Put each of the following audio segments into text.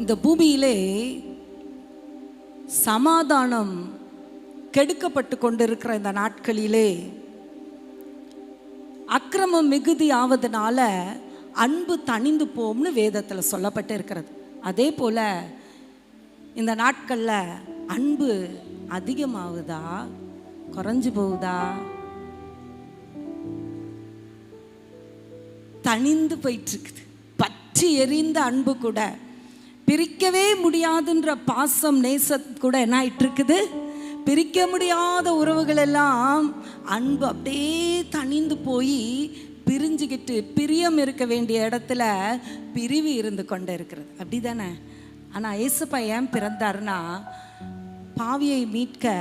இந்த பூமியிலே சமாதானம் கெடுக்கப்பட்டு கொண்டிருக்கிற இந்த நாட்களிலே அக்கிரமம் மிகுதி ஆவதனால அன்பு தணிந்து போம்னு வேதத்தில் சொல்லப்பட்டு இருக்கிறது. அதே போல இந்த நாட்களில் அன்பு அதிகமாகுதா குறைஞ்சு போகுதா? தணிந்து போயிட்டு இருக்குது. பற்றி எரிந்த அன்பு கூட, பிரிக்கவே முடியாதுன்ற பாசம் நேசம் கூட என்ன ஆயிட்டு இருக்குது? பிரிக்க முடியாத உறவுகள் எல்லாம் அன்பு அப்படியே தணிந்து போய் பிரிஞ்சுக்கிட்டு, பிரியம் இருக்க வேண்டிய இடத்துல பிரிவு இருந்து கொண்டு இருக்கிறது. அப்படி தானே? ஆனால் இயேசுப்பா ஏன் பிறந்தாருன்னா, பாவியை மீட்க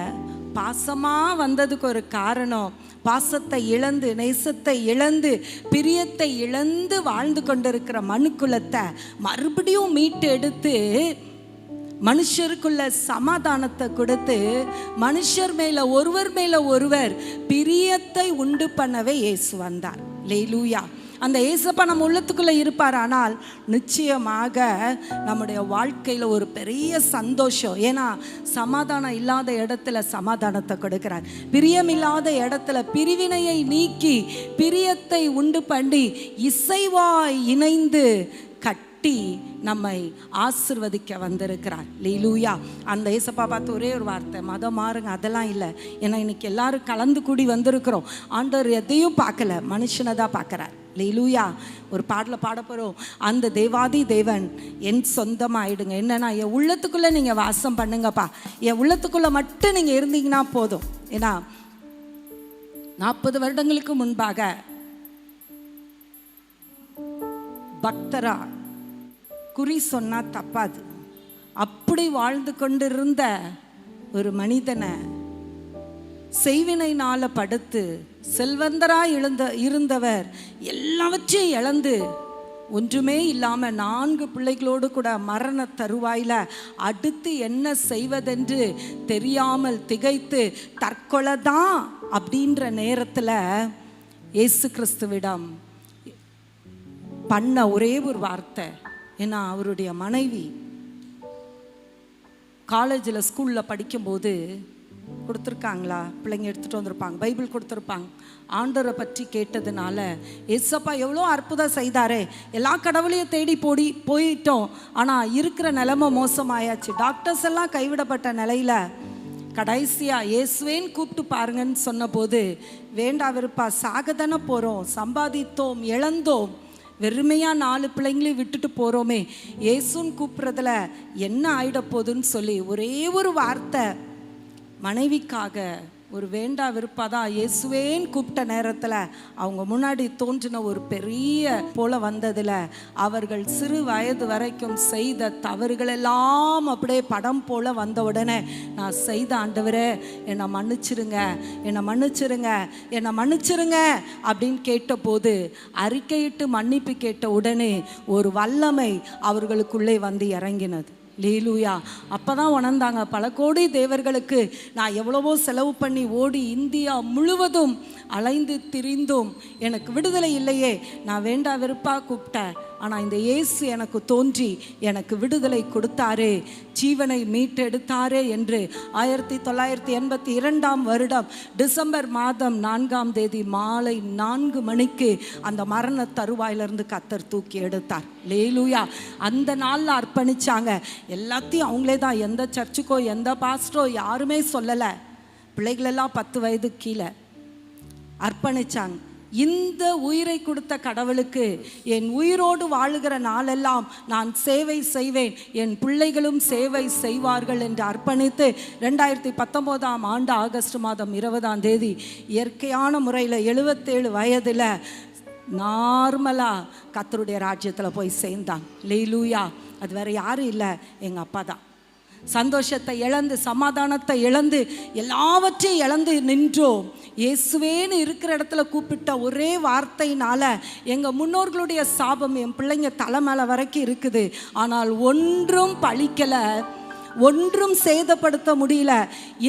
பாசமாக வந்ததுக்கு ஒரு காரணம், பாசத்தை இழந்து, நேசத்தை இழந்து, பிரியத்தை இழந்து வாழ்ந்து கொண்டிருக்கிற மனுக்குலத்தை மறுபடியும் மீட்டு எடுத்து மனுஷருக்குள்ள சமாதானத்தை கொடுத்து, மனுஷர் மேல ஒருவர் மேல ஒருவர் பிரியத்தை உண்டு பண்ணவே இயேசு வந்தார். அல்லேலூயா. அந்த இயேசுப்பா நம்ம உள்ளத்துக்குள்ள இருப்பார். ஆனால் நிச்சயமாக நம்முடைய வாழ்க்கையில் ஒரு பெரிய சந்தோஷம். ஏன்னா சமாதானம் இல்லாத இடத்துல சமாதானத்தை கொடுக்கிறார். பிரியம் இல்லாத இடத்துல பிரிவினையை நீக்கி பிரியத்தை உண்டு பண்ணி இசைவாய் இணைந்து கட்டி நம்மை ஆசிர்வதிக்க வந்திருக்கிறார். அல்லேலூயா. அந்த இயேசுப்பா பார்த்து ஒரே ஒரு வார்த்தை, மதம் மாறுங்க, அதெல்லாம் இல்லை. ஏன்னா இன்னைக்கு எல்லாரும் கலந்து கூடி வந்திருக்கிறோம். ஆண்டவர் எதையும் பார்க்கல, மனுஷனை தான் பார்க்குறார். அல்லேலூயா. ஒரு பாடலை பாட போகிறோம். அந்த தேவாதி தேவன் என் சொந்தமாயிடுங்க. என்னன்னா, என் உள்ளத்துக்குள்ளே நீங்கள் வாசம் பண்ணுங்கப்பா, என் உள்ளத்துக்குள்ளே மட்டும் நீங்கள் இருந்தீங்கன்னா போதும். ஏன்னா 40 வருடங்களுக்கு முன்பாக பக்தரா குறி சொன்னா தப்பாது, அப்படி வாழ்ந்து கொண்டிருந்த ஒரு மனிதனை செய்வினைனால படுத்து செல்வந்தராய் இருந்தவர் எல்லாவற்றையும் இழந்து ஒன்றுமே இல்லாமல் 4 பிள்ளைகளோடு கூட மரண தருவாயில் அடுத்து என்ன செய்வதென்று தெரியாமல் திகைத்து தற்கொலை தான் அப்படின்ற நேரத்தில் இயேசு கிறிஸ்துவிடம் பண்ண ஒரே ஒரு வார்த்தை. ஏன்னா அவருடைய மனைவி காலேஜில் ஸ்கூலில் படிக்கும்போது கொடுத்துருக்காங்களா, பிள்ளைங்க எடுத்துகிட்டு வந்திருப்பாங்க, பைபிள் கொடுத்துருப்பாங்க. ஆண்டவரை பற்றி கேட்டதுனால, ஏசப்பா எவ்வளோ அற்புதம் செய்தாரே, எல்லா கடவுளையும் தேடி போயிட்டோம், ஆனால் இருக்கிற நிலைமை மோசமாயாச்சு, டாக்டர்ஸ் எல்லாம் கைவிடப்பட்ட நிலையில் கடைசியாக இயேசுவேன்னு கூப்பிட்டு பாருங்கன்னு சொன்னபோது, வேண்டா விருப்பா சாகதானே போகிறோம், சம்பாதித்தோம் இழந்தோம், வெறுமையாக 4 பிள்ளைங்களையும் விட்டுட்டு போகிறோமே, இயேசுன்னு கூப்பிட்றதுல என்ன ஆயிட போகுதுன்னு சொல்லி ஒரே ஒரு வார்த்தை மனைவிக்காக ஒரு வேண்டா விருப்பாதான் இயேசுவேன்னு கூப்பிட்ட நேரத்தில் அவங்க முன்னாடி தோன்றின ஒரு பெரிய போல வந்ததில் அவர்கள் சிறு வயது வரைக்கும் செய்த தவறுகளெல்லாம் அப்படியே படம் போல வந்த உடனே, நான் செய்த ஆண்டவரே என்னை மன்னிச்சிருங்க, என்னை மன்னிச்சிருங்க, என்னை மன்னிச்சிருங்க அப்படின்னு கேட்டபோது, அறிக்கையிட்டு மன்னிப்பு கேட்ட உடனே ஒரு வல்லமை அவர்களுக்குள்ளே வந்து இறங்கினது. அல்லேலூயா. அப்போ தான் உணர்ந்தாங்க, பல கோடி தேவர்களுக்கு நான் எவ்வளவோ செலவு பண்ணி ஓடி இந்தியா முழுவதும் அலைந்து திரிந்தும் எனக்கு விடுதலை இல்லையே, நான் வேண்டா வெறுப்பாக கூப்பிட்டேன், ஆனால் இந்த இயேசு எனக்கு தோன்றி எனக்கு விடுதலை கொடுத்தாரே, ஜீவனை மீட்டெடுத்தாரே என்று 1982 வருடம் டிசம்பர் மாதம் 4ஆம் தேதி மாலை 4 மணிக்கு அந்த மரண தருவாயிலிருந்து கர்த்தர் தூக்கி எடுத்தார். அல்லேலூயா. அந்த நாளில் அர்ப்பணிச்சாங்க. எல்லாத்தையும் அவங்களே தான், எந்த சர்ச்சுக்கோ எந்த பாஸ்டரோ யாருமே சொல்லலை. பிள்ளைகளெல்லாம் 10 வயது கீழே அர்ப்பணிச்சாங்க. இந்த உயிரை கொடுத்த கடவுளுக்கு என் உயிரோடு வாழுகிற நாளெல்லாம் நான் சேவை செய்வேன், என் பிள்ளைகளும் சேவை செய்வார்கள் என்று அர்ப்பணித்து 2019ஆம் ஆண்டு ஆகஸ்ட் மாதம் 20ஆம் தேதி இயற்கையான முறையில் 77 வயதில் நார்மலாக கர்த்தருடைய ராஜ்யத்தில் போய் சேர்ந்தாங்க. அல்லேலூயா. அது வேறு யாரும் இல்லை, எங்கள் அப்பா தான். சந்தோஷத்தை இழந்து, சமாதானத்தை இழந்து, எல்லாவற்றையும் இழந்து நின்றோம். இயேசுவேன்னு இருக்கிற இடத்துல கூப்பிட்ட ஒரே வார்த்தையினால எங்கள் முன்னோர்களுடைய சாபம் என் பிள்ளைங்க தலை மேலே வரைக்கும் இருக்குது. ஆனால் ஒன்றும் பழிக்கலை. ஒன்றும் சேதப்படுத்த முடியல.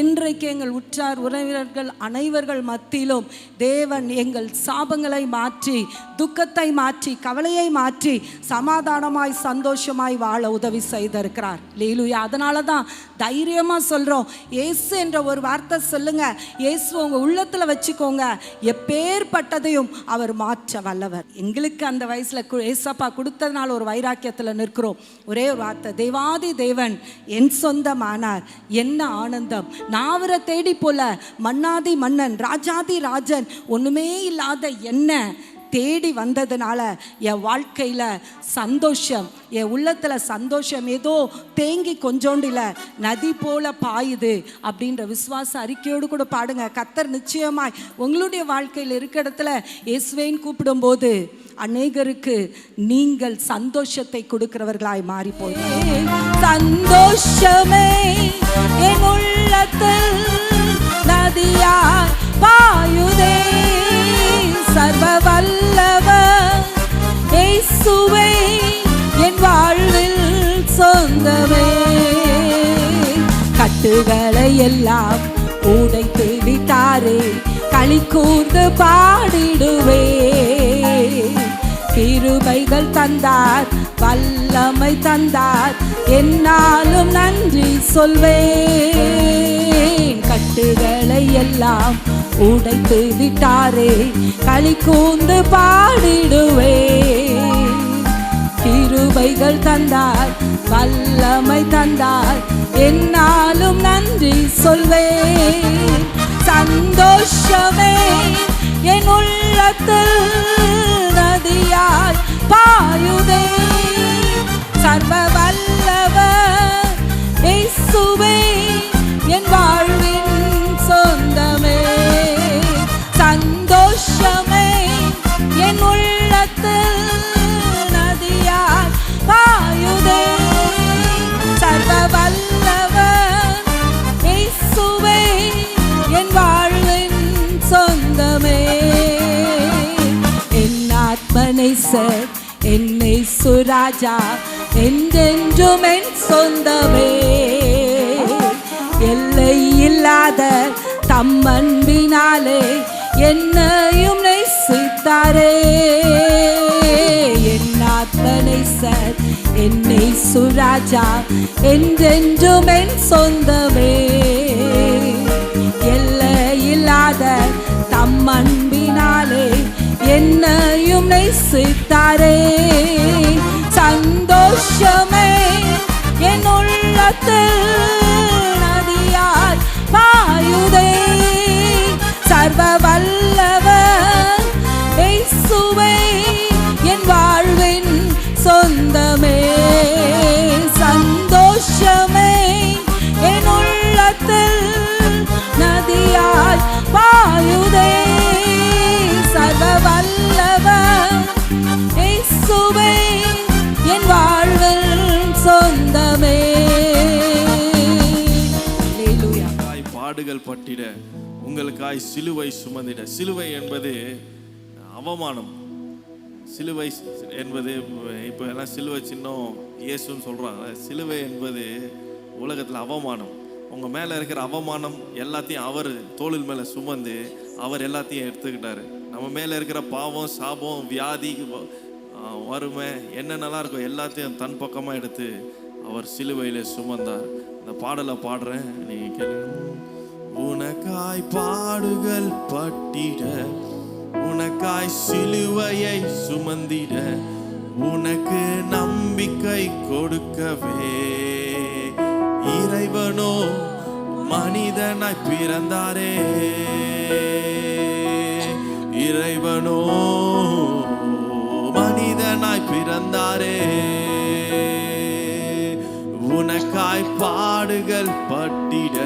இன்றைக்கு எங்கள் உற்றார் உறவினர்கள் அனைவர்கள் மத்தியிலும் தேவன் எங்கள் சாபங்களை மாற்றி, துக்கத்தை மாற்றி, கவலையை மாற்றி சமாதானமாய் சந்தோஷமாய் வாழ உதவி செய்திருக்கிறார். அல்லேலூயா. அதனால தான் தைரியமாக சொல்கிறோம், இயேசு என்ற ஒரு வார்த்தை சொல்லுங்க. இயேசு உங்கள் உள்ளத்தில் வச்சுக்கோங்க. எப்பேற்பட்டதையும் அவர் மாற்ற வல்லவர். எங்களுக்கு அந்த வயசில் ஏசப்பா கொடுத்ததுனால ஒரு வைராக்கியத்தில் நிற்கிறோம். ஒரே ஒரு வார்த்தை, தேவாதி தேவன் என் சொந்தமானார், என்ன ஆனந்தம். நாவரை தேடி போல மன்னாதி மன்னன், ராஜாதி ராஜன், ஒன்றுமே இல்லாத என்ன தேடி வந்ததுனால என் வாழ்க்கையில் சந்தோஷம், என் உள்ளத்தில் சந்தோஷம் ஏதோ தேங்கி கொஞ்சோண்டு இல்லை, நதி போல பாயுது அப்படின்ற விசுவாச அறிக்கையோடு கூட பாடுங்க. கர்த்தர் நிச்சயமாய் உங்களுடைய வாழ்க்கையில் இருக்க இடத்துல இயேசுவேன்னு கூப்பிடும்போது அநேகருக்கு நீங்கள் சந்தோஷத்தை கொடுக்கிறவர்களாய் மாறி போய், சந்தோஷமே என் உள்ளத்தில் நதியாய் பாயுதே, சர்வ வல்லவர் இயேசுவே என் வாழ்வில் சொந்தமே. கட்டுகளை எல்லாம் உடைத்து விட்டாரே, களி கூர்ந்து பாடிடுவே. கிருபைகள் தந்தார், வல்லமை தந்தார், என்னாலும் நன்றி சொல்வேன். கட்டுகளை எல்லாம் உடைத்து விட்டாரே, களி கூர்ந்து பாடிடுவே. கிருபைகள் தந்தார், வல்லமை தந்தார், என்னாலும் நன்றி சொல்வேன். சந்தோஷமே என் உள்ளத்தில் நதியாய் பாயுதே, சர்வ வல்லவர் இயேசுவே என் வாழ்வின் சொந்தமே. சந்தோஷமே என் உள்ளத்தில் நதியாய் பாயுதே, சர்வ வல்லவர் இயேசுவே என் வாழ்வின் சொந்தமே. என் ஆத்மநேசர் என்னை சுராஜா என்றென்றும் என் சொந்தமே. எல்லை இல்லாத தம் அன்பினாலே என்னையும் நேசித்தாரே. என் ஆத்மநேசர் என்னை சுராஜா என்றென்றும் என் சொந்தமே. எல்லை இல்லாத தம் அன்பினாலே என்னையும் நேசித்தாரே. சந்தோஷமே என் உள்ளத்தில் நதியாய் பாயுதே, சர்வ வல்லவர் இயேசுவே என் வாழ்வின் சொந்தமே. சந்தோஷமே என் உள்ளத்தில் நதியாய் பாயுதே, சர்வ வல்லவர் இயேசுவே என் வாழ்வில் சொந்தமே. பாடுகள் பட்டிட, உங்களுக்காய் சிலுவை சுமந்திட. சிலுவை என்பது அவமானம். சிலுவை என்பது இப்போ எல்லாம் சிலுவை சின்னம் இயேசுன்னு சொல்கிறாங்க. சிலுவை என்பது உலகத்தில் அவமானம். உங்கள் மேலே இருக்கிற அவமானம் எல்லாத்தையும் அவர் தோளில் மேலே சுமந்து அவர் எல்லாத்தையும் எடுத்துக்கிட்டாரு. நம்ம மேலே இருக்கிற பாவம், சாபம், வியாதி, வறுமை, என்னென்னலாம் இருக்கும் எல்லாத்தையும் தன் பக்கமாக எடுத்து அவர் சிலுவையில் சுமந்தார். இந்த பாடலை பாடுறேன், நீங்கள் கேளுங்க. உனக்காய் பாடுகள் பட்டிட, உனக்காய் சிலுவையை சுமந்திட, உனக்கு நம்பிக்கை கொடுக்கவே இறைவனோ மனிதனாய் பிறந்தாரே. இறைவனோ மனிதனாய் பிறந்தாரே. உனக்காய் பாடுகள் பட்டிட,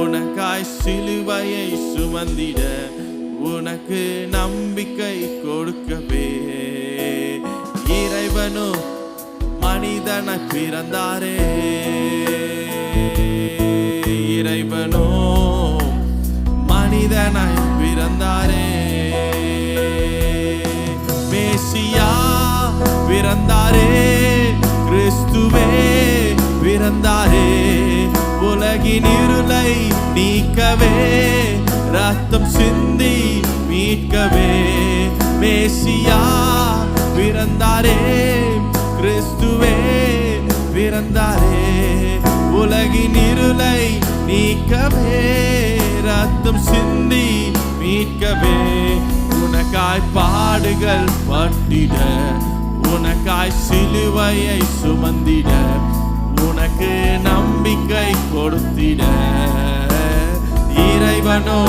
உனக்காய் சிலுவையை சுமந்திட, உனக்கு நம்பிக்கை கொடுக்கவே இறைவனோ மனிதனாய் பிறந்தாரே. இறைவனோ மனிதனாய் பிறந்தாரே. மேசியா பிறந்தாரே, கிறிஸ்துவே பிறந்தாரே. சிந்தி மீட்கவே மேசியா பிறந்தாரே, கிறிஸ்துவே பிறந்தாரே. உலகின் இருளை நீக்கவே, ரத்தம் சிந்தி மீட்கவே, உனக்காய் பாடுகள் பட்டிட, உனக்காய் சிலுவையை சுமந்திட, உனக்கு நம்பிக்கை கொடுத்திட. இறைவனோ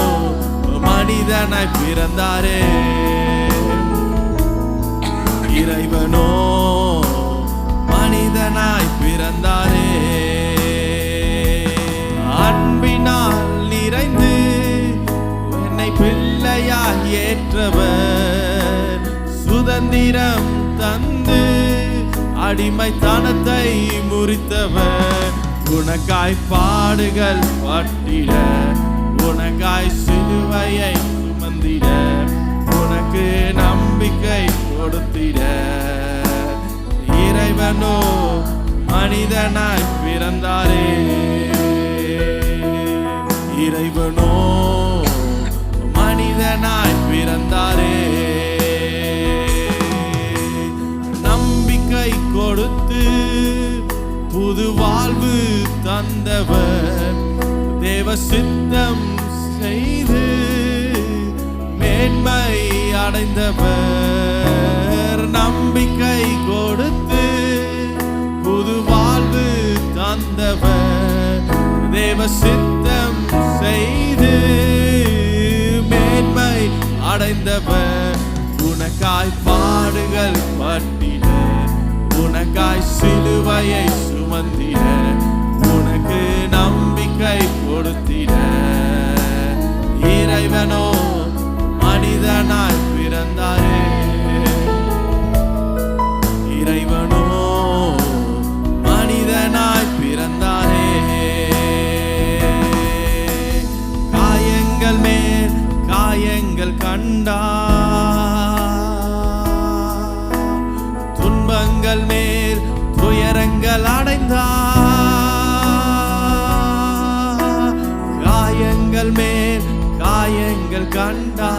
மனிதனாய் பிறந்தாரே, இறைவனோ மனிதனாய் பிறந்தாரே. அன்பினால் நிறைந்து என்னை பிள்ளையாய் ஏற்றவர், சுதந்திரம் தந்து அடிமைத்தனத்தை முறித்தவர். உனக்காய் பாடுகள் பட்டிட, உனக்காய் சிலுவையை சுமந்திட, உனக்கு நம்பிக்கை கொடுத்திட. இறைவனோ மனிதனாய் பிறந்தாரே, இறைவனோ மனிதனாய் பிறந்தாரே. நம்பிக்கை கொடுத்து புது வாழ்வு தந்தவர், தேவ சித்தம் செய்து மேன்மை அடைந்தவர். நம்பிக்கை கொடுத்து புது வாழ்வு தந்தவர், தேவ சித்தம் செய்து மேன்மை அடைந்தவர். உனக்காய் பாடுகள் பட்டிட, உனக்காய் சிலுவையை சுமந்திட, உனக்கு நம்பிக்கை கொடுத்திட. இறைவனோ மனிதனாய் பிறந்தாரே, இறைவனோ மனிதனாய் பிறந்தாரே. காயங்கள் மேல் காயங்கள் கண்டார், துன்பங்கள் மேல் துயரங்கள் அடைந்தார். காயங்கள் மேல் காயங்கள் கண்டார்,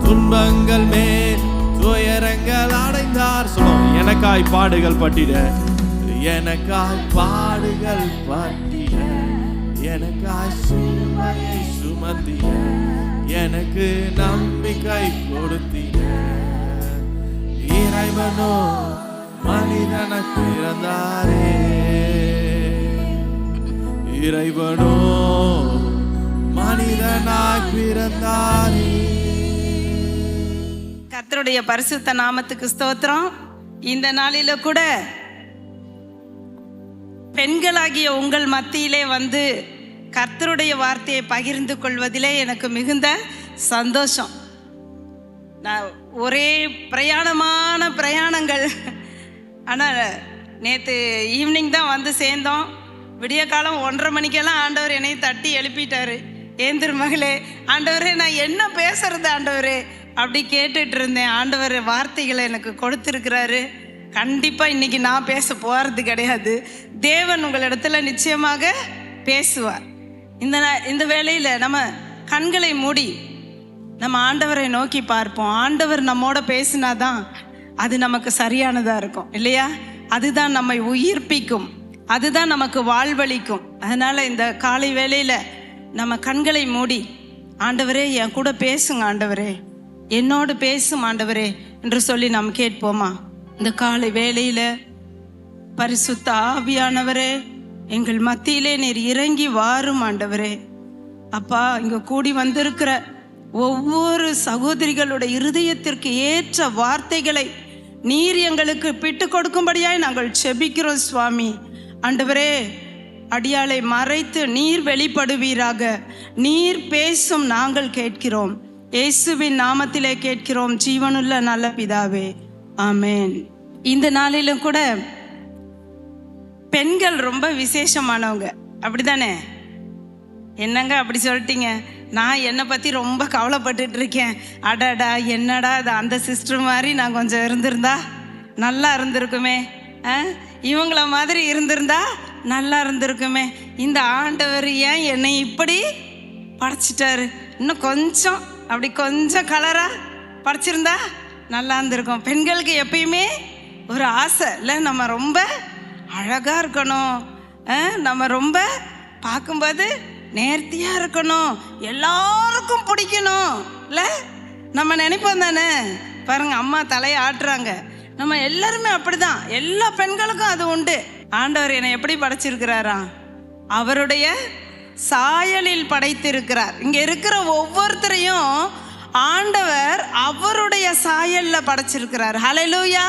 துன்பங்கள் மேல் துயரங்கள் அடைந்தார். சொல்லுவோம், எனக்காய் பாடுகள் பட்டிட, எனக்காய் பாடுகள் பட்டிட, எனக்காய் சிலுவையை சுமந்திட, எனக்கு நம்பிக்கை கொடுத்திட. இறைவனோ மனிதனாய் பிறந்தாரே, இறைவனோ மனிதனாய் பிறந்தாரே. கர்த்தருடைய பரிசுத்த நாமத்துக்கு ஸ்தோத்திரம். இந்த நாளில கூட பெண்களாகிய உங்கள் மத்தியிலே வந்து கர்த்தருடைய வார்த்தையை பகிர்ந்து கொள்வதிலே எனக்கு மிகுந்த சந்தோஷம். நான் ஒரே பிரயாணங்கள். ஆனால் நேற்று ஈவினிங் தான் வந்து சேர்ந்தோம். விடிய காலம் 1:30 மணிக்கெல்லாம் ஆண்டவர் என்னை தட்டி எழுப்பிட்டாரு. ஏந்திரு மகளே, ஆண்டவரே நான் என்ன பேசுறது ஆண்டவரே அப்படி கேட்டுட்டு இருந்தேன். ஆண்டவர் வார்த்தைகளை எனக்கு கொடுத்துருக்கிறாரு. கண்டிப்பாக இன்றைக்கி நான் பேச போகிறது கிடையாது. தேவன் உங்களிடத்துல நிச்சயமாக பேசுவார். இந்த வேளையில் நம்ம கண்களை மூடி நம்ம ஆண்டவரை நோக்கி பார்ப்போம். ஆண்டவர் நம்மோட பேசினாதான் அது நமக்கு சரியானதாக இருக்கும் இல்லையா? அதுதான் நம்மை உயிர்ப்பிக்கும், அதுதான் நமக்கு வாழ்வளிக்கும். அதனால் இந்த காலை வேளையில் நம்ம கண்களை மூடி, ஆண்டவரே என் கூட பேசுங்க ஆண்டவரே, என்னோடு பேசும் ஆண்டவரே என்று சொல்லி நாம் கேட்போமா? இந்த காலை வேளையில் பரிசுத்த ஆவியானவரே எங்கள் மத்தியிலே நீர் இறங்கி வாரும் ஆண்டவரே. அப்பா, இங்கே கூடி வந்திருக்கிற ஒவ்வொரு சகோதரிகளுடைய இருதயத்திற்கு ஏற்ற வார்த்தைகளை நீர் எங்களுக்கு பிட்டு கொடுக்கும்படியாய் நாங்கள் செபிக்கிறோம் சுவாமி. ஆண்டவரே, அடியாளை மறைத்து நீர் வெளிப்படுவீராக. நீர் பேசும் நாங்கள் கேட்கிறோம். இயேசுவின் நாமத்திலே கேட்கிறோம் ஜீவனுள்ள நல்ல பிதாவே, ஆமேன். இந்த நாளிலும் கூட பெண்கள் ரொம்ப விசேஷமானவங்க, அப்படிதானே? என்னங்க அப்படி சொல்லிட்டீங்க? நான் என்னை பற்றி ரொம்ப கவலைப்பட்டுட்டு இருக்கேன். அடாடா, என்னடா அது, அந்த சிஸ்டர் மாதிரி நான் கொஞ்சம் இருந்திருந்தா நல்லா இருந்திருக்குமே, இவங்கள மாதிரி இருந்திருந்தா நல்லா இருந்திருக்குமே. இந்த ஆண்டவர் ஏன் என்னை இப்படி படைச்சிட்டாரு, இன்னும் கொஞ்சம் அப்படி கொஞ்சம் கலராக படைச்சிருந்தா நல்லா இருந்திருக்கும். பெண்களுக்கு எப்பயுமே ஒரு ஆசை இல்லை, நம்ம ரொம்ப அழகாக இருக்கணும், நம்ம ரொம்ப பார்க்கும்போது நேர்த்தியாக இருக்கணும், எல்லாருக்கும் பிடிக்கணும் இல்லை, நம்ம நினைப்போம் தானே. பாருங்க, அம்மா தலையை ஆட்டுறாங்க. நம்ம எல்லாருமே அப்படிதான், எல்லா பெண்களுக்கும் அது உண்டு. ஆண்டவர் என்னை எப்படி படைச்சிருக்கிறாராம்? அவருடைய சாயலில் படைத்திருக்கிறார். இங்கே இருக்கிற ஒவ்வொருத்தரையும் ஆண்டவர் அவருடைய சாயல்ல படைச்சிருக்கிறார். ஹல்லேலூயா.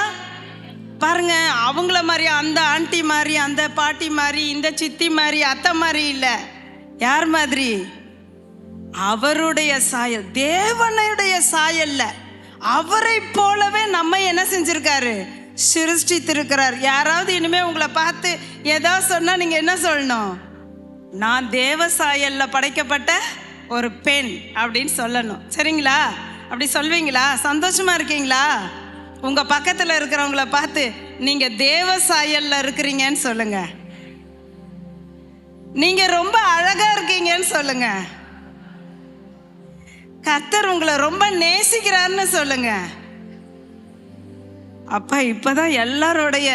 பாருங்க, அவங்கள மாதிரி, அந்த ஆண்டி மாதிரி, அந்த பாட்டி மாதிரி, இந்த சித்தி மாதிரி, அத்தை மாதிரி இல்லை. யார் மாதிரி? அவருடைய சாயல், தேவனுடைய சாயல்ல அவரை போலவே நம்ம என்ன செஞ்சிருக்காரு? சிருஷ்டித்திருக்கிறார். யாராவது இனிமே உங்களை பார்த்து ஏதாவது சொன்னா நீங்க என்ன சொல்லணும்? நான் தேவ சாயல்ல படைக்கப்பட்ட ஒரு பெண் அப்படின்னு சொல்லணும். சரிங்களா? அப்படி சொல்வீங்களா? சந்தோஷமா இருக்கீங்களா? உங்க பக்கத்துல இருக்கிறவங்கள பார்த்து நீங்க தேவ சாயல்ல இருக்கிறீங்கன்னு சொல்லுங்க. நீங்க ரொம்ப அழகா இருக்கீங்கன்னு சொல்லுங்க. கர்த்தர் உங்களை ரொம்ப நேசிக்கிறார்னு சொல்லுங்க. அப்பா, இப்பதான் எல்லாரோடைய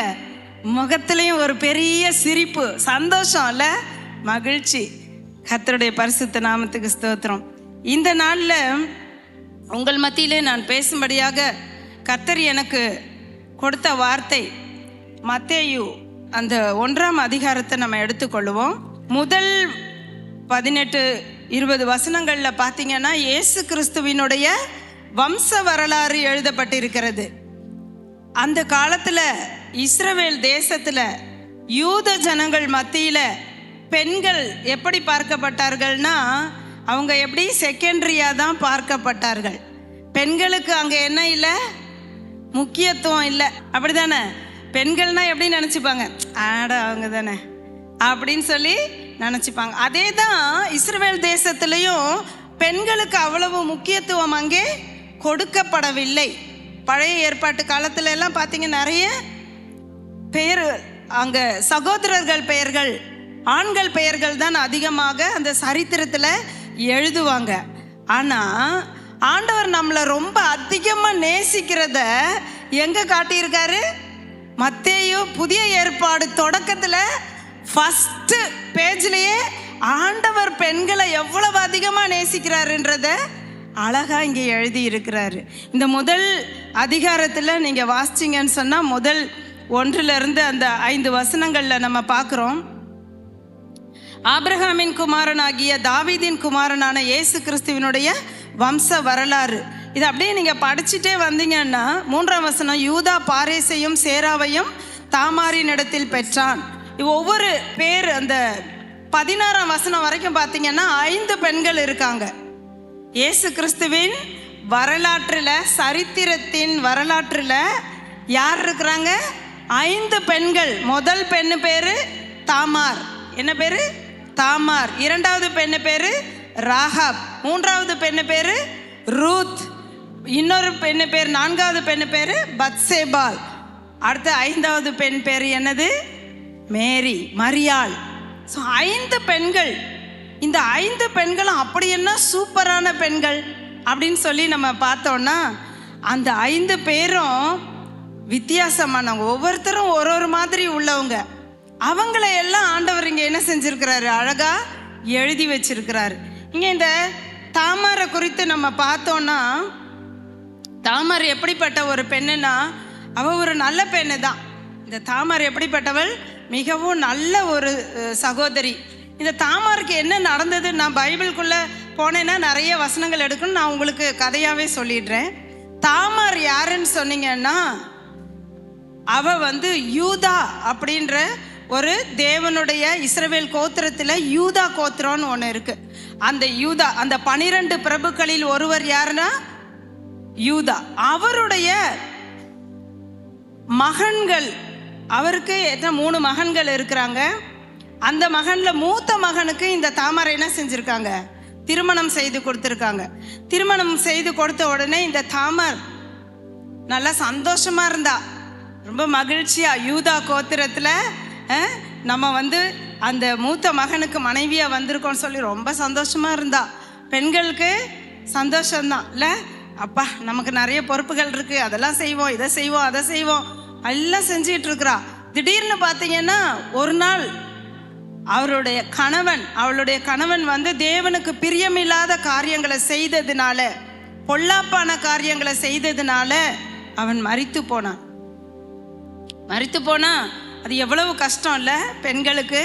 முகத்திலையும் ஒரு பெரிய சிரிப்பு, சந்தோஷம் இல்ல, மகிழ்ச்சி. கர்த்தருடைய பரிசுத்த நாமத்துக்கு ஸ்தோத்திரம். இந்த நாளில் உங்கள் மத்தியிலே நான் பேசும்படியாக கர்த்தர் எனக்கு கொடுத்த வார்த்தை மத்தேயு அந்த 1ஆம் அதிகாரத்தை நம்ம எடுத்துக்கொள்ளுவோம். முதல் 18-20 வசனங்களில் பார்த்தீங்கன்னா இயேசு கிறிஸ்துவினுடைய வம்ச வரலாறு எழுதப்பட்டிருக்கிறது. அந்த காலத்தில் இஸ்ரவேல் தேசத்தில் யூத ஜனங்கள் மத்தியில் பெண்கள் எப்படி பார்க்கப்பட்டார்கள்னா, அவங்க எப்படி செகண்டரியாக தான் பார்க்கப்பட்டார்கள். பெண்களுக்கு அங்கே என்ன இல்லை, முக்கியத்துவம் இல்லை. அப்படி தானே? பெண்கள்னா எப்படி நினச்சிப்பாங்க? ஆட அவங்க தானே அப்படின்னு சொல்லி நினச்சிப்பாங்க. அதே தான் இஸ்ரவேல் தேசத்துலேயும் பெண்களுக்கு அவ்வளவு முக்கியத்துவம் அங்கே கொடுக்கப்படவில்லை. பழைய ஏற்பாட்டு காலத்துல எல்லாம் பார்த்தீங்க, நிறைய பெயர் அங்கே சகோதரர்கள் பெயர்கள், ஆண்கள் பெயர்கள் தான் அதிகமாக அந்த சரித்திரத்தில் எழுதுவாங்க. ஆனால் ஆண்டவர் நம்மளை ரொம்ப அதிகமாக நேசிக்கிறத எங்கே காட்டியிருக்காரு? மத்தேயு புதிய ஏற்பாடு தொடக்கத்தில் ஃபஸ்ட்டு பேஜ்லேயே ஆண்டவர் பெண்களை எவ்வளவு அதிகமாக நேசிக்கிறாருன்றத அழகா இங்கே எழுதி இருக்கிறாரு. இந்த முதல் அதிகாரத்தில் நீங்கள் வாசிச்சிங்கன்னு சொன்னால் முதல் 1 அந்த 5 வசனங்களில் நம்ம பார்க்குறோம். ஆபிரகாமின் குமாரனாகிய தாவீதின் குமாரனான இயேசு கிறிஸ்துவினுடைய வம்ச வரலாறு. இது அப்படியே நீங்கள் படிச்சுட்டே வந்தீங்கன்னா 3ஆம் வசனம், யூதா பாரேசையும் சேராவையும் தாமாரின் இடத்தில் பெற்றான். ஒவ்வொரு பேர் அந்த 16ஆம் வசனம் வரைக்கும் பார்த்தீங்கன்னா 5 பெண்கள் இருக்காங்க. இயேசு கிறிஸ்துவின் வரலாற்றில், சரித்திரத்தின் வரலாற்றில் யார் இருக்கிறாங்க? 5 பெண்கள். முதல் பெண்ணு பேரு தாமார். என்ன பேரு? தாமார். 2வது பெண்ணு பேரு ராகாப். 3வது பெண்ணு பேரு ரூத். இன்னொரு பெண்ணு பேர், 4வது பெண்ணு பேரு பத்சேபால். அடுத்த 5வது பெண் பேர் என்னது? மேரி, மரியாள். ஸோ 5 பெண்கள். இந்த 5 பெண்களும் அப்படி என்ன சூப்பரான பெண்கள் அப்படின்னு சொல்லி நம்ம பார்த்தோன்னா, அந்த 5 பேரும் வித்தியாசமானவங்க. ஒவ்வொருத்தரும் ஒரு மாதிரி உள்ளவங்க. அவங்கள எல்லாம் ஆண்டவர் இங்கே என்ன செஞ்சிருக்கிறாரு? அழகா எழுதி வச்சிருக்கிறாரு. இங்கே இந்த தாமாரை குறித்து நம்ம பார்த்தோன்னா, தாமார் எப்படிப்பட்ட ஒரு பெண்ணுன்னா, அவள் ஒரு நல்ல பெண்ணு தான். இந்த தாமார் எப்படிப்பட்டவள்? மிகவும் நல்ல ஒரு சகோதரி. இந்த தாமாருக்கு என்ன நடந்தது? நான் பைபிளுக்குள்ளே போனேன்னா நிறைய வசனங்கள் எடுக்கணும். நான் உங்களுக்கு கதையாகவே சொல்லிடுறேன். தாமார் யாருன்னு சொன்னீங்கன்னா, அவள் யூதா அப்படின்ற ஒரு தேவனுடைய இஸ்ரவேல் கோத்திரத்தில் யூதா கோத்திரம்னு ஒன்று இருக்கு. அந்த யூதா, அந்த 12 பிரபுக்களில் ஒருவர் யாருன்னா யூதா. அவருடைய மகன்கள், அவருக்கு 3 மகன்கள் இருக்கிறாங்க. அந்த மகனில் மூத்த மகனுக்கு இந்த தாமாரை என்ன செஞ்சுருக்காங்க? திருமணம் செய்து கொடுத்துருக்காங்க. திருமணம் செய்து கொடுத்த உடனே இந்த தாமார் நல்லா சந்தோஷமாக இருந்தா, ரொம்ப மகிழ்ச்சியாக யூதா கோத்திரத்தில் நம்ம அந்த மூத்த மகனுக்கு மனைவியாக வந்திருக்கோன்னு சொல்லி ரொம்ப சந்தோஷமாக இருந்தா. பெண்களுக்கு சந்தோஷம்தான் இல்லை? அப்பா நமக்கு நிறைய பொறுப்புகள் இருக்குது, அதெல்லாம் செய்வோம், இதை செய்வோம், அதை செய்வோம், எல்லாம் செஞ்சிட்டு இருக்கிறா. திடீர்னு பார்த்தீங்கன்னா ஒரு நாள் அவளுடைய கணவன் வந்து தேவனுக்கு பிரியமில்லாத காரியங்களை செய்ததுனால, பொல்லாப்பான காரியங்களை செய்ததுனால அவன் மரித்து போனான். அது எவ்வளவு கஷ்டம் இல்லை பெண்களுக்கு?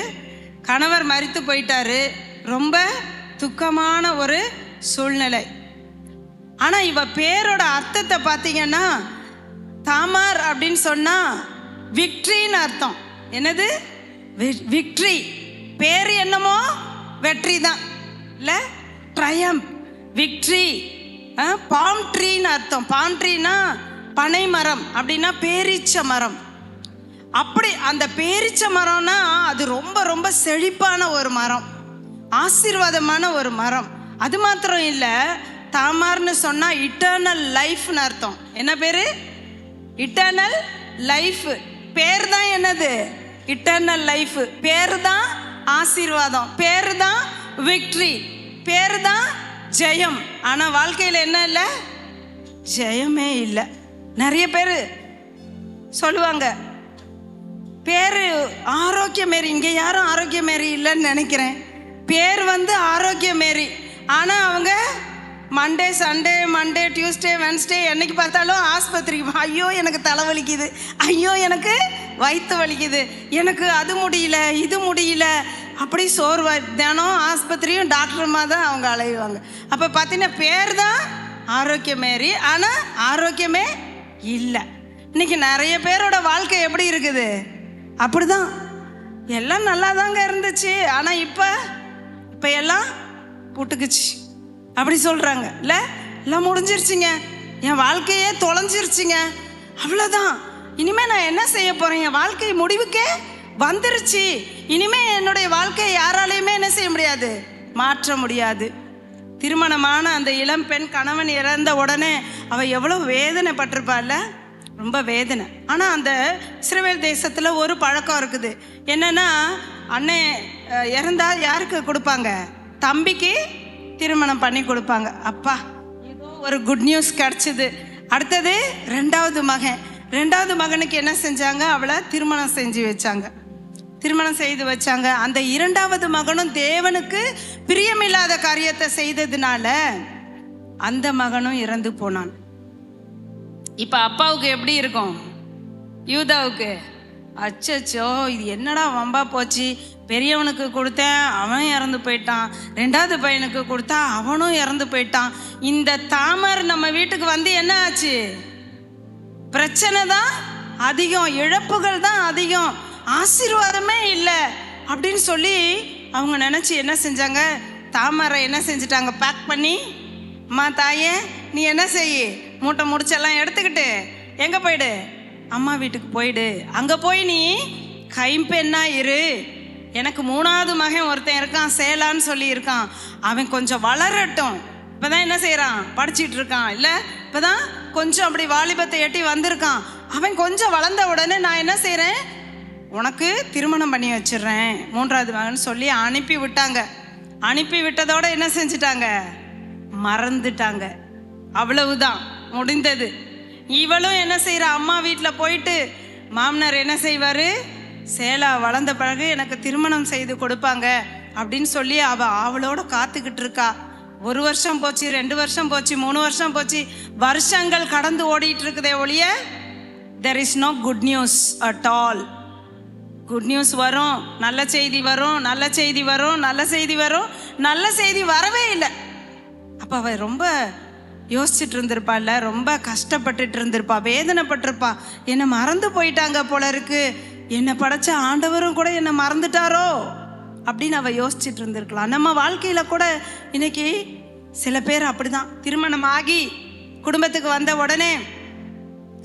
கணவர் மரித்து போயிட்டாரு, ரொம்ப துக்கமான ஒரு சூழ்நிலை. ஆனால் இவ பேரோட அர்த்தத்தை பார்த்தீங்கன்னா, தாமார் அப்படின்னு சொன்னா விக்ட்ரின்னு அர்த்தம். என்னது? விக்ட்ரி. பேர் என்னமோ வெற்றி தான் இல்லை? ட்ரையம், விக்ட்ரி. பாம் ட்ரீன்னு அர்த்தம். பாம் ட்ரீனா பனை மரம், அப்படின்னா பேரீச்ச மரம். அப்படி அந்த பேரீச்ச மரம்னா அது ரொம்ப ரொம்ப செழிப்பான ஒரு மரம், ஆசீர்வாதமான ஒரு மரம். அது மாத்திரம் இல்லை, தாமார்னு சொன்னா இட்டர்னல் லைஃப்னு அர்த்தம். என்ன பேரு? Eternal life. பேர் தான் என்னது? Eternal life. பேர் தான் ஆசீர்வாதம், பேர் தான் விக்ட்ரி, பேர் தான் ஜெயம். ஆனால் வாழ்க்கையில் என்ன இல்லை? ஜெயமே இல்லை. நிறைய பேர் சொல்லுவாங்க பேர் ஆரோக்கியமேரி. இங்கே யாரும் ஆரோக்கியமேரி இல்லைன்னு நினைக்கிறேன். பேர் வந்து ஆரோக்கியமேரி, ஆனால் அவங்க மண்டே டியூஸ்டே வென்ஸ்டே என்னைக்கு பார்த்தாலும் ஆஸ்பத்திரிக்கு, ஐயோ எனக்கு தலை வலிக்குது, ஐயோ எனக்கு வயிற்று வலிக்குது, எனக்கு அது முடியல இது முடியல, அப்படி சோர்வா, தினம் ஆஸ்பத்திரியும் டாக்டருமா தான் அவங்க அலைவாங்க. அப்போ பார்த்தீங்கன்னா பேர் தான் ஆரோக்கியமேரி, ஆனால் ஆரோக்கியமே இல்லை. இன்னைக்கு நிறைய பேரோட வாழ்க்கை எப்படி இருக்குது? அப்படிதான். எல்லாம் நல்லா தாங்க இருந்துச்சு, ஆனால் இப்போ எல்லாம் புட்டுக்குச்சு அப்படி சொல்கிறாங்க இல்லை? எல்லாம் முடிஞ்சிருச்சுங்க, என் வாழ்க்கையே தொலைஞ்சிருச்சுங்க, அவ்வளோதான், இனிமேல் நான் என்ன செய்ய போகிறேன், என் வாழ்க்கை முடிவுக்கே வந்துருச்சு, இனிமேல் என்னுடைய வாழ்க்கையை யாராலையுமே என்ன செய்ய முடியாது, மாற்ற முடியாது. திருமணமான அந்த இளம் பெண் கணவன் இறந்த உடனே அவள் எவ்வளோ வேதனைப்பட்டிருப்பாள்ல, ரொம்ப வேதனை. ஆனால் அந்த இஸ்ரவேல் தேசத்தில் ஒரு பழக்கம் இருக்குது. என்னென்னா, அண்ணே இறந்தால் யாருக்கு கொடுப்பாங்க? தம்பிக்கு திருமணம் பண்ணி கொடுப்பாங்க. அப்பா ஏதோ ஒரு குட் நியூஸ் கிடச்சிது. அடுத்தது ரெண்டாவது மகனுக்கு என்ன செஞ்சாங்க? அவளை திருமணம் செய்து வச்சாங்க. அந்த இரண்டாவது மகனும் தேவனுக்கு பிரியமில்லாத காரியத்தை செய்ததுனால அந்த மகனும் இறந்து போனான். இப்போ அப்பாவுக்கு எப்படி இருக்கும்? யூதாவுக்கு அச்சச்சோ இது என்னடா வம்பா போச்சு, பெரியவனுக்கு கொடுத்தேன் அவன் இறந்து போயிட்டான், ரெண்டாவது பையனுக்கு கொடுத்தா அவனும் இறந்து போயிட்டான், இந்த தாமர் நம்ம வீட்டுக்கு வந்து என்ன ஆச்சு? பிரச்சனை தான் அதிகம், இழப்புகள் தான் அதிகம், ஆசீர்வாதமே இல்லை அப்படின்னு சொல்லி அவங்க நினச்சி என்ன செஞ்சாங்க? தாமரை என்ன செஞ்சிட்டாங்க? பேக் பண்ணி, அம்மா தாயே நீ என்ன செய்ய, மூட்டை முடிச்செல்லாம் எடுத்துக்கிட்டு எங்கே போயிடு? அம்மா வீட்டுக்கு போயிடு, அங்கே போய் நீ கைம்பெண்ணா இரு, எனக்கு மூணாவது மகன் ஒருத்தன் இருக்கான், சேலான்னு சொல்லி இருக்கான், அவன் கொஞ்சம் வளரட்டும், இப்போதான் என்ன செய்கிறான்? படிச்சுட்டு இருக்கான் இல்லை, இப்போதான் கொஞ்சம் அப்படி வாலிபத்தை எட்டி வந்திருக்கான், அவன் கொஞ்சம் வளர்ந்த உடனே நான் என்ன செய்கிறேன், உனக்கு திருமணம் பண்ணி வச்சிடுறேன் மூன்றாவது மகன் சொல்லி அனுப்பி விட்டாங்க. அனுப்பி விட்டதோட என்ன செஞ்சிட்டாங்க? மறந்துட்டாங்க. அவ்வளவுதான் முடிந்தது. இவளும் என்ன செய்யற? அம்மா வீட்டில் போயிட்டு மாமனார் என்ன செய்வார்? சேலா வளர்ந்த பிறகு எனக்கு திருமணம் செய்து கொடுப்பாங்க அப்படின்னு சொல்லி அவளோட காத்துக்கிட்டு இருக்கா. 1 வருஷம் போச்சு, 2 வருஷம் போச்சு, 3 வருஷம் போச்சு, வருஷங்கள் கடந்து ஓடிட்டு இருக்குதே ஒழிய there is no good news at all. Good news வரும், நல்ல செய்தி வரும், நல்ல செய்தி வரும், நல்ல செய்தி வரும், நல்ல செய்தி வரவே இல்லை. அப்போ அவ ரொம்ப யோசிச்சுட்டு இருந்திருப்பாள்ல, ரொம்ப கஷ்டப்பட்டுட்டு இருந்திருப்பா, வேதனைப்பட்டிருப்பா, என்னை மறந்து போயிட்டாங்க போல இருக்கு, என்னை படைச்ச ஆண்டவரும் கூட என்னை மறந்துட்டாரோ அப்படின்னு அவ யோசிச்சுட்டு இருந்திருக்கலாம். நம்ம வாழ்க்கையில் கூட இன்னைக்கு சில பேர் அப்படிதான். திருமணம் ஆகி குடும்பத்துக்கு வந்த உடனே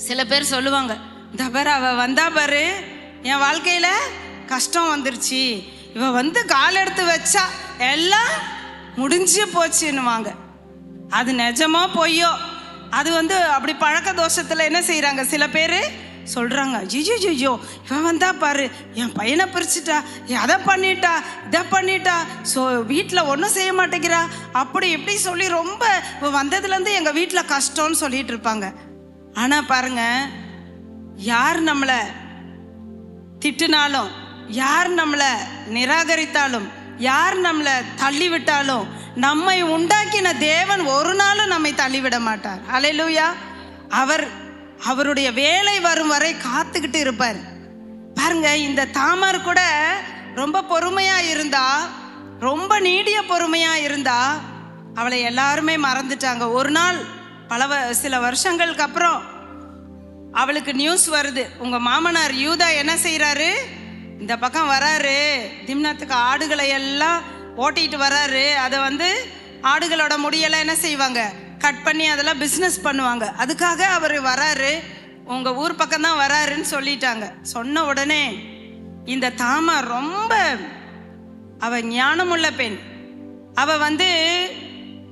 சில பேர் சொல்லுவாங்க, இந்த பேர் அவ வந்தா பாரு என் வாழ்க்கையில் கஷ்டம் வந்துருச்சு, இவ வந்து கால் எடுத்து வச்சா எல்லாம் முடிஞ்சு போச்சுன்னுவாங்க. அது நிஜமோ பொய்யோ, அது வந்து அப்படி பழக்க தோஷத்தில் என்ன செய்கிறாங்க சில பேர் சொல்கிறாங்க, ஜிஜோ ஜிஜோ இவன் வந்தா பாரு, என் பையனை பிரிச்சுட்டா, அதை பண்ணிட்டா, இதை பண்ணிட்டா, ஸோ வீட்டில் ஒன்றும் செய்ய மாட்டேங்கிறா, அப்படி இப்படி சொல்லி ரொம்ப வந்ததுலேருந்து எங்கள் வீட்டில் கஷ்டம்னு சொல்லிட்டு இருப்பாங்க. ஆனால் பாருங்க, யார் நம்மளை திட்டுனாலும், யார் நம்மளை நிராகரித்தாலும், யார் நம்மளை தள்ளிவிட்டாலும், நம்மை உண்டாக்கின தேவன் ஒரு நாளும் நம்மை தள்ளிவிட மாட்டார். அல்லேலூயா. அவருடைய வேலை வரும் வரை காத்துக்கிட்டு இருப்பார். பாருங்க, இந்த தாமார் கூட ரொம்ப பொறுமையா இருந்தா, ரொம்ப நீடிய பொறுமையா இருந்தா, அவளை எல்லாருமே மறந்துட்டாங்க. ஒரு நாள் சில வருஷங்களுக்கு அப்புறம் அவளுக்கு நியூஸ் வருது, உங்க மாமனார் யூதா என்ன செய்யறாரு, இந்த பக்கம் வராரு, திம்னாத்துக்கு ஆடுகளை எல்லாம் ஓட்டிட்டு வராரு. அதை ஆடுகளோட முடியெல்லாம் என்ன செய்வாங்க, கட் பண்ணி அதெல்லாம் பிஸ்னஸ் பண்ணுவாங்க. அதுக்காக அவர் வராரு, உங்க ஊர் பக்கம் தான் வராருன்னு சொல்லிட்டாங்க. சொன்ன உடனே இந்த தாமார் ரொம்ப அவ ஞானமுள்ள பெண். அவ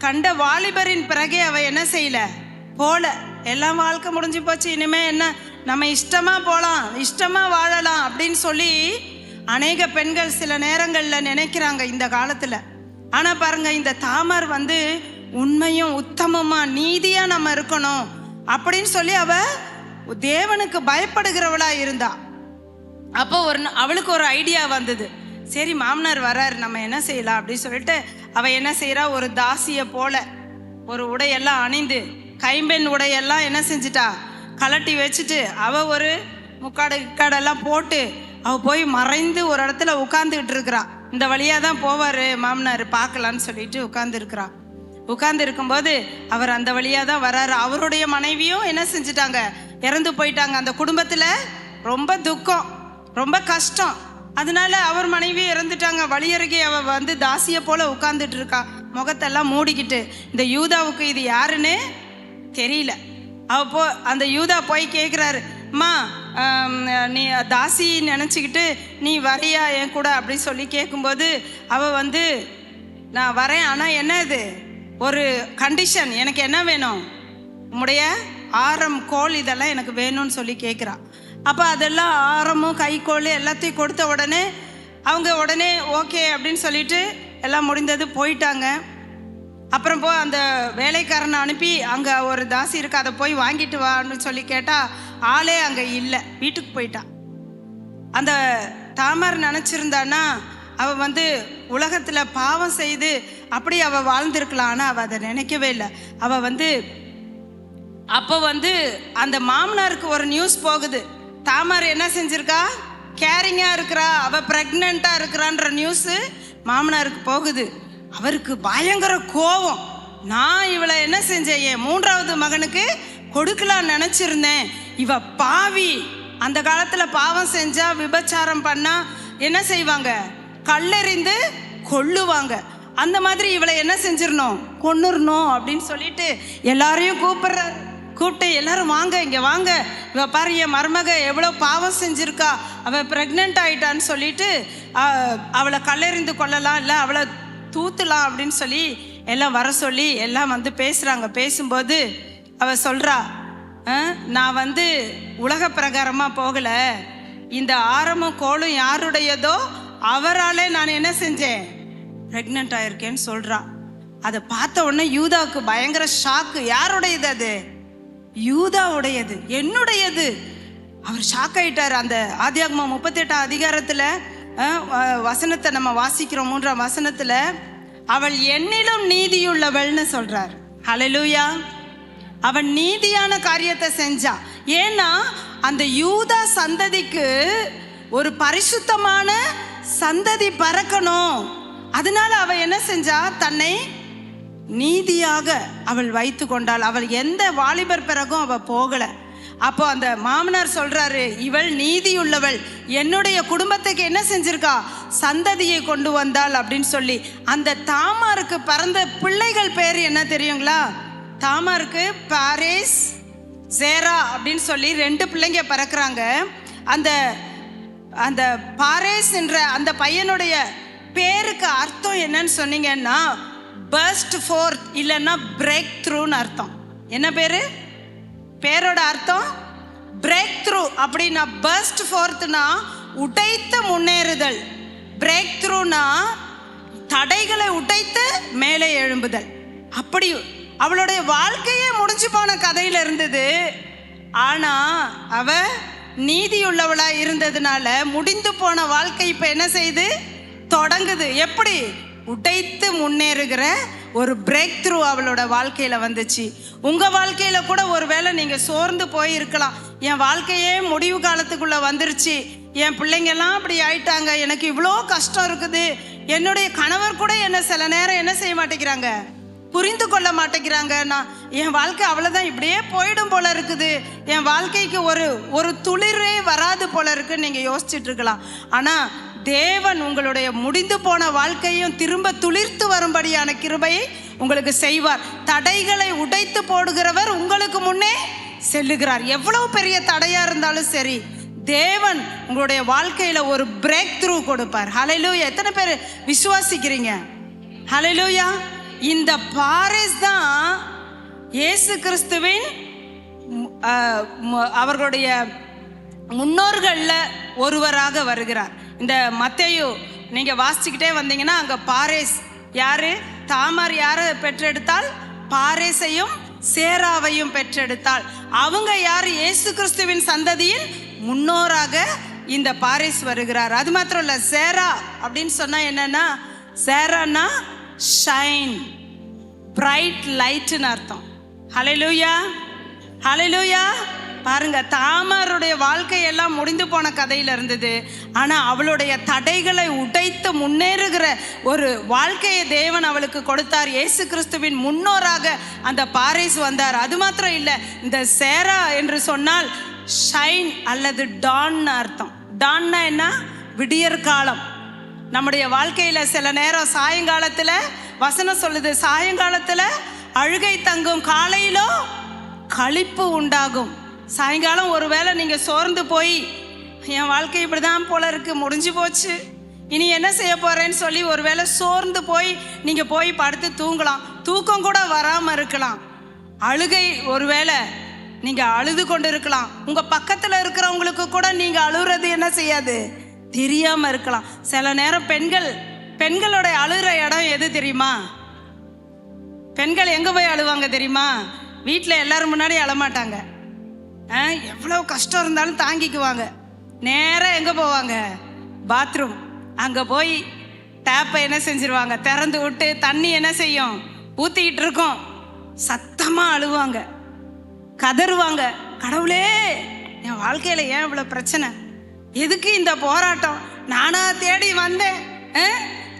கண்ட வாலிபரின் பிறகே அவ என்ன செய்யல, போல. எல்லாம் வாழ்க்கை முடிஞ்சு போச்சு, இனிமே என்ன, நம்ம இஷ்டமா போகலாம், இஷ்டமா வாழலாம் அப்படின்னு சொல்லி அநேக பெண்கள் சில நேரங்களில் நினைக்கிறாங்க இந்த காலத்தில். ஆனால் பாருங்க, இந்த தாமார் உண்மையும் உத்தமமா நீதியா நம்ம இருக்கணும் அப்படின்னு சொல்லி அவ தேவனுக்கு பயப்படுகிறவளா இருந்தா. அப்போ அவளுக்கு ஒரு ஐடியா வந்தது. சரி, மாமனார் வராரு, நம்ம என்ன செய்யலாம் அப்படின்னு சொல்லிட்டு அவ என்ன செய்யறா, ஒரு தாசியை போல ஒரு உடையெல்லாம் அணிந்து, கைம்பெண் உடையெல்லாம் என்ன செஞ்சிட்டா, கலட்டி வச்சுட்டு, அவ ஒரு முக்காடெல்லாம் போட்டு அவ போய் மறைந்து ஒரு இடத்துல உட்கார்ந்துக்கிட்டு இருக்கிறா. இந்த வழியா தான் போவாரு மாமனார், பார்க்கலான்னு சொல்லிட்டு உட்கார்ந்து இருக்கும்போது அவர் அந்த வழியா தான் வராரு. அவருடைய மனைவியும் என்ன செஞ்சிட்டாங்க, இறந்து போயிட்டாங்க. அந்த குடும்பத்துல ரொம்ப துக்கம், ரொம்ப கஷ்டம். அதனால அவர் மனைவி இறந்துட்டாங்க. வழியருகே அவ தாசியை போல உட்கார்ந்துட்டு இருக்கா, முகத்தெல்லாம் மூடிக்கிட்டு. இந்த யூதாவுக்கு இது யாருன்னு தெரியல. அந்த யூதா போய் கேட்குறாரு, அம்மா நீ தாசி நினச்சிக்கிட்டு நீ வரையா என் கூட அப்படி சொல்லி கேட்கும்போது அவ நான் வரேன், ஆனால் என்ன இது ஒரு கண்டிஷன், எனக்கு என்ன வேணும், உம்முடைய ஆரம் கோல் இதெல்லாம் எனக்கு வேணும்னு சொல்லி கேட்குறா. அப்போ அதெல்லாம் ஆரமும் கைக்கோள் எல்லாத்தையும் கொடுத்த உடனே அவங்க உடனே ஓகே அப்படின்னு சொல்லிட்டு எல்லாம் முடிந்தது போயிட்டாங்க. அப்புறம் அந்த வேலைக்காரனை அனுப்பி அங்கே ஒரு தாசி இருக்கு, அதை போய் வாங்கிட்டு வான்னு சொல்லி கேட்டால் ஆளே அங்கே இல்லை, வீட்டுக்கு போயிட்டான். அந்த தாமார் நினச்சிருந்தான்னா அவள் உலகத்தில் பாவம் செய்து அப்படி அவள் வாழ்ந்திருக்கலாம். ஆனால் அவள் அதை நினைக்கவே இல்லை. அவள் அப்போ அந்த மாமனாருக்கு ஒரு நியூஸ் போகுது, தாமார் என்ன செஞ்சிருக்கா, கேரிங்காக இருக்கிறா, அவள் ப்ரெக்னெண்ட்டாக இருக்கிறான்ற நியூஸு மாமனாருக்கு போகுது. அவருக்கு பயங்கர கோபம். நான் இவளை என்ன செஞ்சேன், என் 3வது மகனுக்கு கொடுக்கலான்னு நினச்சிருந்தேன், இவ பாவி. அந்த காலத்தில் பாவம் செஞ்சா, விபச்சாரம் பண்ணா என்ன செய்வாங்க, கல்லெறிந்து கொல்லுவாங்க. அந்த மாதிரி இவளை என்ன செஞ்சிடணும், கொன்னுறணும் அப்படின்னு சொல்லிட்டு எல்லாரையும் கூப்பிட்டு எல்லாரும் வாங்க, இங்கே வாங்க, இவ பாரு என் மருமக எவ்வளோ பாவம் செஞ்சிருக்கா, அவள் ப்ரெக்னென்ட் ஆயிட்டான்னு சொல்லிட்டு அவளை கல்லெறிந்து கொள்ளலாம், இல்லை அவளை தூத்துலாம் அப்படின்னு சொல்லி எல்லாம் வர சொல்லி எல்லாம் பேசுகிறாங்க. பேசும்போது அவள் சொல்கிறா, நான் உலக பிரகாரமாக போகலை, இந்த ஆரமும் கோலும் யாருடையதோ அவராலே நான் என்ன செஞ்சேன், ப்ரெக்னென்ட் ஆயிருக்கேன்னு சொல்கிறா. அதை பார்த்த உடனே யூதாவுக்கு பயங்கர ஷாக்கு. யாருடையது அது, யூதாவுடையது, என்னுடையது. அவர் ஷாக் ஆயிட்டார். அந்த ஆதியாகமம் 38 அதிகாரத்தில் வசனத்தை நம்ம வாசிக்கிறோம், 3ஆம் வசனத்தில் அவள் என்னிலும் நீதியுள்ளவள்னு சொல்றார். ஹல்லேலூயா. அவன் நீதியான காரியத்தை செஞ்சா. ஏன்னா அந்த யூதா சந்ததிக்கு ஒரு பரிசுத்தமான சந்ததி பறக்கணும். அதனால அவ என்ன செஞ்சா, தன்னை நீதியாக அவள் வைத்து கொண்டாள். அவள் எந்த வாலிபர் பிறகும் அவ போகல. அப்போ அந்த மாமனார் சொல்றாரு, இவள் நீதியுள்ளவள், என்னுடைய குடும்பத்துக்கு என்ன செஞ்சிருக்கா, சந்ததியை கொண்டு வந்தாள் அப்படின்னு சொல்லி. அந்த தாமாருக்கு பிறந்த பிள்ளைகள் பேர் என்ன தெரியுங்களா? தாமாருக்கு பாரேஸ், சேரா அப்படின்னு சொல்லி 2 பிள்ளைங்க பிறக்கிறாங்க. அந்த அந்த பாரேஸ் என்ற அந்த பையனுடைய பேருக்கு அர்த்தம் என்னன்னு சொன்னீங்கன்னா, பர்ஸ்ட் ஃபோர்த் இல்லைன்னா பிரேக் த்ரூன்னு அர்த்தம். என்ன பேரு? பேரோட அர்த்தம் பிரேக் த்ரூ அப்படின்னா பர்ஸ்ட் ஃபோர்த்னா உடைத்து முன்னேறுதல். பிரேக் த்ரூனா தடைகளை உடைத்து மேலே எழும்புதல். அப்படி அவளுடைய வாழ்க்கையே முடிஞ்சு போன கதையில இருந்தது. ஆனா அவ நீதியுள்ளவளா இருந்ததுனால முடிந்து போன வாழ்க்கை இப்ப என்ன செய்து தொடங்குது. எப்படி? உடைத்து முன்னேறுகிற ஒரு பிரேக் த்ரூ அவளோட வாழ்க்கையில வந்துச்சு. உங்க வாழ்க்கையில கூட ஒருவேளை நீங்க சோர்ந்து போயிருக்கலாம். என் வாழ்க்கையே முடிவு காலத்துக்குள்ள வந்துருச்சு, என் பிள்ளைங்கெல்லாம் அப்படி ஆயிட்டாங்க, எனக்கு இவ்வளோ கஷ்டம் இருக்குது, என்னுடைய கணவர் கூட என்ன சில நேரம் என்ன செய்ய மாட்டேங்கிறாங்க, புரிந்து கொள்ள மாட்டேங்கிறாங்க, நான் என் வாழ்க்கை அவ்வளோதான் இப்படியே போயிடும் போல இருக்குது, என் வாழ்க்கைக்கு ஒரு துளிரே வராது போல இருக்குன்னு நீங்கள் யோசிச்சுட்டு இருக்கலாம். ஆனால் தேவன் உங்களுடைய முடிந்து போன வாழ்க்கையும் திரும்ப துளிர்த்து வரும்படியான கிருபையை உங்களுக்கு செய்வார். தடைகளை உடைத்து போடுகிறவர் உங்களுக்கு முன்னே செல்லுகிறார். எவ்வளவு பெரிய தடையாக இருந்தாலும் சரி, தேவன் உங்களுடைய வாழ்க்கையில் ஒரு பிரேக் த்ரூ கொடுப்பார். ஹல்லேலூயா! எத்தனை பேர் விசுவாசிக்கிறீங்க? ஹல்லேலூயா! இந்த பாரேஸ் தான் இயேசு கிறிஸ்துவின் அவர்களுடைய முன்னோர்களில் ஒருவராக வருகிறார். இந்த மத்தேயு நீங்கள் வாசிச்சுக்கிட்டே வந்தீங்கன்னா அங்கே பாரேஸ் யாரு? தாமார் யாரை பெற்றெடுத்தால்? பாரேஸையும் சேராவையும் பெற்றெடுத்தாள். அவங்க யார்? இயேசு கிறிஸ்துவின் சந்ததியின் முன்னோராக இந்த பாரேஸ் வருகிறார். அது மாத்திரம் இல்லை, சேரா அப்படின்னு சொன்னால் என்னன்னா, சேரானா ஷைன், பிரைட் லைட்னு அர்த்தம். ஹல்லேலூயா! ஹல்லேலூயா! பாருங்க, தாமாருடைய வாழ்க்கையெல்லாம் முடிந்து போன கதையில இருந்தது. ஆனால் அவளுடைய தடைகளை உடைத்து முன்னேறுகிற ஒரு வாழ்க்கையை தேவன் அவளுக்கு கொடுத்தார். இயேசு கிறிஸ்துவின் முன்னோராக அந்த பாரேஸ் வந்தார். அது மாத்திரம் இல்லை, இந்த சேரா என்று சொன்னால் ஷைன் அல்லது டான்னு அர்த்தம். டான்னா என்ன? விடியற் காலம். நம்முடைய வாழ்க்கையில் சில நேரம் சாயங்காலத்தில் வசனம் சொல்லுது, சாயங்காலத்தில் அழுகை தங்கும், காலையிலோ களிப்பு உண்டாகும். சாயங்காலம் ஒருவேளை நீங்கள் சோர்ந்து போய் என் வாழ்க்கை இப்படி தான் போல இருக்கு, முடிஞ்சு போச்சு, இனி என்ன செய்ய போகிறேன்னு சொல்லி ஒருவேளை சோர்ந்து போய் நீங்கள் போய் படுத்து தூங்கலாம். தூக்கம் கூட வராமல் இருக்கலாம். அழுகை, ஒருவேளை நீங்கள் அழுது கொண்டு இருக்கலாம். உங்கள் பக்கத்தில் இருக்கிறவங்களுக்கு கூட நீங்கள் அழுகிறது என்ன செய்யாது, தெரியாமல் இருக்கலாம். சில நேரம் பெண்களோட அழுகிற இடம் எது தெரியுமா? பெண்கள் எங்கே போய் அழுவாங்க தெரியுமா? வீட்டில் எல்லாரும் முன்னாடி அழமாட்டாங்க. எவ்வளோ கஷ்டம் இருந்தாலும் தாங்கிக்குவாங்க. நேராக எங்கே போவாங்க? பாத்ரூம். அங்கே போய் டேப்பை என்ன செஞ்சிருவாங்க, திறந்து விட்டு தண்ணி என்ன செய்யும், ஊற்றிக்கிட்டு இருக்கோம், சத்தமாக அழுவாங்க, கதறுவாங்க. கடவுளே, என் வாழ்க்கையில் ஏன் இவ்வளோ பிரச்சனை, எதுக்கு இந்த போராட்டம், நானா தேடி வந்தேன்,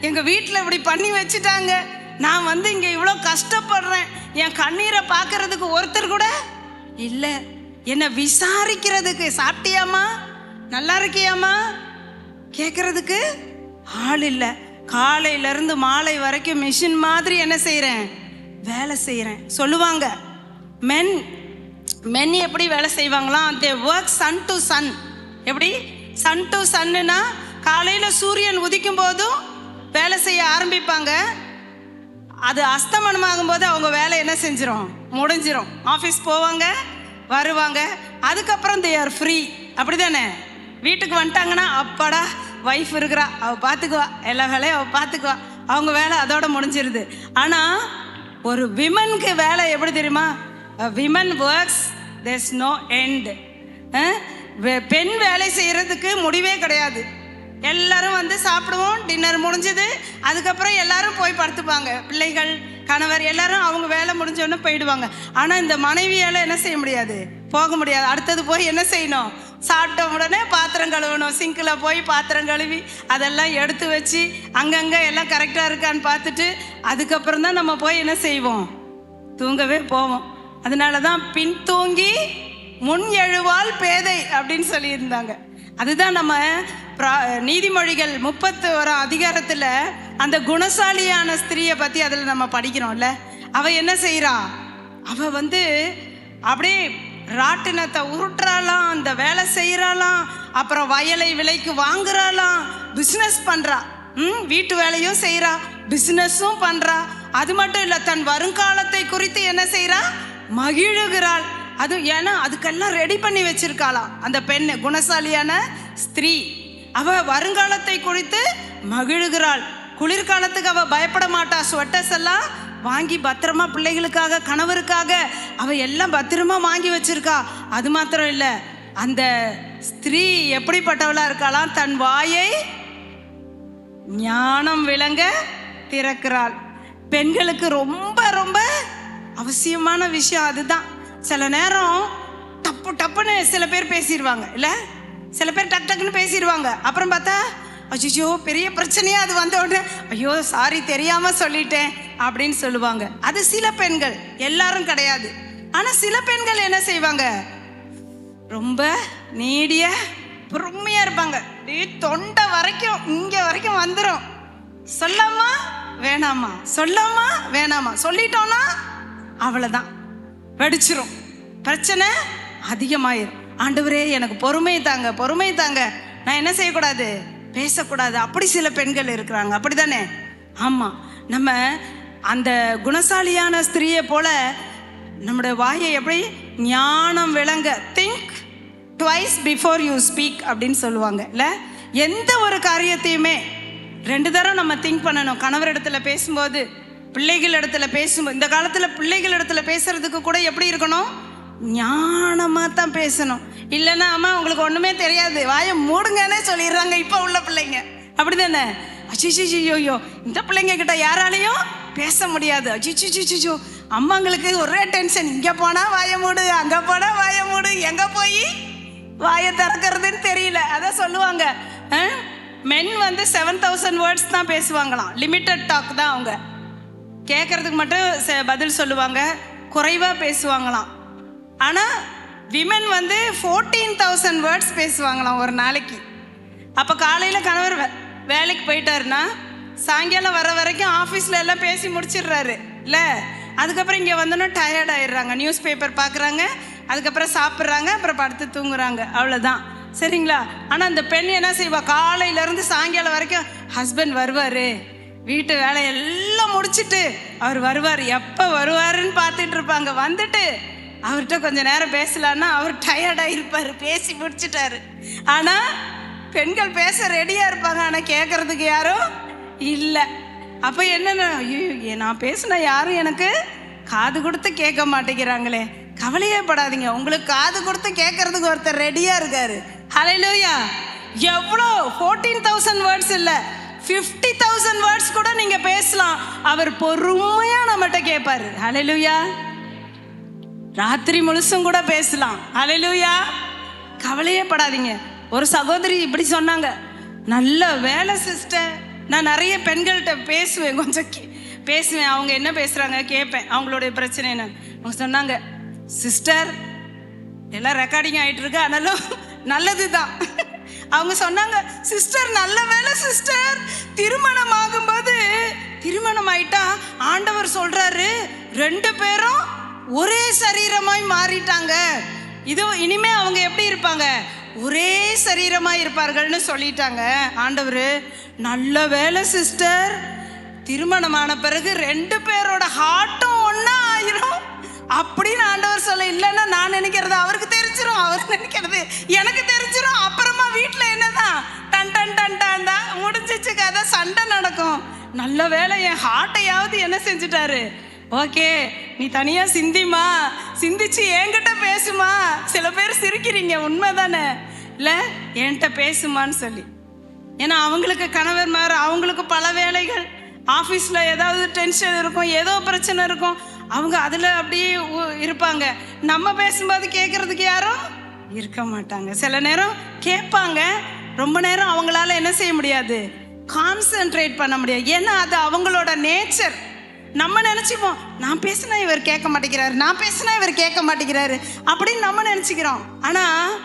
எங்கள் வீட்டில் இப்படி பண்ணி வச்சுட்டாங்க, நான் இங்கே இவ்வளோ கஷ்டப்படுறேன், என் கண்ணீரை பார்க்கறதுக்கு ஒருத்தர் கூட இல்லை, என்னை விசாரிக்கிறதுக்கு, சாப்பிட்டியாமா, நல்லா இருக்கியாமா கேட்கறதுக்கு ஆள் இல்லை. காலையிலேருந்து மாலை வரைக்கும் மிஷின் மாதிரி என்ன செய்கிறேன், வேலை செய்கிறேன் சொல்லுவாங்க. மென் எப்படி வேலை செய்வாங்களாம்? They work sun to sun. எப்படி சன் டு சன்னுனா, காலையில் சூரியன் உதிக்கும் போதும் வேலை செய்ய ஆரம்பிப்பாங்க, அது அஸ்தமனமாகும் போது அவங்க வேலை என்ன செஞ்சிடும், முடிஞ்சிடும். ஆஃபீஸ் போவாங்க, வருவாங்க, அதுக்கப்புறம் தே ஆர் ஃப்ரீ. அப்படி தானே? வீட்டுக்கு வந்துட்டாங்கன்னா அப்பாடா வைஃப் இருக்கிறா, அவள் பார்த்துக்குவா, எல்லா வேலையும் அவள் பார்த்துக்குவா, அவங்க வேலை அதோட முடிஞ்சிருது. ஆனால் ஒரு விமனுக்கு வேலை எப்படி தெரியுமா? Women works there's no end. பெண் வேலை செய்கிறதுக்கு முடிவே கிடையாது. எல்லாரும் சாப்பிடுவோம், டின்னர் முடிஞ்சது, அதுக்கப்புறம் எல்லாரும் போய் படுத்துப்பாங்க, பிள்ளைகள், கணவர் எல்லாரும் அவங்க வேலை முடிஞ்சோடனே போயிடுவாங்க. ஆனால் இந்த மனைவியால் என்ன செய்ய முடியாது, போக முடியாது. அடுத்தது போய் என்ன செய்யணும், சாப்பிட்ட உடனே பாத்திரம் கழுவணும், சிங்கில் போய் பாத்திரம் கழுவி அதெல்லாம் எடுத்து வச்சு அங்கங்கே எல்லாம் கரெக்டாக இருக்கான்னு பார்த்துட்டு அதுக்கப்புறம் தான் நம்ம போய் என்ன செய்வோம், தூங்கவே போவோம். அதனால தான் பின் தூங்கி முன் எழுவாள் பேதை அப்படின்னு சொல்லியிருந்தாங்க. அதுதான் நம்ம நீதிமொழிகள் 31 அதிகாரத்தில் அந்த குணசாலியான ஸ்திரியை பற்றி அதில் நம்ம படிக்கிறோம்ல. அவள் என்ன செய்கிறா, அவள் அப்படியே ராட்டினத்தை உருட்டுறாளாம், அந்த வேலை செய்கிறாளாம், அப்புறம் வயலை விலைக்கு வாங்குறாளாம், பிஸ்னஸ் பண்ணுறா, வீட்டு வேலையும் செய்கிறா, பிஸ்னஸும் பண்ணுறா. அது மட்டும் இல்லை, தன் வருங்காலத்தை குறித்து என்ன செய்கிறா, மகிழுகிறாள். அது ஏன்னா அதுக்கெல்லாம் ரெடி பண்ணி வச்சிருக்காளாம் அந்த பெண்ணு, குணசாலியான ஸ்திரீ. அவ வருங்காலத்தை குறித்து மகிழுகிறாள். குளிர்காலத்துக்கு அவ பயப்பட மாட்டா. ஸ்வெட்டர்ஸ் எல்லாம் வாங்கி பத்திரமா பிள்ளைகளுக்காக, கணவருக்காக அவ எல்லாம் பத்திரமா வாங்கி வச்சிருக்கா. அது மாத்திரம் இல்லை, அந்த ஸ்திரீ எப்படிப்பட்டவளா இருக்காளாம், தன் வாயை ஞானம் விளங்க திறக்கிறாள். பெண்களுக்கு ரொம்ப ரொம்ப அவசியமான விஷயம் அதுதான். சில நேரம் டப்பு டப்புன்னு சில பேர் பேசிடுவாங்க, இல்லை சில பேர் டக்கு டக்குன்னு பேசிடுவாங்க. அப்புறம் பார்த்தா அய்யோ பெரிய பிரச்சனையா அது வந்த உடனே ஐயோ சாரி தெரியாம சொல்லிட்டேன் அப்படின்னு சொல்லுவாங்க. அது சில பெண்கள், எல்லாரும் கிடையாது. ஆனா சில பெண்கள் என்ன செய்வாங்க, ரொம்ப நீடிய பொறுமையா இருப்பாங்க. தொண்டை வரைக்கும் இங்க வரைக்கும் வந்துடும். சொல்லாமா வேணாமா, சொல்லாமா வேணாமா, சொல்லிட்டோம்னா அவ்வளவுதான், வெடிச்சிரும், பிரச்சனை அதிகமாயிரும். ஆண்டவரே எனக்கு பொறுமை தாங்க, பொறுமை தாங்க, நான் என்ன செய்யக்கூடாது, பேசக்கூடாது. அப்படி சில பெண்கள் இருக்கிறாங்க, அப்படிதானே? ஆமா, நம்ம அந்த குணசாலியான ஸ்திரீயை போல நம்முடைய வாயை எப்படி ஞானம் விளங்க, think twice before you speak அப்படின்னு சொல்லுவாங்க, இல்லை? எந்த ஒரு காரியத்தையுமே 2 தடவை நம்ம திங்க் பண்ணணும். கணவர் இடத்துல பேசும்போது, பிள்ளைகள் இடத்துல பேசும்போது. இந்த காலத்தில் பிள்ளைகள் இடத்துல பேசுறதுக்கு கூட எப்படி இருக்கணும், ஞானமாக தான் பேசணும். இல்லைன்னா அம்மா உங்களுக்கு ஒன்றுமே தெரியாது, வாயை மூடுங்கன்னே சொல்லிடுறாங்க இப்போ உள்ள பிள்ளைங்க, அப்படி தானே? அச்சிச்சிச்சியோ இந்த பிள்ளைங்க கிட்ட யாராலையும் பேச முடியாது. அச்சிச்சிச்சிச்சோ அம்மாங்களுக்கு ஒரே டென்ஷன், இங்கே போனால் வாயை மூடு, அங்கே போனால் வாயை மூடு, எங்கே போய் வாயை திறக்கிறதுன்னு தெரியல. அதான் சொல்லுவாங்க, மென் 7000 வேர்ட்ஸ் தான் பேசுவாங்களாம், லிமிட்டட் டாக் தான். அவங்க கேட்கறதுக்கு மட்டும் பதில் சொல்லுவாங்க, குறைவாக பேசுவாங்களாம். ஆனால் விமன் 14,000 வேர்ட்ஸ் பேசுவாங்களாம் ஒரு நாளைக்கு. அப்போ காலையில் கணவர் வேலைக்கு போயிட்டாருன்னா சாயங்காலம் வர வரைக்கும் ஆஃபீஸில் எல்லாம் பேசி முடிச்சிடுறாரு, இல்லை? அதுக்கப்புறம் இங்கே வந்தோன்னா டயர்ட் ஆயிடுறாங்க, நியூஸ் பேப்பர் பார்க்குறாங்க, அதுக்கப்புறம் சாப்பிட்றாங்க, அப்புறம் படுத்து தூங்குறாங்க, அவ்வளோதான், சரிங்களா? ஆனால் அந்த பெண் என்ன செய்வா, காலையிலேருந்து சாயங்காலம் வரைக்கும் ஹஸ்பண்ட் வருவார், வீட்டு வேலையெல்லாம் முடிச்சுட்டு அவர் வருவார், எப்போ வருவாருன்னு பார்த்துட்டு இருப்பாங்க. வந்துட்டு அவர்கிட்ட கொஞ்சம் நேரம் பேசலான்னா அவர் டயர்டாக இருப்பார், பேசி முடிச்சுட்டாரு. ஆனால் பெண்கள் பேச ரெடியாக இருப்பாங்க, ஆனால் கேட்குறதுக்கு யாரும் இல்லை. அப்போ என்னென்ன, ஐயோ நான் பேசினா யாரும் எனக்கு காது கொடுத்து கேட்க மாட்டேங்கிறாங்களே. கவலையே படாதீங்க, உங்களுக்கு காது கொடுத்து கேட்கறதுக்கு ஒருத்தர் ரெடியாக இருக்காரு. ஹல்லேலூயா! எவ்வளோ 14,000 வேர்ட்ஸ் இல்லை, 50,000 வேர்ட்ஸ் கூட நீங்கள் பேசலாம், அவர் பொறுமையாக நம்மகிட்ட கேட்பாரு. ஹல்லேலூயா! ராத்திரி முழுசும் கூட பேசலாம். ஹல்லேலூயா! கவலையே படாதீங்க. ஒரு சகோதரி இப்படி சொன்னாங்க, நல்ல வேலை சிஸ்டர். நான் நிறைய பெண்கள்கிட்ட பேசுவேன், கொஞ்சம் பேசுவேன், அவங்க என்ன பேசுகிறாங்க கேட்பேன், அவங்களுடைய பிரச்சனை என்ன. அவங்க சொன்னாங்க, சிஸ்டர் எல்லாம் ரெக்கார்டிங் ஆகிட்டு இருக்கு, ஆனாலும் நல்லது தான். அவங்க சொன்னாங்க, சிஸ்டர் நல்ல வேலை சிஸ்டர், திருமணம் ஆகும்போது, திருமணம் ஆயிட்டா ஆண்டவர் சொல்றாரு 2 பேரும் ஒரே சரீரமாய் மாறிட்டாங்க, இது இனிமே அவங்க எப்படி இருப்பாங்க, ஒரே சரீரமாய் இருப்பார்கள்னு சொல்லிட்டாங்க ஆண்டவர். நல்ல வேலை சிஸ்டர், திருமணமான பிறகு 2 பேரோட ஹார்ட்டும் ஒன்றா ஆயிரும் அப்படின்னு ஆண்டவர் சொல்ல. இல்லைன்னா நான் நினைக்கிறது அவருக்கு தெரிஞ்சிடும், அவர் நினைக்கிறது எனக்கு தெரிஞ்சிடும். அப்புறமா வீட்டில் என்னதான் டன் டன் டன் டன் தான் முடிஞ்சிச்சு கதை, சண்டை நடக்கும். நல்ல வேலை என் ஹார்ட்டையாவது என்ன செஞ்சுட்டாரு, ஓகே நீ தனியாக சிந்திமா, சிந்திச்சு என்கிட்ட பேசுமா. சில பேர் சிரிக்கிறீங்க, உண்மைதானே? இல்லை என்கிட்ட பேசுமான்னு சொல்லி. ஏன்னா அவங்களுக்கு கணவர் மாதிரி, அவங்களுக்கு பல வேலைகள், ஆஃபீஸில் ஏதாவது டென்ஷன் இருக்கும், ஏதோ பிரச்சனை இருக்கும், அவங்க அதில் அப்படியே இருப்பாங்க. நம்ம பேசும்போது கேட்குறதுக்கு யாரும் இருக்க மாட்டாங்க. சில நேரம் கேட்பாங்க, ரொம்ப நேரம் அவங்களால என்ன செய்ய முடியாது, கான்சென்ட்ரேட் பண்ண முடியாது. ஏன்னா அது அவங்களோட நேச்சர். நம்ம நினச்சிப்போம், நான் பேசினா இவர் கேட்க மாட்டேங்கிறாரு, நான் பேசினா இவர் கேட்க மாட்டேங்கிறாரு அப்படின்னு நம்ம நினச்சிக்கிறோம். ஆனால்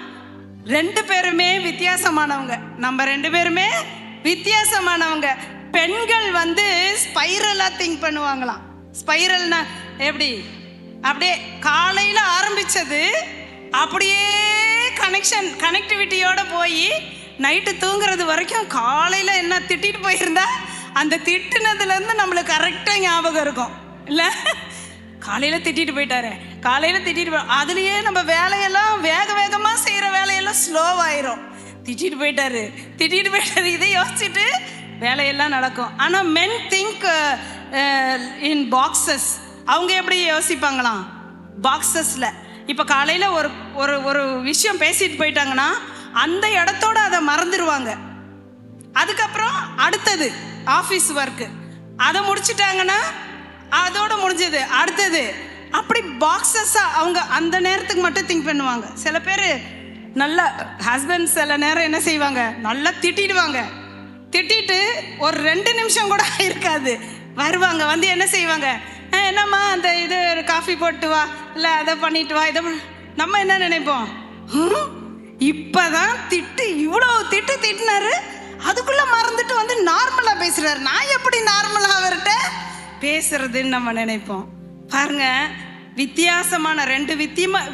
2 பேருமே வித்தியாசமானவங்க, நம்ம 2 பேருமே வித்தியாசமானவங்க. பெண்கள் ஸ்பைரலாக திங்க் பண்ணுவாங்களாம். ஸ்பைரல்னா எப்படி, அப்படியே காலையில் ஆரம்பித்தது அப்படியே கனெக்டிவிட்டியோடு போய் நைட்டு தூங்குறது வரைக்கும், காலையில் என்ன திட்டிட்டு போயிருந்தா அந்த திட்டுனதுலேருந்து நம்மளுக்கு கரெக்டாக ஞாபகம் இருக்கும், இல்லை? காலையில் திட்டிட்டு போயிட்டாரு, காலையில் திட்டிட்டு அதுலேயே நம்ம வேலையெல்லாம் வேக வேகமாக செய்கிற வேலையெல்லாம் ஸ்லோவாயிரும். திட்டிட்டு போயிட்டாரு இதை யோசிச்சுட்டு வேலையெல்லாம் நடக்கும். ஆனால் மென் திங்க் இன் பாக்ஸஸ். அவங்க எப்படி யோசிப்பாங்களாம்? பாக்ஸஸில். இப்போ காலையில் ஒரு ஒரு ஒரு விஷயம் பேசிட்டு போயிட்டாங்கன்னா அந்த இடத்தோடு அதை மறந்துடுவாங்க. அதுக்கப்புறம் அடுத்தது ஆஃபீஸ் ஒர்க்கு, அதை முடிச்சிட்டாங்கன்னா அதோடு முடிஞ்சது, அடுத்தது. அப்படி பாக்ஸஸாக அவங்க அந்த நேரத்துக்கு மட்டும் திங்க் பண்ணுவாங்க. சில பேர் நல்லா ஹஸ்பண்ட் சில நேரம் என்ன செய்வாங்க, நல்லா திட்டிடுவாங்க. திட்டிட்டு ஒரு 2 நிமிஷம் கூட இருக்காது, வருவாங்க. வந்து என்ன செய்வாங்க, என்னம்மா அந்த இது காஃபி போட்டு வா, இல்லை அதை பண்ணிட்டு வா, இதை நம்ம என்ன நினைப்போம், இப்போதான் இவ்வளோ திட்டினாரு, அதுக்குள்ளே மறந்துட்டு வந்து நார்மலாக பேசுகிறாரு. நான் எப்படி நார்மலாக அவர்கிட்ட பேசுறதுன்னு நம்ம நினைப்போம். பாருங்க, வித்தியாசமான 2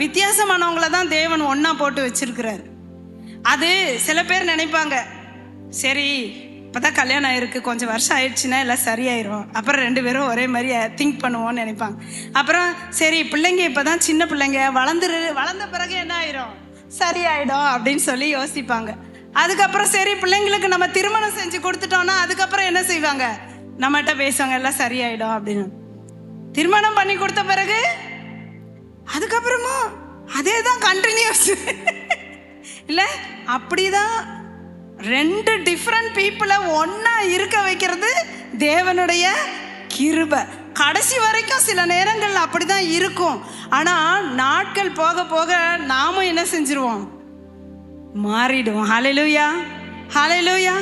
வித்தியாசமானவங்கள தான் தேவன் ஒன்றா போட்டு வச்சிருக்கிறாரு. அது சில பேர் நினைப்பாங்க, சரி இப்போதான் கல்யாணம் ஆயிருக்கு, கொஞ்சம் வருஷம் ஆயிடுச்சுன்னா எல்லாம் சரியாயிரும், அப்புறம் 2 பேரும் ஒரே மாதிரி திங்க் பண்ணுவோன்னு நினைப்பாங்க. அப்புறம் சரி பிள்ளைங்க இப்போ தான் சின்ன பிள்ளைங்க, வளர்ந்த பிறகு என்ன ஆயிரும், சரியாயிடும் அப்படின்னு சொல்லி யோசிப்பாங்க. அதுக்கப்புறம் சரி பிள்ளைங்களுக்கு நம்ம திருமணம் செஞ்சு கொடுத்துட்டோம்னா அதுக்கப்புறம் என்ன செய்வாங்க, நம்மகிட்ட பேசுவாங்க, எல்லாம் சரியாயிடும் அப்படின்னு. திருமணம் பண்ணி கொடுத்த பிறகு அதுக்கப்புறமும் அதே தான் கண்டினியூஸ் இல்லை? அப்படிதான் 2 டிஃப்ரெண்ட் பீப்புளை ஒன்றா இருக்க வைக்கிறது தேவனுடைய கிருபை. கடைசி வரைக்கும் சில நேரங்கள் அப்படி தான் இருக்கும். ஆனால் நாட்கள் போக போக நாமும் என்ன செஞ்சிருவோம், மாறிடுவோம். ஹல்லேலூயா, ஹல்லேலூயா.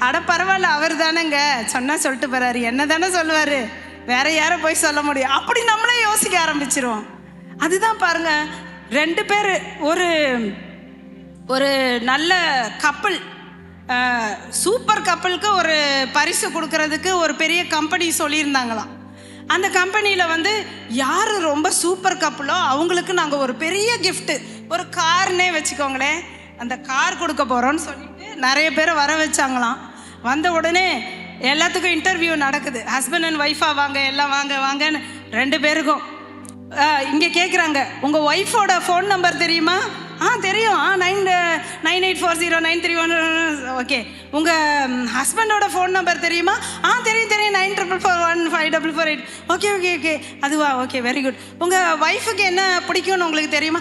அட பரவாயில்ல, அவர் தானேங்க சொன்னால் சொல்லிட்டு போறாரு, என்ன தானே சொல்லுவார், வேற யாரை போய் சொல்ல முடியும், அப்படி நம்மளே யோசிக்க ஆரம்பிச்சிருவோம். அதுதான் பாருங்க, 2 பேர் ஒரு நல்ல கப்பல், சூப்பர் கப்பலுக்கு ஒரு பரிசு கொடுக்கறதுக்கு ஒரு பெரிய கம்பெனி சொல்லியிருந்தாங்களாம். அந்த கம்பெனியில் வந்து யார் ரொம்ப சூப்பர் கப்பலோ அவங்களுக்கு நாங்கள் ஒரு பெரிய கிஃப்ட்டு, ஒரு கார்னே வச்சுக்கோங்களேன், அந்த கார் கொடுக்க போகிறோன்னு சொல்லிட்டு நிறைய பேரை வர வச்சாங்களாம். வந்த உடனே எல்லாத்துக்கும் இன்டர்வியூ நடக்குது. ஹஸ்பண்ட் அண்ட் ஒய்ஃபாக வாங்க, எல்லாம் வாங்கன்னு 2 பேருக்கும் இங்கே கேட்குறாங்க, உங்கள் ஒய்ஃபோட ஃபோன் நம்பர் தெரியுமா? தெரியும். 98409331. ஓகே. உங்கள் ஹஸ்பண்டோட ஃபோன் நம்பர் தெரியுமா? தெரியும் 94415448. ஓகே. அதுவா? Okay, very good. உங்கள் ஒய்ஃபுக்கு என்ன பிடிக்கும்னு உங்களுக்கு தெரியுமா?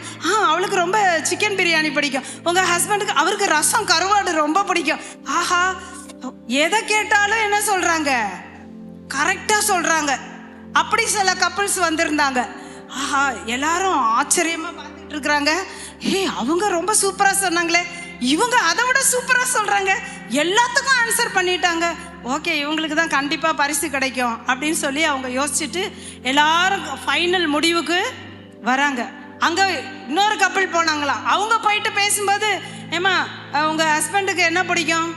அவளுக்கு ரொம்ப சிக்கன் பிரியாணி பிடிக்கும். உங்கள் ஹஸ்பண்டுக்கு அவருக்கு ரசம் கருவாடு ரொம்ப பிடிக்கும். ஆஹா, எதை கேட்டாலும் என்ன சொல்கிறாங்க, கரெக்டாக சொல்கிறாங்க. அப்படி சில கப்புள்ஸ் வந்திருந்தாங்க. ஆஹா, எல்லாரும் ஆச்சரியமாக பார்த்துட்டு இருக்கிறாங்க. அவங்க ரொம்ப சூப்பராக சொன்னாங்களே, இவங்க அதை விட சூப்பராக சொல்கிறாங்க, எல்லாத்துக்கும் ஆன்சர் பண்ணிட்டாங்க. ஓகே, இவங்களுக்கு தான் கண்டிப்பாக பரிசு கிடைக்கும் அப்படின்னு சொல்லி அவங்க யோசிச்சுட்டு எல்லாரும் ஃபைனல் முடிவுக்கு வராங்க. அங்கே இன்னொரு கப்பல் போனாங்களாம். அவங்க போயிட்டு பேசும்போது, ஏம்மா உங்கள் ஹஸ்பண்டுக்கு என்ன பிடிக்கும்?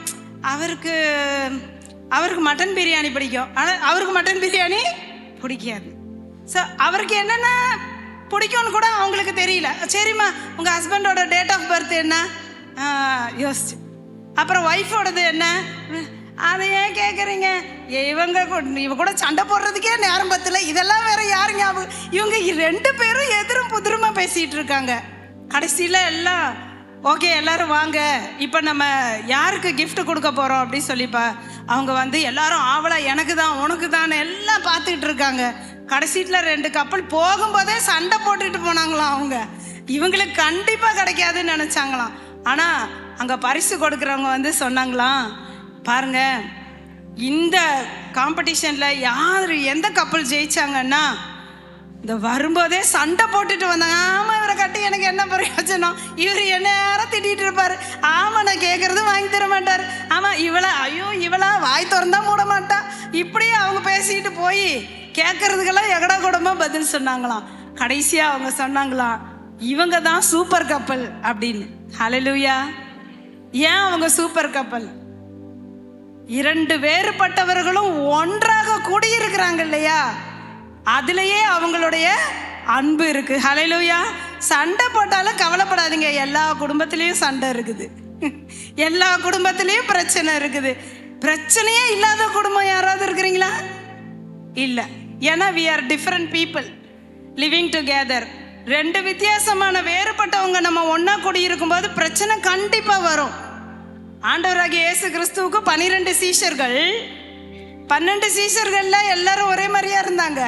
அவருக்கு மட்டன் பிரியாணி பிடிக்கும். ஆனால் அவருக்கு மட்டன் பிரியாணி பிடிக்காது. ஸோ அவருக்கு என்னென்ன பிடிக்கும்னு கூட அவங்களுக்கு தெரியல. சரிம்மா உங்கள் ஹஸ்பண்டோட டேட் ஆஃப் பர்த் என்ன யோசிச்சு, அப்புறம் ஒய்ஃபோடது என்ன, அதை ஏன் கேட்குறீங்க? இவங்க கூட சண்டை போடுறதுக்கே நேரம் பத்தல, இதெல்லாம் வேற யாரு ஞாபகம்? இவங்க 2 பேரும் எதிரும் புதிருமா பேசிகிட்டு இருக்காங்க. கடைசியில் எல்லாம் ஓகே, எல்லாரும் வாங்க, இப்போ நம்ம யாருக்கு கிஃப்ட் கொடுக்க போகிறோம் அப்படின்னு சொல்லிப்பா அவங்க வந்து எல்லாரும் ஆவலா எனக்கு தான் உனக்கு தான் எல்லாம் பார்த்துக்கிட்டு இருக்காங்க. கடைசியில் 2 கப்பல் போகும்போதே சண்டை போட்டுட்டு போனாங்களாம். அவங்க இவங்களுக்கு கண்டிப்பாக கிடைக்காதுன்னு நினச்சாங்களாம். ஆனால் அங்கே பரிசு கொடுக்குறவங்க வந்து சொன்னாங்களாம், பாருங்க இந்த காம்படிஷனில் எந்த கப்பல் ஜெயிச்சாங்கன்னா இந்த வரும்போதே சண்டை போட்டுட்டு வந்தாங்க. ஆமாம், இவரை கட்டி எனக்கு என்ன பிரயோஜனம், இவர் என்ன நேரம் திட்டிகிட்டு இருப்பார், ஆமாம் நான் கேட்குறது வாங்கி தர மாட்டார், ஆமாம் இவளா வாய் திறந்தா மூட மாட்டா, இப்படியே அவங்க பேசிக்கிட்டு போய் கேட்கறதுக்கெல்லாம் எகடா கூடமா பதில் சொன்னாங்களாம். கடைசியாக அவங்க சொன்னாங்களாம், இவங்க தான் சூப்பர் கப்பல் அப்படின்னு. ஹல்லேலூயா. ஏன் அவங்க சூப்பர் கப்பல்? 2 வேறுபட்டவர்களும் ஒன்றாக கூடியிருக்கிறாங்க இல்லையா, அதுலேயே அவங்களுடைய அன்பு இருக்கு. ஹல்லேலூயா. சண்டை போட்டாலும் கவலைப்படாதீங்க, எல்லா குடும்பத்திலையும் சண்டை இருக்குது, எல்லா குடும்பத்திலையும் பிரச்சனை இருக்குது. பிரச்சனையே இல்லாத குடும்பம் யாராவது இருக்கிறீங்களா? இல்லை. ஏன்னா we are different people living together. ரெண்டு வித்தியாசமான வேறுபட்டவங்க நம்ம ஒன்றா குடியிருக்கும் போது பிரச்சனை கண்டிப்பாக வரும். ஆண்டவராகிய இயேசு கிறிஸ்துவுக்கு 12 சீஷர்கள். 12 சீஷர்கள்ல எல்லாரும் ஒரே மாதிரியா இருந்தாங்க?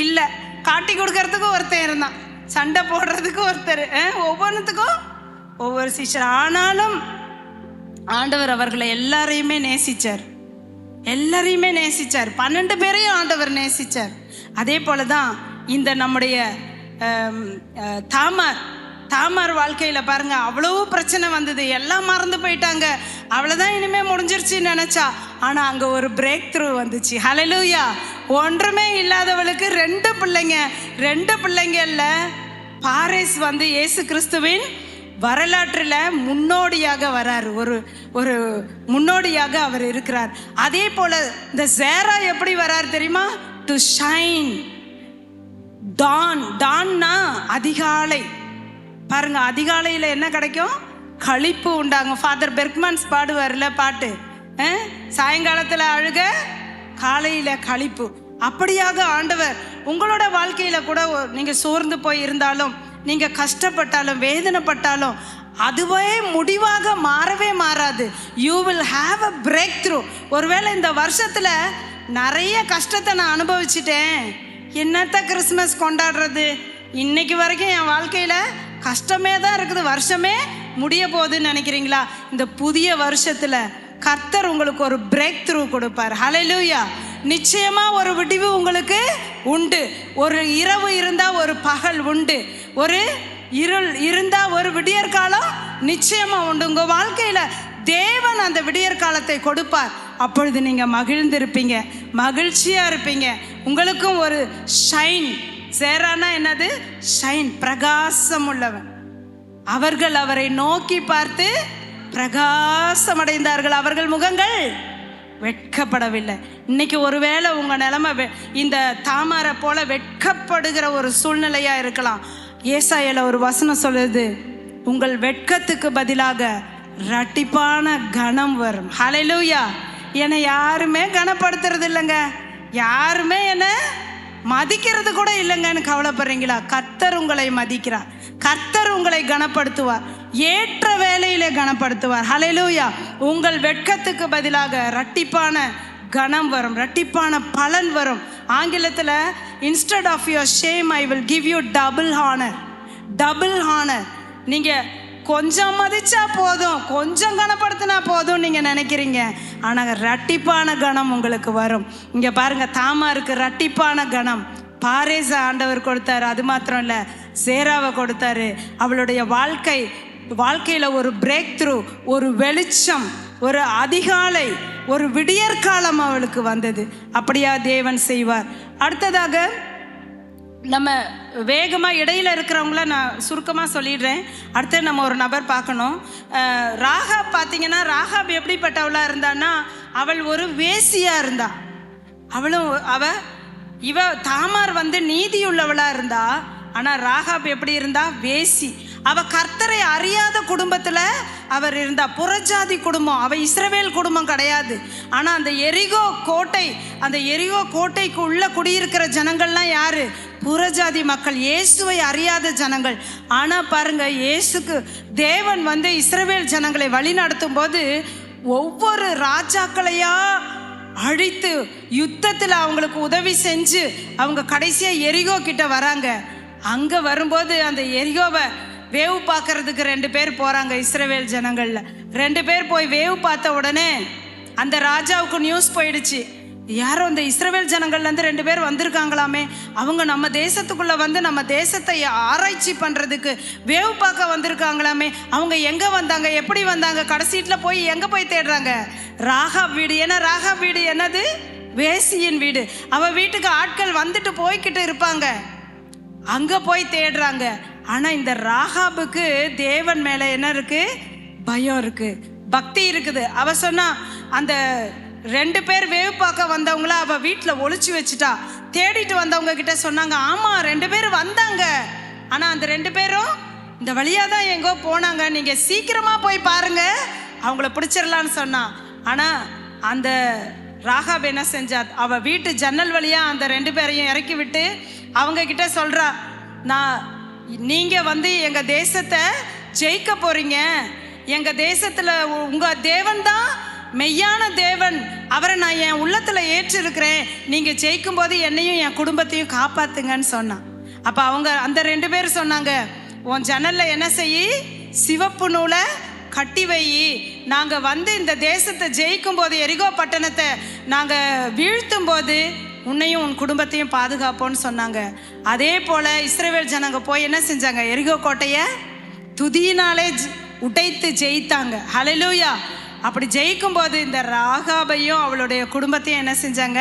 இல்லை. காட்டி கொடுக்கறதுக்கு ஒருத்தன் இருந்தான், சண்டை போடுறதுக்கு ஒருத்தர், ஒவ்வொன்றுத்துக்கும் ஒவ்வொரு சீஷர். ஆனாலும் ஆண்டவர் அவர்களை எல்லாரையுமே நேசிச்சார். 12 பேரையும் ஆண்டவர் நேசிச்சார். அதே போல தான் இந்த நம்முடைய தாமார் வாழ்க்கையில் பாருங்க, அவ்வளோ பிரச்சனை வந்தது, எல்லாம் மறந்து போயிட்டாங்க, அவ்வளோதான் இனிமே முடிஞ்சிருச்சுன்னு நினச்சா. ஆனால் அங்கே ஒரு பிரேக் த்ரூ வந்துச்சு. ஹல்லேலூயா. ஒன்றுமே இல்லாதவளுக்கு 2 பிள்ளைங்க. 2 பிள்ளைங்கள்ல பாரேஸ் வந்து இயேசு கிறிஸ்துவின் வரலாற்றில் முன்னோடியாக வராரு. ஒரு முன்னோடியாக அவர் இருக்கிறார். அதே போல இந்த சேரா எப்படி வரார் தெரியுமா? To shine. டான்னா அதிகாலை. பாருங்க, அதிகாலையில் என்ன கிடைக்கும்? களிப்பு உண்டாங்க. ஃபாதர் பெர்க்மன்ஸ் பாடுவார்ல பாட்டு, சாயங்காலத்தில் அழுக, காலையில் களிப்பு. அப்படியாக ஆண்டவர் உங்களோட வாழ்க்கையில் கூட நீங்கள் சோர்ந்து போய் இருந்தாலும், நீங்கள் கஷ்டப்பட்டாலும் வேதனைப்பட்டாலும் அதுவே முடிவாக மாறவே மாறாது. You will have a break through. ஒருவேளை இந்த வருஷத்தில் நிறைய கஷ்டத்தை நான் அனுபவிச்சிட்டேன், என்னத்த கிறிஸ்மஸ் கொண்டாடுறது, இன்னைக்கு வரைக்கும் என் வாழ்க்கையில் கஷ்டமே தான் இருக்குது, வருஷமே முடிய போகுதுன்னு நினைக்கிறீங்களா? இந்த புதிய வருஷத்தில் கர்த்தர் உங்களுக்கு ஒரு பிரேக் த்ரூ கொடுப்பார். ஹல்லேலூயா. நிச்சயமா ஒரு விடிவு உங்களுக்கு உண்டு. ஒரு இரவு இருந்தால் ஒரு பகல் உண்டு. ஒரு இருள் இருந்தால் ஒரு விடியற் காலம் நிச்சயமா உண்டு. உங்கள் வாழ்க்கையில் தேவன் அந்த விடியற் காலத்தை கொடுப்பார். அப்பொழுது நீங்கள் மகிழ்ந்திருப்பீங்க, மகிழ்ச்சியாக இருப்பீங்க. உங்களுக்கும் ஒரு ஷைன். சேரானா என்னது? ஷைன், பிரகாசம் உள்ளவன். அவர்கள் அவரை நோக்கி பார்த்து பிரகாசம் அடைந்தார்கள், அவர்கள் முகங்கள் வெட்கப்படவில்லை. இன்னைக்கு ஒருவேளை உங்கள் நிலைமை இந்த தாமாரை போல வெட்கப்படுகிற ஒரு சூழ்நிலையாக இருக்கலாம். ஏசாயால ஒரு வசனம் சொல்லுது, உங்கள் வெட்கத்துக்கு பதிலாக இரட்டிப்பான கனம் வரும். ஹல்லேலூயா. என்னை யாருமே கனப்படுத்துறது இல்லைங்க, யாருமே என்னை மதிக்கிறது கூட இல்லைங்கன்னு கவலைப்படுறீங்களா? கர்த்தர் உங்களை மதிக்கிறார், கர்த்தர் உங்களை கனப்படுத்துவார், ஏற்ற வேலையிலே கனப்படுத்துவார். ஹல்லேலூயா. உங்கள் வெட்கத்துக்கு பதிலாக இரட்டிப்பான கனம் வரும், இரட்டிப்பான பலன் வரும். ஆங்கிலத்தில் instead of your shame I will give you double honour. Double honour. நீங்கள் கொஞ்சம் மதிச்சா போதும், கொஞ்சம் கனப்படுத்தினா போதும் நீங்கள் நினைக்கிறீங்க, ஆனால் இரட்டிப்பான கணம் உங்களுக்கு வரும். இங்கே பாருங்கள், தாமாருக்கு இரட்டிப்பான கணம் பாரேஸை ஆண்டவர் கொடுத்தாரு. அது மாத்திரம் இல்லை, சேராவை கொடுத்தாரு. அவளுடைய வாழ்க்கையில் ஒரு பிரேக் த்ரூ, ஒரு வெளிச்சம், ஒரு அதிகாலை, ஒரு விடியற்காலம் அவளுக்கு வந்தது. அப்படியா தேவன் செய்வார். அடுத்ததாக நம்ம வேகமாக இடையில் இருக்கிறவங்கள நான் சுருக்கமாக சொல்லிடுறேன். அடுத்து நம்ம ஒரு நபர் பார்க்கணும். ராகாப் பார்த்தீங்கன்னா, ராகாப் எப்படிப்பட்டவளாக இருந்தான்னா, அவள் ஒரு வேசியாக இருந்தா. இவ தாமார் வந்து நீதியுள்ளவளாக இருந்தா. ஆனால் ராகாப் எப்படி இருந்தா? வேசி. அவ கர்த்தரை அறியாத குடும்பத்தில் அவர் இருந்தா. புறஜாதி குடும்பம், அவ இஸ்ரவேல் குடும்பம் கிடையாது. ஆனால் அந்த எரிகோ கோட்டை, அந்த எரிகோ கோட்டைக்கு உள்ள குடியிருக்கிற ஜனங்கள்லாம் யாரு? புறஜாதி மக்கள், இயேசுவை அறியாத ஜனங்கள். ஆனால் பாருங்க, இயேசுக்கு தேவன் வந்து இஸ்ரவேல் ஜனங்களை வழி நடத்தும் போது ஒவ்வொரு ராஜாக்களையா அழித்து யுத்தத்தில் அவங்களுக்கு உதவி செஞ்சு அவங்க கடைசியாக எரிகோ கிட்ட வராங்க. அங்கே வரும்போது அந்த எரிகோவை வேவு பார்க்கறதுக்கு 2 பேர் போகிறாங்க. இஸ்ரவேல் ஜனங்களில் 2 பேர் போய் வேவு பார்த்த உடனே அந்த ராஜாவுக்கு நியூஸ் போயிடுச்சு, யாரோ இந்த இஸ்ரவேல் ஜனங்கள்லேருந்து 2 பேர் வந்திருக்காங்களாமே, அவங்க நம்ம தேசத்துக்குள்ளே வந்து நம்ம தேசத்தை ஆராய்ச்சி பண்ணுறதுக்கு வேவு பார்க்க வந்திருக்காங்களாமே. அவங்க எங்கே வந்தாங்க, எப்படி வந்தாங்க? கடைசீட்டில் போய் எங்கே போய் தேடுறாங்க? ராகாப் வீடு. ஏன்னா ராகாப் வீடு என்னது? வேசியின் வீடு. அவள் வீட்டுக்கு ஆட்கள் வந்துட்டு போய்கிட்டு இருப்பாங்க. அங்கே போய் தேடுறாங்க. ஆனால் இந்த ராகாபுக்கு தேவன் மேலே என்ன இருக்குது? பயம் இருக்குது, பக்தி இருக்குது. அவ சொன்னா, அந்த 2 பேர் வேவு பார்க்க வந்தவங்கள அவள் வீட்டில் ஒளிச்சு வச்சுட்டா. தேடிட்டு வந்தவங்க கிட்ட சொன்னாங்க, ஆமாம் 2 பேர் வந்தாங்க, ஆனால் அந்த 2 பேரும் இந்த வழியாக தான் எங்கோ போனாங்க, நீங்கள் சீக்கிரமாக போய் பாருங்க, அவங்கள பிடிச்சிடலான்னு சொன்னான். ஆனால் அந்த ராகாப் என்ன செஞ்சா? அவள் வீட்டு ஜன்னல் வழியாக அந்த 2 பேரையும் இறக்கி விட்டு அவங்க கிட்ட சொல்கிறா, நான் நீங்கள் வந்து எங்கள் தேசத்தை ஜெயிக்க போகிறீங்க, எங்கள் தேசத்தில் உங்கள் தேவன் தான் மெய்யான தேவன், அவரை நான் என் உள்ளத்தில் ஏற்றிருக்கிறேன், நீங்கள் ஜெயிக்கும் போது என்னையும் என் குடும்பத்தையும் காப்பாற்றுங்கன்னு சொன்னான். அப்போ அவங்க அந்த 2 பேர் சொன்னாங்க, உன் ஜன்னலில் என்ன செய்யி, சிவப்பு நூலை கட்டி வை, நாங்கள் வந்து இந்த தேசத்தை ஜெயிக்கும் போது, எரிகோ பட்டணத்தை நாங்கள் வீழ்த்தும் போது உன்னையும் உன் குடும்பத்தையும் பாதுகாப்போன்னு சொன்னாங்க. அதே போல் இஸ்ரவேல் ஜனங்க போய் என்ன செஞ்சாங்க, எரிகோ கோட்டையை துதியினாலே உடைத்து ஜெயித்தாங்க. ஹல்லேலூயா. அப்படி ஜெயிக்கும் போது இந்த ராகாபையும் அவளுடைய குடும்பத்தையும் என்ன செஞ்சாங்க,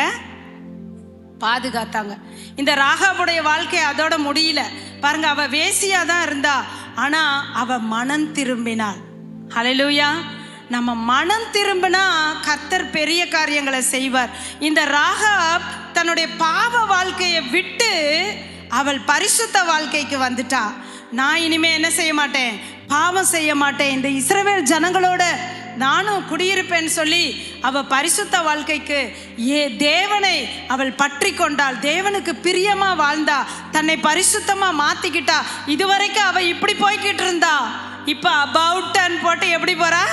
பாதுகாத்தாங்க. இந்த ராகாபுடைய வாழ்க்கை அதோட முடியல பாருங்க. அவ வேசியா தான் இருந்தா, ஆனா அவ மனம் திரும்பினாள். ஹல்லேலூயா. நம்ம மனம் திரும்பினா கர்த்தர் பெரிய காரியங்களை செய்வார். இந்த ராகாப் தன்னுடைய பாவ வாழ்க்கையை விட்டு அவள் பரிசுத்த வாழ்க்கைக்கு வந்துட்டா. நான் இனிமே என்ன செய்ய மாட்டேன், பாவம் செய்ய மாட்டேன், இந்த இஸ்ரவேல் ஜனங்களோட நானும் குடியிருப்பேன்னு சொல்லி அவ பரிசுத்த வாழ்க்கைக்கு தேவனை அவள் பற்றி கொண்டாள். தேவனுக்கு பிரியமா வாழ்ந்தா, தன்னை பரிசுத்தமா மாத்திக்கிட்டா. இதுவரைக்கும் அவ இப்படி போய்கிட்டு இருந்தா, இப்ப அபவுட் டர்ன் போட்டு எப்படி போறா,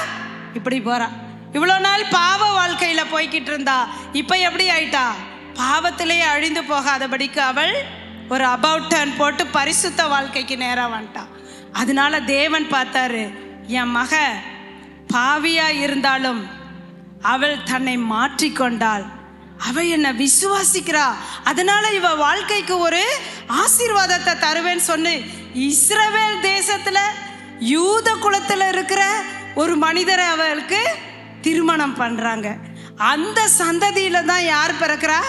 இப்படி போறா. இவ்வளோ நாள் பாவ வாழ்க்கையில போய்கிட்டு இருந்தா, இப்ப எப்படி ஆயிட்டா, பாவத்திலேயே அழிந்து போகாதபடிக்கு அவள் ஒரு அபவுட் டர்ன் போட்டு பரிசுத்த வாழ்க்கைக்கு நேராக வந்துட்டா. அதனால தேவன் பார்த்தாரு, என் மக பாவியா இருந்தாலும் அவள் தன்னை மாற்றிக்கொண்டாள், அவள் என்னை விசுவாசிக்கிறா, அதனால இவ வாழ்க்கைக்கு ஒரு ஆசீர்வாதத்தை தருவேன்னு சொன்னு இஸ்ரவேல் தேசத்துல யூத குலத்துல இருக்கிற ஒரு மனிதரை அவளுக்கு திருமணம் பண்றாங்க. அந்த சந்ததியில தான் யார் பிறக்கிறா,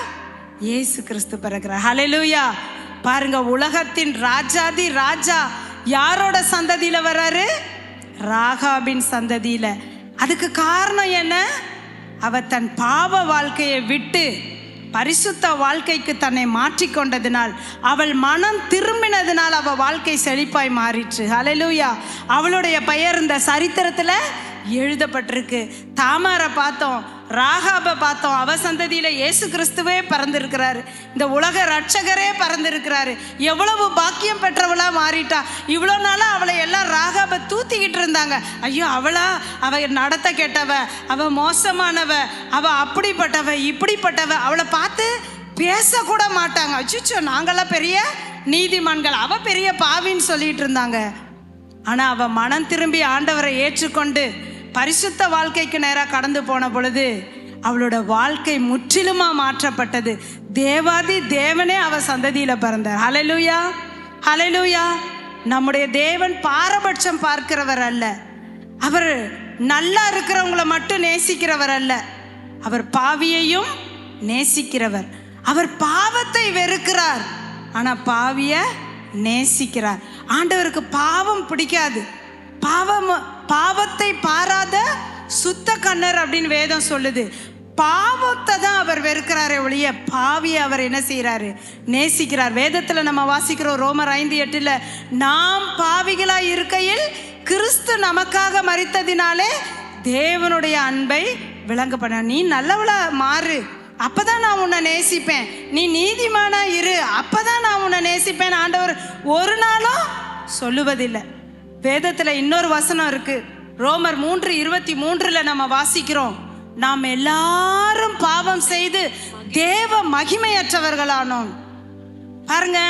இயேசு கிறிஸ்து பிறக்கிறா. ஹல்லேலூயா. பாருங்க, உலகத்தின் ராஜாதி ராஜா யாரோட சந்ததியில வர்றாரு, ராகாபின் சந்ததியில. அதுக்கு காரணம் என்ன, அவ தன் பாவ வாழ்க்கையை விட்டு பரிசுத்த வாழ்க்கைக்கு தன்னை மாற்றிக்கொண்டதினால், அவள் மனம் திரும்பினதினால் அவள் வாழ்க்கை செழிப்பாய் மாறிற்று. ஹல்லேலூயா. அவளுடைய பெயர் இந்த சரித்திரத்துல எழுதப்பட்டிருக்கு. தாமாரை பார்த்தோம், ராகாபை பார்த்தோம், அவ சந்ததியில இயேசு கிறிஸ்துவே பிறந்திருக்கிறாரு, இந்த உலக ரட்சகரே பிறந்திருக்கிறாரு. எவ்வளவு பாக்கியம் பெற்றவளா மாறிட்டா. இவ்வளோ நாளா அவளை எல்லாம் ராகாபை தூத்திக்கிட்டு இருந்தாங்க. ஐயோ அவளா, அவ நடத்த கெட்டவ, அவ மோசமானவ, அவ அப்படிப்பட்டவ இப்படிப்பட்டவ, அவளை பார்த்து பேசக்கூட மாட்டாங்க. அச்சோ நாங்களாம் பெரிய நீதிமான்கள், அவ பெரிய பாவின்னு சொல்லிட்டு இருந்தாங்க. ஆனா அவ மனம் திரும்பி ஆண்டவரை ஏற்றுக்கொண்டு பரிசுத்த வாழ்க்கைக்கு நேராக கடந்து போன பொழுது அவளோட வாழ்க்கை முற்றிலுமா மாற்றப்பட்டது. தேவாதி தேவனே அவ சந்ததியில பிறந்தார். ஹல்லேலூயா. ஹல்லேலூயா. நம்முடைய தேவன் பாரபட்சம் பார்க்கிறவர் அல்ல. அவர் நல்லா இருக்கிறவங்கள மட்டும் நேசிக்கிறவர் அல்ல, அவர் பாவியையும் நேசிக்கிறவர். அவர் பாவத்தை வெறுக்கிறார், ஆனா பாவிய நேசிக்கிறார். ஆண்டவருக்கு பாவம் பிடிக்காது. பாவத்தை பாராத சுத்த கண்ணர் அப்படின்னு வேதம் சொல்லுது. பாவத்தை தான் அவர் வெறுக்கிறாரே ஒழிய பாவியை அவர் என்ன செய்கிறாரு, நேசிக்கிறார். வேதத்துல நம்ம வாசிக்கிறோம், ரோமர் 5:8, நாம் பாவிகளாய் இருக்கையில் கிறிஸ்து நமக்காக மரித்ததினாலே தேவனுடைய அன்பை விளங்க பண்ண. நீ நல்லவளா மாறு, அப்பதான் நான் உன்னை நேசிப்பேன். நீ நீதிமானா இரு, அப்பதான் நான் உன்னை நேசிப்பேன். ஆண்டவர் ஒரு நாளும் சொல்லுவதில்லை. வேதத்துல இன்னொரு வசனம் இருக்கு, ரோமர் 3:23 நம்ம வாசிக்கிறோம், நாம் எல்லாரும் பாவம் செய்து தேவ மகிமையற்றவர்களானோம். பாருங்க,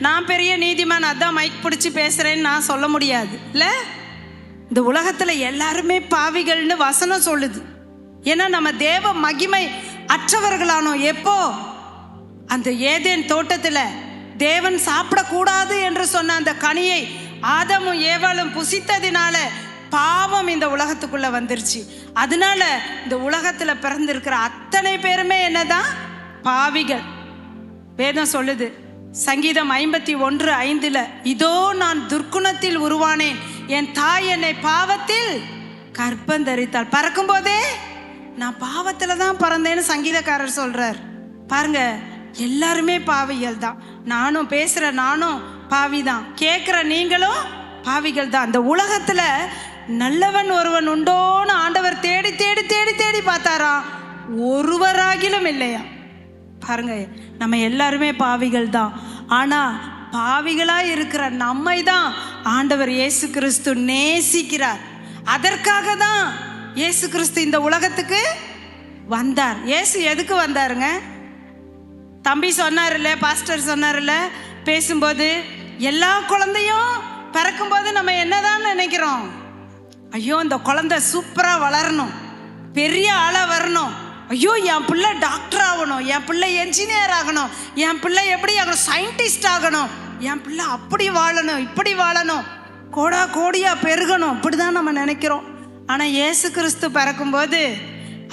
நான் பெரிய நீதிமான், அதான் மைக் பிடிச்சி பேசுறேன்னு நான் சொல்ல முடியாது இல்ல. இந்த உலகத்துல எல்லாருமே பாவிகள்னு வசனம் சொல்லுது. ஏன்னா நம்ம தேவ மகிமை அற்றவர்களானோம். எப்போ, அந்த ஏதேன் தோட்டத்துல தேவன் சாப்பிடக்கூடாது என்று சொன்ன அந்த கனியை ஆதாமும் ஏவாளும் புசித்ததினால பாவம் இந்த உலகத்துக்குள்ள வந்துருச்சு. அதனால இந்த உலகத்துல பிறந்திருக்கிற அத்தனை பேருமே என்னதான், பாவிகள். வேதம் சொல்லுது, சங்கீதம் 51:5, இதோ நான் துர்க்குணத்தில் உருவானேன், என் தாய் என்னை பாவத்தில் கர்ப்பந்தரித்தாள். பறக்கும் போதே நான் பாவத்துல தான் பிறந்தேன்னு சங்கீதக்காரர் சொல்றார். பாருங்க, எல்லாருமே பாவிகள் தான். நானும் பேசுற நானும் பாவிதான், கேட்குற நீங்களும் பாவிகள் தான். அந்த உலகத்துல நல்லவன் ஒருவன் உண்டோன்னு ஆண்டவர் தேடி தேடி தேடி தேடி பார்த்தாராம், ஒருவராகிலும் இல்லையா. பாருங்க, நம்ம எல்லாருமே பாவிகள் தான். ஆனா பாவிகளாய் இருக்கிற நம்மை தான் ஆண்டவர் இயேசு கிறிஸ்து நேசிக்கிறார். அதற்காக தான் இயேசு கிறிஸ்து இந்த உலகத்துக்கு வந்தார். இயேசு எதுக்கு வந்தாருங்க? தம்பி சொன்னார்ல, பாஸ்டர் சொன்னார்ல பேசும்போது, எல்லா குழந்தையும் பிறக்கும்போது நம்ம என்னதான் நினைக்கிறோம்? ஐயோ இந்த குழந்தை சூப்பராக வளரணும், பெரிய ஆளாக வரணும், ஐயோ என் பிள்ளை டாக்டர் ஆகணும், என் பிள்ளை என்ஜினியர் ஆகணும், என் பிள்ளை எப்படி ஆகணும், சயின்டிஸ்ட் ஆகணும், என் பிள்ளை அப்படி வாழணும், இப்படி வாழணும், கோடா கோடியாக பெருகணும், இப்படி தான் நம்ம நினைக்கிறோம். ஆனால் இயேசு கிறிஸ்து பிறக்கும்போது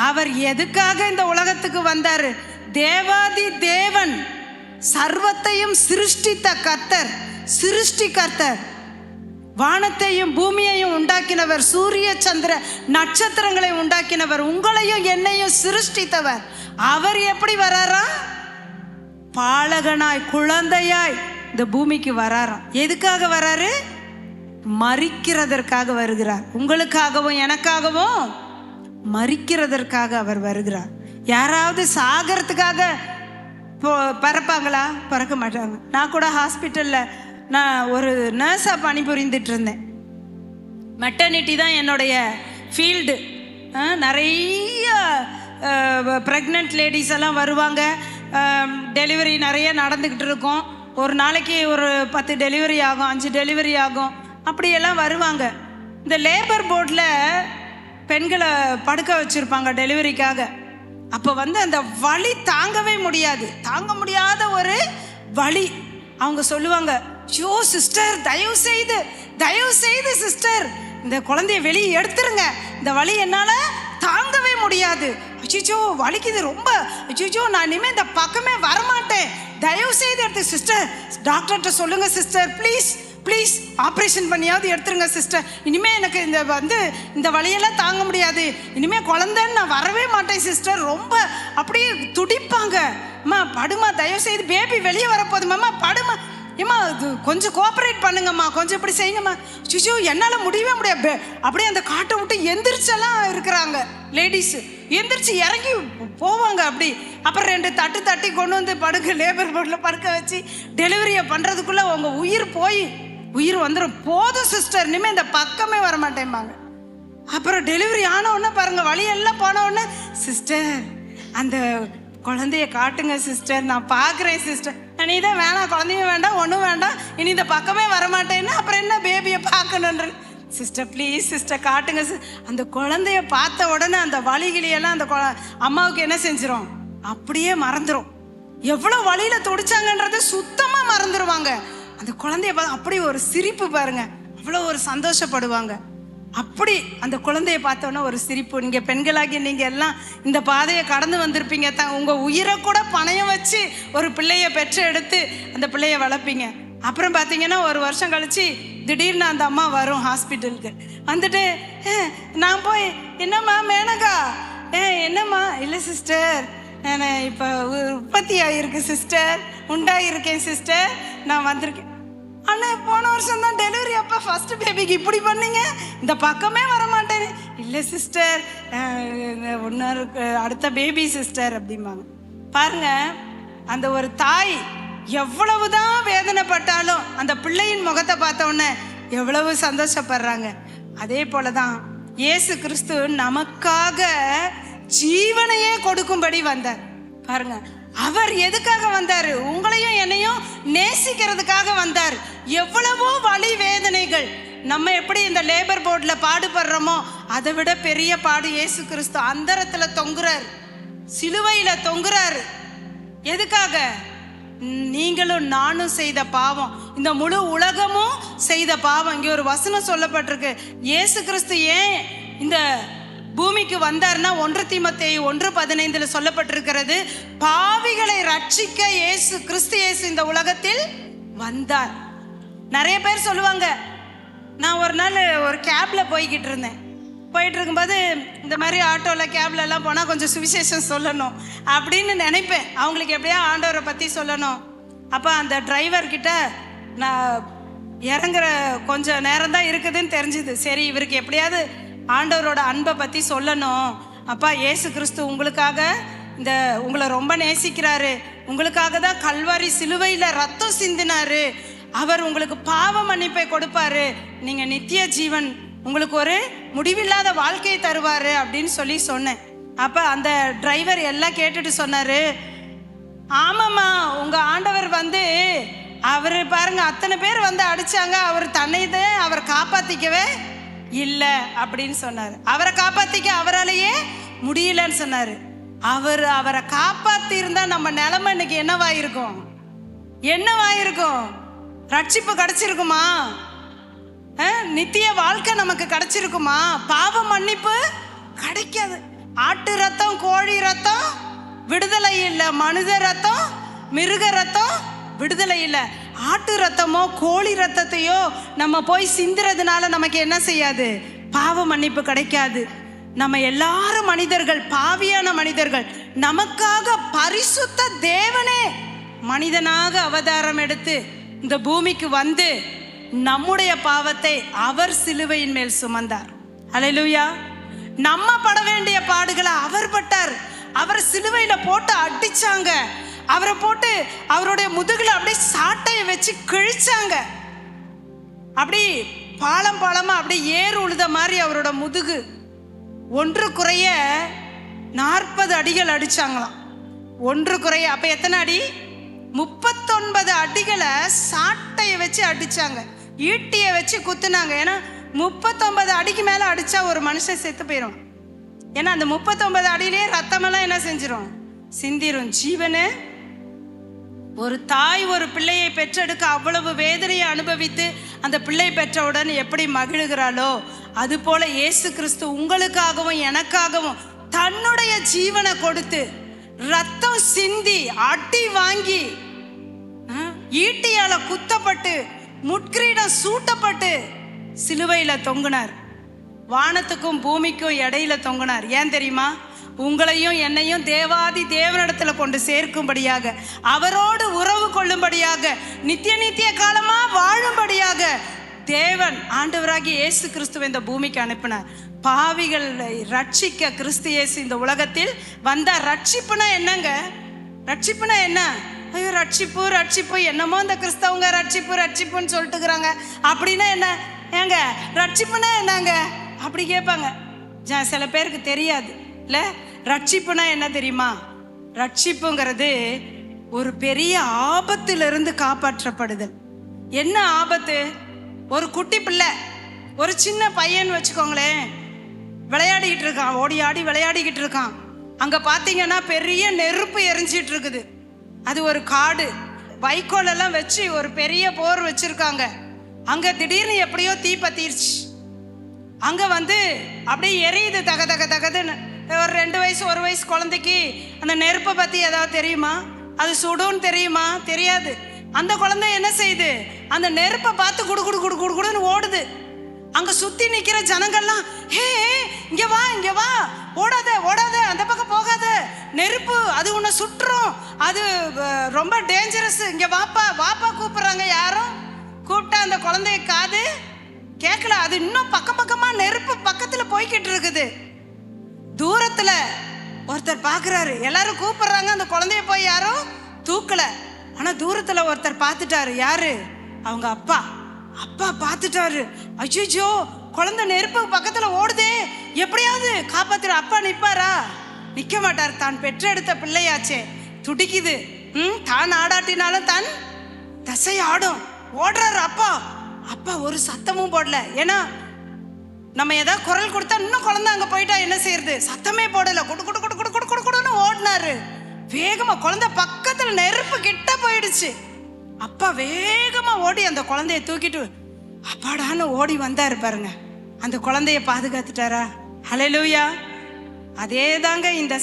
அவர் எதுக்காக இந்த உலகத்துக்கு வந்தார்? தேவாதி தேவன், சர்வத்தையும் சிருஷ்டித்த கர்த்தர், சிருஷ்டிகர்த்தர், வானத்தையும் பூமியையும் உண்டாக்கினவர், சூரிய சந்திர நட்சத்திரங்களை உண்டாக்கினவர், உங்களையும் என்னையும் சிருஷ்டித்தவர். அவர் எப்படி வராரா? பாலகனாய், குழந்தையாய் இந்த பூமிக்கு வராராம். எதுக்காக வராரு? மரிக்கிறதற்காக வருகிறார். உங்களுக்காகவும் எனக்காகவும் மரிக்கிறதற்காக அவர் வருகிறார். யாராவது சாகிறதுக்காக பிறப்பாங்களா? பிறக்க மாட்டாங்க. நான் கூட ஹாஸ்பிட்டலில் நான் ஒரு நர்ஸாக பணிபுரிந்துட்டு இருந்தேன். மெட்டர்னிட்டி தான் என்னுடைய ஃபீல்டு. நிறைய ப்ரெக்னென்ட் லேடிஸ் எல்லாம் வருவாங்க. டெலிவரி நிறைய நடந்துக்கிட்டு இருக்கும். ஒரு நாளைக்கு ஒரு 10 டெலிவரி ஆகும், 5 டெலிவரி ஆகும், அப்படியெல்லாம் வருவாங்க. இந்த லேபர் போர்டில் பெண்களை படுக்க வச்சுருப்பாங்க டெலிவரிக்காக. அப்போ அந்த வலி தாங்கவே முடியாது, தாங்க முடியாத ஒரு வலி. அவங்க சொல்லுவாங்க, ஐயோ சிஸ்டர் தயவு செய்து சிஸ்டர் இந்த குழந்தைய வெளியே எடுத்துருங்க, இந்த வலி என்னால் தாங்கவே முடியாது, அச்சோ வலிக்குது ரொம்ப, அச்சோ நான் இனிமேல் இந்த பக்கமே வரமாட்டேன், தயவு செய்து எடுத்து சிஸ்டர் டாக்டர்கிட்ட சொல்லுங்க சிஸ்டர், ப்ளீஸ் ஆப்ரேஷன் பண்ணியாவது எடுத்துருங்க சிஸ்டர், இனிமேல் எனக்கு இந்த வலியெல்லாம் தாங்க முடியாது, இனிமேல் குழந்தைன்னு நான் வரவே மாட்டேன் சிஸ்டர். ரொம்ப அப்படியே துடிப்பாங்க. அம்மா படுமா, தயவு செய்து பேபி வெளியே வரப்போதுமாம்மா, படுமா, ஏம்மா இது கொஞ்சம் கோஆப்ரேட் பண்ணுங்கம்மா, கொஞ்சம் இப்படி செய்யுங்கம்மா. சுஷு என்னால் முடியவே முடியாது. அப்படியே அந்த காட்டை விட்டு எந்திரிச்செல்லாம் இருக்கிறாங்க லேடிஸு, எந்திரிச்சு இறங்கி போவாங்க. அப்படி அப்புறம் 2 தட்டு தட்டி கொண்டு வந்து லேபர் போர்டில் படுக்க வச்சு டெலிவரியை பண்ணுறதுக்குள்ளே உங்கள் உயிர் வந்துடும். போதும் சிஸ்டர், இனிமேல் இந்த பக்கமே வரமாட்டேம்பாங்க. அப்புறம் டெலிவரி ஆன உடனே பாருங்கள், வழியெல்லாம் போன உடனே சிஸ்டர் அந்த குழந்தைய காட்டுங்க சிஸ்டர், நான் பார்க்குறேன் சிஸ்டர். நீ தான் வேணாம், குழந்தையும் வேண்டாம், ஒன்றும் வேண்டாம், இனி இந்த பக்கமே வரமாட்டேன்னா அப்புறம் என்ன பேபியை பார்க்கணுன்ற. சிஸ்டர் ப்ளீஸ் சிஸ்டர் காட்டுங்க. அந்த குழந்தைய பார்த்த உடனே அந்த வலிகிளியெல்லாம் அந்த அம்மாவுக்கு என்ன செஞ்சிடும்? அப்படியே மறந்துடும். எவ்வளோ வழியில் துடிச்சாங்கன்றது சுத்தமாக மறந்துடுவாங்க. அந்த குழந்தைய அப்படி ஒரு சிரிப்பு பாருங்க, அவ்வளோ ஒரு சந்தோஷப்படுவாங்க. அப்படி அந்த குழந்தைய பார்த்தோன்னா ஒரு சிரிப்பு. நீங்கள் பெண்களாகி நீங்கள் எல்லாம் இந்த பாதையை கடந்து வந்திருப்பீங்க. உங்கள் உயிரை கூட பணயம் வச்சு ஒரு பிள்ளையை பெற்று எடுத்து அந்த பிள்ளையை வளர்ப்பீங்க. அப்புறம் பார்த்தீங்கன்னா ஒரு வருஷம் கழிச்சு திடீர்னு அந்த அம்மா வரும் ஹாஸ்பிட்டலுக்கு. வந்துட்டு நான் போய், என்னம்மா மேனகா, என்னம்மா, இல்லை சிஸ்டர் நான் இப்போ உற்பத்தி ஆகிருக்கு சிஸ்டர், உண்டாகிருக்கேன் சிஸ்டர், நான் வந்திருக்கேன். ஆனால் போன வருஷம் தான் டெலிவரி, அப்போ ஃபஸ்ட்டு பேபிக்கு இப்படி பண்ணீங்க, இந்த பக்கமே வரமாட்டேன். இல்லை சிஸ்டர் இன்னொரு அடுத்த பேபி சிஸ்டர் அப்படிம்பாங்க. பாருங்க, அந்த ஒரு தாய் எவ்வளவுதான் வேதனைப்பட்டாலும் அந்த பிள்ளையின் முகத்தை பார்த்த உடனே எவ்வளவு சந்தோஷப்படுறாங்க. அதே போல தான் இயேசு கிறிஸ்து நமக்காக ஜீவனையே கொடுக்கும்படி வந்தார். பாருங்க, அவர் எதுக்காக வந்தார்? உங்களையும் என்னையும் நேசிக்கிறதுக்காக வந்தார். எவ்வளவோ வலி வேதனைகள், நம்ம எப்படி இந்த லேபர் போர்டில் பாடுபடுறோமோ அதை விட பெரிய பாடு இயேசு கிறிஸ்து அந்தரத்தில் தொங்குறார், சிலுவையில் தொங்குறாரு. எதுக்காக? நீங்களும் நானும் செய்த பாவம், இந்த முழு உலகமும் செய்த பாவம். இங்கே ஒரு வசனம் சொல்லப்பட்டிருக்கு, இயேசு கிறிஸ்து ஏன் இந்த பூமிக்கு வந்தார்னா 1 தீமோத்தேயு 1:15 சொல்லப்பட்டிருக்கிறது, பாவிகளை ரட்சிக்க கிறிஸ்து இயேசு இந்த உலகத்தில் வந்தார். நிறைய பேர் சொல்லுவாங்க, நான் ஒரு நாள் ஒரு கேப்ல போய்கிட்டு இருக்கும்போது இந்த மாதிரி ஆட்டோவில் கேப்ல எல்லாம் போனால் கொஞ்சம் சுவிசேஷம் சொல்லணும் அப்படின்னு நினைப்பேன். அவங்களுக்கு எப்படியா ஆண்டவரை பற்றி சொல்லணும். அப்போ அந்த டிரைவர்கிட்ட நான் இறங்குற கொஞ்சம் நேரம் தான் இருக்குதுன்னு தெரிஞ்சுது. சரி, இவருக்கு எப்படியாவது ஆண்டவரோட அன்பை பற்றி சொல்லணும். அப்பா, இயேசு கிறிஸ்து உங்களுக்காக உங்களை ரொம்ப நேசிக்கிறாரு, உங்களுக்காக தான் கல்வாரி சிலுவையில் ரத்தம் சிந்தினாரு, அவர் உங்களுக்கு பாவ மன்னிப்பை கொடுப்பாரு, நீங்க நித்திய ஜீவன், உங்களுக்கு ஒரு முடிவில்லாத வாழ்க்கையை தருவாரு அப்படின்னு சொல்லி சொன்னேன். அப்ப அந்த டிரைவர் எல்லாம் கேட்டுட்டு சொன்னாரு, ஆமாம்மா உங்க ஆண்டவர் அவர் பாருங்க அத்தனை பேர் அடிச்சாங்க, அவர் தன்னைதான் அவர் காப்பாத்திக்கவே இல்லை அப்படின்னு சொன்னாரு. அவரை காப்பாத்திக்க அவராலேயே முடியலன்னு சொன்னாரு. அவரை காப்பாத்தி இருந்தா நம்ம நிலைமை இன்னைக்கு என்னவாயிருக்கும்? ரட்சிப்பு கிடைச்சிருக்குமா? நித்திய வாழ்க்கை நமக்கு கிடைச்சிருக்குமா? பாவ மன்னிப்பு கிடைக்காது. ஆட்டு ரத்தம், கோழி ரத்தம் விடுதலை இல்லை, மனித ரத்தம், மிருக ரத்தம் விடுதலை இல்லை. ஆட்டு ரத்தமோ கோழி ரத்தத்தையோ நம்ம போய் சிந்துறதுனால நமக்கு என்ன செய்யாது? பாவ மன்னிப்பு கிடைக்காது. நம்ம எல்லாரும் மனிதர்கள், பாவியான மனிதர்கள். நமக்காக பரிசுத்த தேவனே மனிதனாக அவதாரம் எடுத்து இந்த பூமிக்கு நம்முடைய பாவத்தை அவர் சிலுவையின் மேல் சுமந்தார். அல்லேலூயா. நம்ம பட வேண்டிய பாடுகளை அவர் பட்டார். அவர் சிலுவையில போட்டு அடிச்சாங்க. அவரை போட்டு அவருடைய முதுகுல அப்படியே சாட்டையை வச்சு கிழிச்சாங்க. அப்படி பாலமா அப்படி ஏறு உழுத மாதிரி அவரோட முதுகு. ஒன்று குறைய 40 அடிகள் அடிச்சாங்களாம். ஒன்று குறைய அப்ப எத்தனை அடி? 39 அடிகளை சாட்டையை வச்சு அடிச்சாங்க, ஈட்டியை வச்சு குத்துனாங்க. ஏன்னா 39 அடிக்கு மேல அடிச்சா ஒரு மனுஷன் செத்து போயிடும். ஏன்னா அந்த 39 அடியிலேயே ரத்தமெல்லாம் என்ன செஞ்சிடும்? சிந்திரும். ஜீவனு ஒரு தாய் ஒரு பிள்ளையை பெற்றெடுக்க அவ்வளவு வேதனையை அனுபவித்து அந்த பிள்ளை பெற்றவுடன் எப்படி மகிழுகிறாளோ, அது போல இயேசு கிறிஸ்து உங்களுக்காகவும் எனக்காகவும் தன்னுடைய ஜீவனை கொடுத்து ரத்தம் சிந்தி அடி வாங்கி ஈட்டியால குத்தப்பட்டு முட்கிரீடம் சூட்டப்பட்டு சிலுவையில தொங்குனார். வானத்துக்கும் பூமிக்கும் இடையில தொங்குனார். ஏன் தெரியுமா? உங்களையும் என்னையும் தேவாதி தேவனிடத்துல கொண்டு சேர்க்கும்படியாக, அவரோடு உறவு கொள்ளும்படியாக, நித்திய காலமா வாழும்படியாக தேவன் ஆண்டவராகிய இயேசு கிறிஸ்துவை இந்த பூமிக்கு அனுப்பினார். பாவிகளை ரட்சிக்க கிறிஸ்து இயேசு இந்த உலகத்தில் வந்தார். ரட்சிப்புனா என்னங்க? ரட்சிப்புனா என்ன? ஐயோ ரட்சிப்பு என்னமோ இந்த கிறிஸ்தவங்க ரட்சிப்புன்னு சொல்லிட்டுக்கிறாங்க. அப்படின்னா என்ன ஏங்க? ரட்சிப்புனா என்னங்க அப்படி கேட்பாங்க. சில பேருக்கு தெரியாது இல்ல. ரட்சிப்புனா என்ன தெரியுமா? ரட்சிப்புங்கிறது ஒரு பெரிய ஆபத்திலிருந்து காப்பாற்றப்படுதல். என்ன ஆபத்து? ஒரு குட்டி பிள்ளை, ஒரு சின்ன பையன் வச்சுக்கோங்களேன், விளையாடிக்கிட்டு இருக்கான், ஓடி ஆடி விளையாடிக்கிட்டு இருக்கான். அங்க பாத்தீங்கன்னா பெரிய நெருப்பு எரிஞ்சிட்டு இருக்குது. அது ஒரு காடு, வைக்கோல் எல்லாம் வச்சு ஒரு பெரிய போர் வச்சிருக்காங்க. அங்க திடீர்னு எப்படியோ தீ பத்திருச்சு. அங்க அப்படியே எரியுது தக தக தகதுன்னு. ஒரு 2 வயசு 1 வயசு குழந்தைக்கு அந்த நெருப்பை பத்தி ஏதாவது தெரியுமா? அது சுடுன்னு தெரியுமா? தெரியாது. அந்த குழந்தை என்ன செய்யுது? அந்த நெருப்பை பார்த்து குடு குடு குடு குடு குடுன்னு ஓடுது. அங்க சுத்தி நிக்கிற ஜனங்கள்லாம், ஹே இங்க வா, ஓடாத, அந்த பக்கம் போகாத, நெருப்பு அது உன்னை சுட்டுரும், அது ரொம்ப டேஞ்சரஸ், இங்க வாப்பா கூப்பிடுறாங்க. யாரும் கூப்பிட்டா அந்த குழந்தைய காது கேட்கல. அது இன்னும் பக்கமா நெருப்பு பக்கத்துல போய்கிட்டு இருக்குது. தூரத்துல ஒருத்தர் பாக்குறாரு, எல்லாரும் கூப்பிடுறாங்க, அந்த குழந்தைய போய் யாரும் தூக்கல. ஆனா தூரத்துல ஒருத்தர் பார்த்துட்டாரு. யாரு? அவங்க அப்பா பார்த்துட்டாரு. ஐயோ குழந்தை நெருப்பு பக்கத்துல ஓடுதே, எப்படியாவது காப்பாத்துற. அப்பா நிப்பாரா? நிக்க மாட்டார். தான் பெற்றெடுத்த பிள்ளையாச்சே, துடிக்குது. தான் ஆடாட்டினாலும் தான் தசை ஆடும். ஓடுறாரு அப்பா ஒரு சத்தமும் போடல. ஏன்னா நம்ம ஏதாவது குரல் கொடுத்தா இன்னும் குழந்தை அங்க போயிட்டா என்ன செய்யறது? சத்தமே போடல. குடுன்னு ஓடினாரு வேகமா. குழந்தை பக்கத்துல நெருப்பு கிட்ட போயிடுச்சு. அப்பா வேகமா ஓடி அந்த குழந்தைய தூக்கிட்டு அப்பாடான்னு ஓடி வந்தாரு பாருங்க. அந்த குழந்தைய பாதுகாத்துட்டாரா? ஹல்லேலூயா. அதே தாங்க இந்த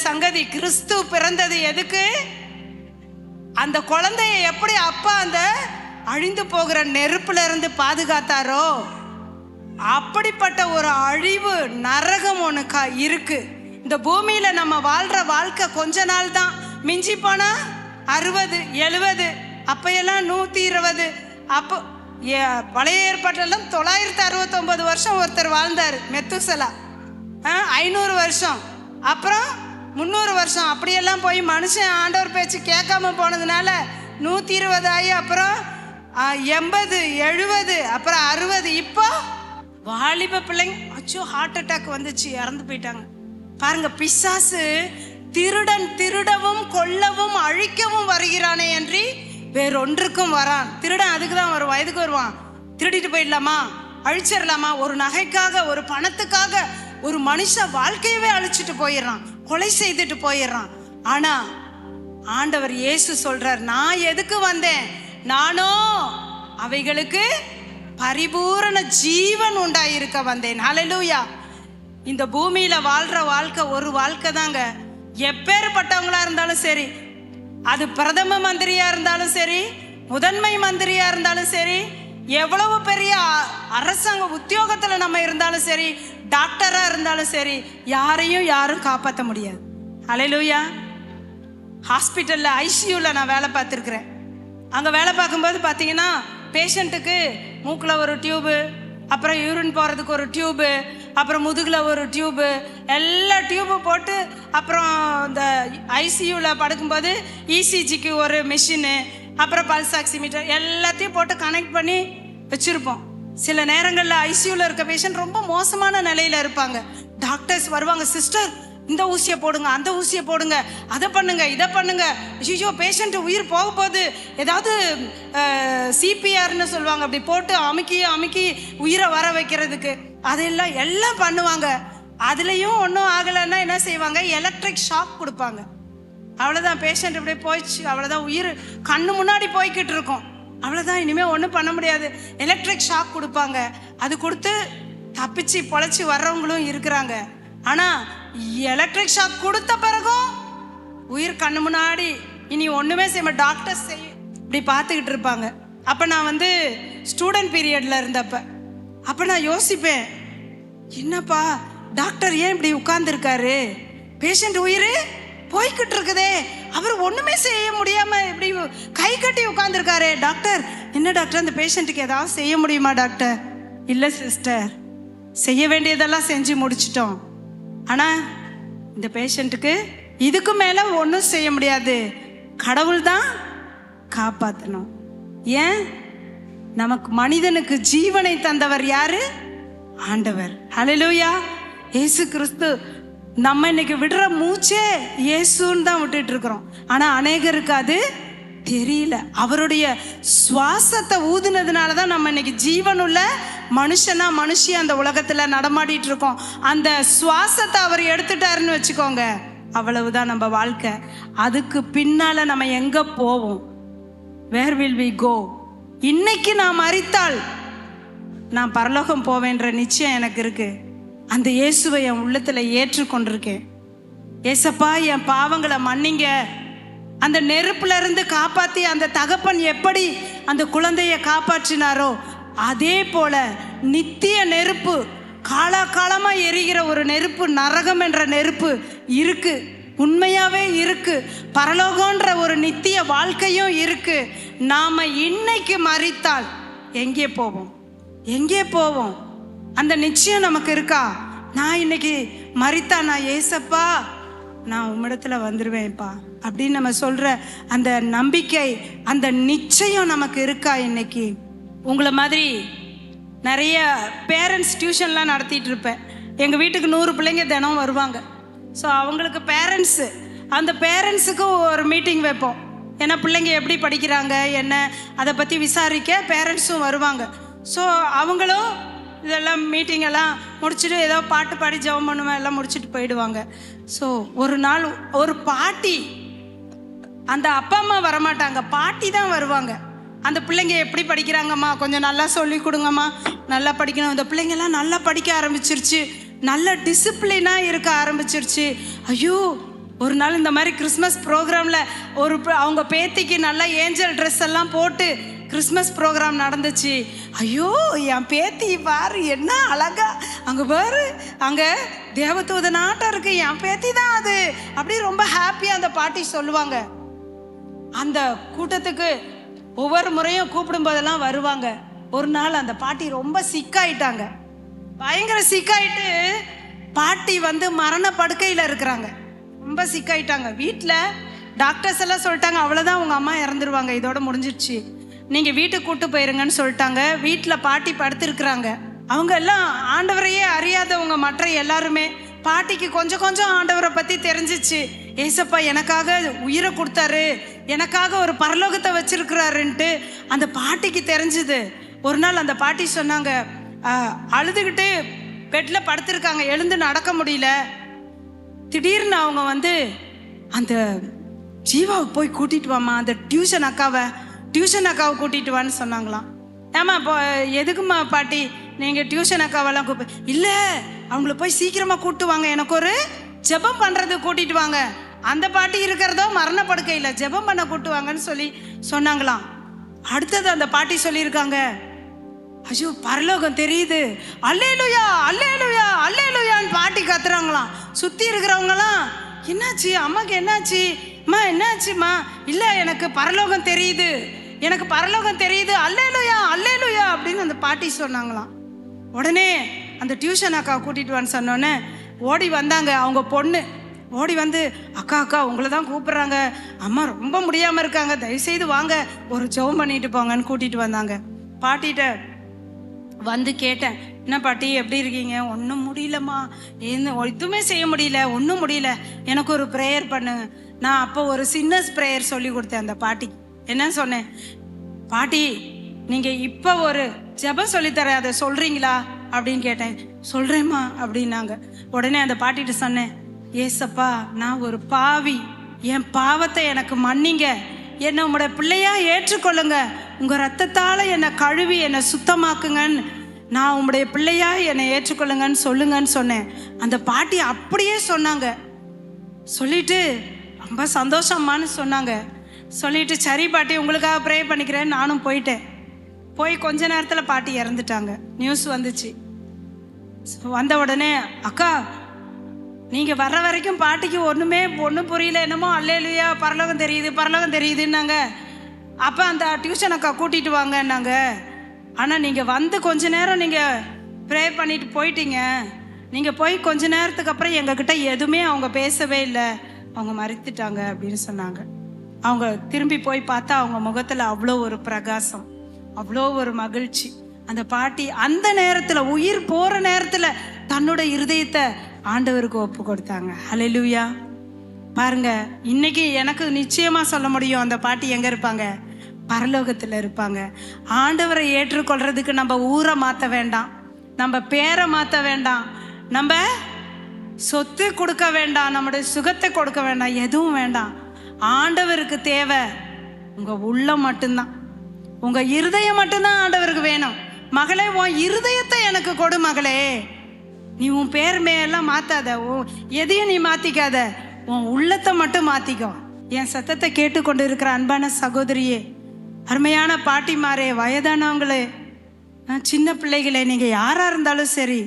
சங்கதி. கிறிஸ்து பிறந்தது எதுக்கு? அந்த குழந்தைய எப்படி அப்பா அந்த அழிந்து போகிற நெருப்புல இருந்து பாதுகாத்தாரோ, அப்படிப்பட்ட ஒரு அழிவு நரகம் ஒன்று இருக்கு. இந்த பூமியில நம்ம வாழ்ற வாழ்க்கை கொஞ்ச நாள் தான். மிஞ்சி போனா 60 70, அப்பையெல்லாம் 120. அப்போ பழைய ஏற்பாட்டெல்லாம் 969 வருஷம் ஒருத்தர் வாழ்ந்தார், மெத்துசலா. 500 வருஷம், அப்புறம் 300 வருஷம். அப்படியெல்லாம் போய் மனுஷன் ஆண்டவர் பேச்சு கேட்காம போனதுனால 120 ஆகி அப்புறம் 80, 70, அப்புறம் 60, இப்போ வாலிப பிள்ளைங்க அச்சோ ஹார்ட் அட்டாக் வந்துச்சு, இறந்து போயிட்டாங்க. பாருங்க, பிசாசு திருடன் திருடவும் கொல்லவும் அழிக்கவும் வருகிறானே அன்றி வேறொன்றுக்கும் வரான். திருடன் அதுக்கு தான் வருவான். எதுக்கு வருவான்? திருடிட்டு போயிடலாமா, அழிச்சிடலாமா, ஒரு நகைக்காக ஒரு பணத்துக்காக ஒரு மனுஷ வாழ்க்கையவே அழிச்சிட்டு போயிடுறான், கொலை செய்துட்டு போயிடுறான். ஆனா ஆண்டவர் இயேசு சொல்றார், நான் எதுக்கு வந்தேன்? நானோ அவைகளுக்கு பரிபூரண ஜீவன் உண்டாயிருக்க வந்தேன். ஹல்லேலூயா. இந்த பூமியில வாழ்ற வாழ்க்கை ஒரு வாழ்க்கை தாங்க. எப்பேற்பட்டவங்களா இருந்தாலும் சரி, அது பிரதம மந்திரியா இருந்தாலும் சரி, முதன்மை மந்திரியா இருந்தாலும் சரி, எவ்வளவு பெரிய அரசாங்க உத்தியோகத்துல நம்ம இருந்தாலும் சரி, டாக்டரா இருந்தாலும் சரி, யாரும் காப்பாற்ற முடியாது. ஹல்லேலூயா. ஹாஸ்பிட்டல்ல ஐசியூல நான் வேலை பார்த்துருக்குறேன். அங்கே வேலை பார்க்கும்போது பார்த்தீங்கன்னா பேஷண்ட்டுக்கு மூக்கில் ஒரு டியூபு, அப்புறம் யூரின் போகிறதுக்கு ஒரு டியூபு, அப்புறம் முதுகில் ஒரு டியூபு, எல்லா டியூபு போட்டு, அப்புறம் இந்த ஐசியூவில் படுக்கும்போது இசிஜிக்கு ஒரு மிஷினு, அப்புறம் பல்ஸ் ஆக்சிமீட்டர் எல்லாத்தையும் போட்டு கனெக்ட் பண்ணி வச்சுருப்போம். சில நேரங்களில் ஐசியூவில் இருக்க பேஷண்ட் ரொம்ப மோசமான நிலையில் இருப்பாங்க. டாக்டர்ஸ் வருவாங்க, சிஸ்டர் இந்த ஊசியை போடுங்க, அந்த ஊசியை போடுங்க, அதை பண்ணுங்க, இதை பண்ணுங்க. ஐயோ பேஷண்ட் உயிர் போக போகுது, ஏதாவது சிபிஆர்னு சொல்லுவாங்க, அப்படி போட்டு அமுக்கி உயிரை வர வைக்கிறதுக்கு அதெல்லாம் எல்லாம் பண்ணுவாங்க. அதுலேயும் ஒன்றும் ஆகலைன்னா என்ன செய்வாங்க? எலக்ட்ரிக் ஷாக் கொடுப்பாங்க. அவ்வளோதான், பேஷண்ட் இப்படியே போயிடுச்சு, அவ்வளோதான், உயிர் கண்ணு முன்னாடி போய்கிட்டு இருக்கும், அவ்வளோதான், இனிமேல் ஒன்றும் பண்ண முடியாது. எலக்ட்ரிக் ஷாக் கொடுப்பாங்க. அது கொடுத்து தப்பிச்சு பொழைச்சி வர்றவங்களும் இருக்கிறாங்க. ஆனால் எலக்ட்ரிக் ஷாக் கொடுத்த பிறகும் உயிர் கண்ணு முன்னாடி இனி ஒன்றுமே செய்ய டாக்டர்ஸ் இப்படி பார்த்துக்கிட்டு இருப்பாங்க. அப்போ நான் ஸ்டூடெண்ட் பீரியடில் இருந்தப்ப அப்போ நான் யோசிப்பேன், என்னப்பா டாக்டர் ஏன் இப்படி உட்கார்ந்துருக்காரு? பேஷண்ட் உயிர் போய்கிட்டு இருக்குதே, அவர் ஒன்றுமே செய்ய முடியாமல் இப்படி கை கட்டி உட்கார்ந்துருக்காரு. டாக்டர், என்ன டாக்டர் அந்த பேஷண்ட்டுக்கு ஏதாவது செய்ய முடியுமா? டாக்டர், இல்லை சிஸ்டர், செய்ய வேண்டியதெல்லாம் செஞ்சு முடிச்சிட்டோம், ஆனால் இந்த பேஷண்ட்டுக்கு இதுக்கு மேலே ஒன்றும் செய்ய முடியாது, கடவுள் தான் காப்பாற்றணும். ஏன்? நமக்கு மனிதனுக்கு ஜீவனை தந்தவர் யாரு? ஆண்டவர். ஹல்லேலூயா. இயேசு கிறிஸ்து. நம்ம இன்னைக்கு விடுற மூச்சே இயேசுன்னு தான் விட்டுட்டு இருக்கிறோம். ஆனால் அநேகருக்கு அது தெரியல. அவருடைய சுவாசத்தை ஊதுனதுனால தான் நம்ம இன்னைக்கு ஜீவனுள்ள மனுஷியா அந்த உலகத்தில் நடமாடிட்டு இருக்கோம். அந்த சுவாசத்தை அவர் எடுத்துட்டாருன்னு வச்சுக்கோங்க, அவ்வளவுதான் நம்ம வாழ்க்கை. அதுக்கு பின்னால நம்ம எங்க போவோம்? Where will we go? இன்னைக்கு நான் மரித்தால் நான் பரலோகம் போவேன்ற நிச்சயம் எனக்கு இருக்கு. அந்த இயேசுவை என் உள்ளத்துல ஏற்றுக்கொண்டிருக்கேன். ஏசப்பா, என் பாவங்களை மன்னிங்க. அந்த நெருப்புல இருந்து காப்பாத்தி அந்த தகப்பன் எப்படி அந்த குழந்தைய காப்பாற்றினாரோ அதே போல நித்திய நெருப்பு, காலாகாலமா எரிகிற ஒரு நெருப்பு, நரகம் என்ற நெருப்பு இருக்கு, உண்மையாவே இருக்கு. பரலோகன்ற ஒரு நித்திய வாழ்க்கையும் இருக்கு. நாம இன்னைக்கு மரித்தால் எங்கே போவோம்? எங்கே போவோம்? அந்த நிச்சயம் நமக்கு இருக்கா? நான் இன்னைக்கு மரித்தா நான் ஏசப்பா நான் உம்மிடத்துல வந்துருவேன்ப்பா அப்படின்னு நம்ம சொல்ற அந்த நம்பிக்கை, அந்த நிச்சயம் நமக்கு இருக்கா? இன்னைக்கு உங்களை மாதிரி நிறைய பேரண்ட்ஸ் டியூஷன்லாம் நடத்திட்டு இருப்பேன். எங்கள் வீட்டுக்கு 100 பிள்ளைங்க தினம் வருவாங்க. ஸோ அவங்களுக்கு பேரண்ட்ஸு, அந்த பேரண்ட்ஸுக்கும் ஒரு மீட்டிங் வைப்போம். ஏன்னா பிள்ளைங்க எப்படி படிக்கிறாங்க என்ன அதை பற்றி விசாரிக்க பேரண்ட்ஸும் வருவாங்க. ஸோ அவங்களும் இதெல்லாம் மீட்டிங்கெல்லாம் முடிச்சுட்டு ஏதோ பாட்டு பாடி ஜெபம் பண்ணுவேன், எல்லாம் முடிச்சுட்டு போயிடுவாங்க. ஸோ ஒரு நாள் ஒரு பாட்டி, அந்த அப்பா அம்மா வரமாட்டாங்க, பாட்டி தான் வருவாங்க. அந்த பிள்ளைங்க எப்படி படிக்கிறாங்கம்மா, கொஞ்சம் நல்லா சொல்லி கொடுங்கம்மா, நல்லா படிக்கணும். அந்த பிள்ளைங்கெல்லாம் நல்லா படிக்க ஆரம்பிச்சிருச்சு, நல்ல டிசிப்ளினாக இருக்க ஆரம்பிச்சிருச்சு. ஐயோ, ஒரு நாள் இந்த மாதிரி கிறிஸ்மஸ் ப்ரோக்ராமில் அவங்க பேத்திக்கு நல்லா ஏஞ்சல் ட்ரெஸ் எல்லாம் போட்டு கிறிஸ்மஸ் ப்ரோக்ராம் நடந்துச்சு. ஐயோ, என் பேத்தி பாரு என்ன அழகா, அங்கே பாரு அங்கே தேவதூதனாட்டம் இருக்கு, என் பேத்தி தான் அது அப்படி ரொம்ப ஹாப்பியாக அந்த பாட்டி சொல்லுவாங்க. அந்த கூட்டத்துக்கு ஒவ்வொரு முறையும் கூப்பிடும் போதெல்லாம் வருவாங்க. ஒரு நாள் அந்த பாட்டி ரொம்ப சிக்காயிட்டாங்க, பயங்கர சிக்காயிட்டு பாட்டி மரண படுக்கையில் இருக்கிறாங்க, ரொம்ப சிக்காயிட்டாங்க. வீட்டில் டாக்டர்ஸ் எல்லாம் சொல்லிட்டாங்க, அவ்வளோதான் உங்கள் அம்மா இறந்துருவாங்க, இதோட முடிஞ்சிடுச்சு. நீங்கள் வீட்டுக்கு கூட்டு போயிருங்கன்னு சொல்லிட்டாங்க. வீட்டில் பாட்டி படுத்திருக்கிறாங்க. அவங்க எல்லாம் ஆண்டவரையே அறியாதவங்க. மற்ற எல்லாருமே பாட்டிக்கு கொஞ்சம் கொஞ்சம் ஆண்டவரை பற்றி தெரிஞ்சிச்சு. ஏசப்பா எனக்காக உயிரை கொடுத்தாரு, எனக்காக ஒரு பரலோகத்தை வச்சிருக்கிறாருன்ட்டு அந்த பாட்டிக்கு தெரிஞ்சுது. ஒரு நாள் அந்த பாட்டி சொன்னாங்க, அழுதுகிட்டு பெட்டில் படுத்திருக்காங்க, எழுந்து நடக்க முடியல. திடீர்னு அவங்க வந்து அந்த ஜீவாவை போய் கூட்டிட்டு வாமா, அந்த டியூஷன் அக்காவை கூட்டிட்டு வான்னு சொன்னாங்களாம். ஏமா இப்போ எதுக்குமா பாட்டி நீங்கள் டியூஷன் அக்காவெல்லாம் இல்லை, அவங்கள போய் சீக்கிரமாக கூப்பிட்டு வாங்க, எனக்கு ஒரு ஜெபம் பண்ணுறது கூட்டிட்டு வாங்க. அந்த பாட்டி இருக்கிறதோ மரணப்படுக்கையில், ஜெபம் பண்ண கூப்பிட்டு வாங்கன்னு சொல்லி சொன்னாங்களாம். அடுத்தது அந்த பாட்டி சொல்லியிருக்காங்க, ஐயோ பரலோகம் தெரியுது, அல்லேலூயா அல்லேலூயா அல்லேலூயான்னு பாட்டி கத்துறாங்களாம். சுற்றி இருக்கிறவங்களாம் என்னாச்சு அம்மாக்கு, என்னாச்சு அம்மா, என்னாச்சுமா? இல்லை எனக்கு பரலோகம் தெரியுது, எனக்கு பரலோகம் தெரியுது, அல்லேலூயா அல்லேலூயா அப்படின்னு அந்த பாட்டி சொன்னாங்களாம். உடனே அந்த டியூஷன் அக்கா கூட்டிட்டு வான்னு சொன்னோன்னே ஓடி வந்தாங்க. அவங்க பொண்ணு ஓடி வந்து, அக்கா அக்கா உங்களை தான் கூப்பிட்றாங்க, அம்மா ரொம்ப முடியாமல் இருக்காங்க, தயவுசெய்து வாங்க ஒரு ஜெபம் பண்ணிட்டு போங்கன்னு கூட்டிகிட்டு வந்தாங்க. பாட்டிகிட்ட வந்து கேட்டேன், என்ன பாட்டி எப்படி இருக்கீங்க? ஒன்றும் முடியலம்மா, எதுவுமே செய்ய முடியல, ஒன்றும் முடியல, எனக்கு ஒரு ப்ரேயர் பண்ணு. நான் அப்போ ஒரு சின்னஸ் ப்ரேயர் சொல்லி கொடுத்தேன் அந்த பாட்டி. என்ன சொன்னேன், பாட்டி நீங்கள் இப்போ ஒரு ஜெபம் சொல்லித்தரேன், அதை சொல்கிறீங்களா அப்படின்னு கேட்டேன். சொல்கிறேம்மா அப்படின்னாங்க. உடனே அந்த பாட்டிகிட்ட சொன்னேன், ஏசப்பா நான் ஒரு பாவி, என் பாவத்தை எனக்கு மன்னிங்க, என்னை உங்களோட பிள்ளையா ஏற்றுக்கொள்ளுங்க, உங்கள் ரத்தத்தால் என்னை கழுவி என்னை சுத்தமாக்குங்கன்னு, நான் உங்களுடைய பிள்ளையா என்னை ஏற்றுக்கொள்ளுங்கன்னு சொல்லுங்கன்னு சொன்னேன். அந்த பாட்டி அப்படியே சொன்னாங்க. சொல்லிட்டு ரொம்ப சந்தோஷம்மான்னு சொன்னாங்க. சொல்லிட்டு சரி பாட்டி உங்களுக்காக ப்ரே பண்ணிக்கிறேன்னு நானும் போயிட்டேன். போய் கொஞ்ச நேரத்தில் பாட்டி இறந்துட்டாங்க. நியூஸ் வந்துச்சு. வந்த உடனே அக்கா நீங்கள் வர்ற வரைக்கும் பாட்டிக்கு ஒன்றும் புரியல, என்னமோ அல்லேலூயா பரலோகம் தெரியுதுன்னாங்க. அப்போ அந்த டியூஷன் அக்கா கூட்டிகிட்டு வாங்கன்னாங்க. ஆனால் நீங்கள் வந்து கொஞ்ச நேரம் நீங்கள் ப்ரே பண்ணிட்டு போயிட்டீங்க. நீங்கள் போய் கொஞ்ச நேரத்துக்கு அப்புறம் எங்ககிட்ட எதுவுமே அவங்க பேசவே இல்லை, அவங்க மறித்துட்டாங்க அப்படின்னு சொன்னாங்க. அவங்க திரும்பி போய் பார்த்தா அவங்க முகத்தில் அவ்வளோ ஒரு பிரகாசம், அவ்வளோ ஒரு மகிழ்ச்சி. அந்த பாட்டி அந்த நேரத்தில், உயிர் போகிற நேரத்தில் தன்னோட இருதயத்தை ஆண்டவருக்கு ஒப்பு கொடுத்தாங்க. ஹல்லேலூயா. பாருங்க, இன்னைக்கு எனக்கு நிச்சயமாக சொல்ல முடியும், அந்த பாட்டி எங்கே இருப்பாங்க? பரலோகத்தில் இருப்பாங்க. ஆண்டவரை ஏற்றுக்கொள்றதுக்கு நம்ம ஊரை மாற்ற வேண்டாம், நம்ம பேரை மாற்ற வேண்டாம், நம்ம சொத்து கொடுக்க வேண்டாம், நம்முடைய சுகத்தை கொடுக்க வேண்டாம், எதுவும் வேண்டாம். ஆண்டவருக்கு தேவை உங்கள் உள்ளம் மட்டும்தான், உங்கள் இருதயம் மட்டும்தான் ஆண்டவருக்கு வேணும். மகளே உன் இருதயத்தை எனக்கு கொடு மகளே, நீ உன் பேர் மேலாம் மாற்றாத, எதையும் நீ மாற்றிக்காத, உன் உள்ளத்தை மட்டும் மாற்றிக்கோ. என் சத்தத்தை கேட்டுக்கொண்டு இருக்கிற அன்பான சகோதரியே, அருமையான பாட்டிமாரே, வயதானவங்களே, சின்ன பிள்ளைகளே, நீங்கள் யாராக இருந்தாலும் சரி,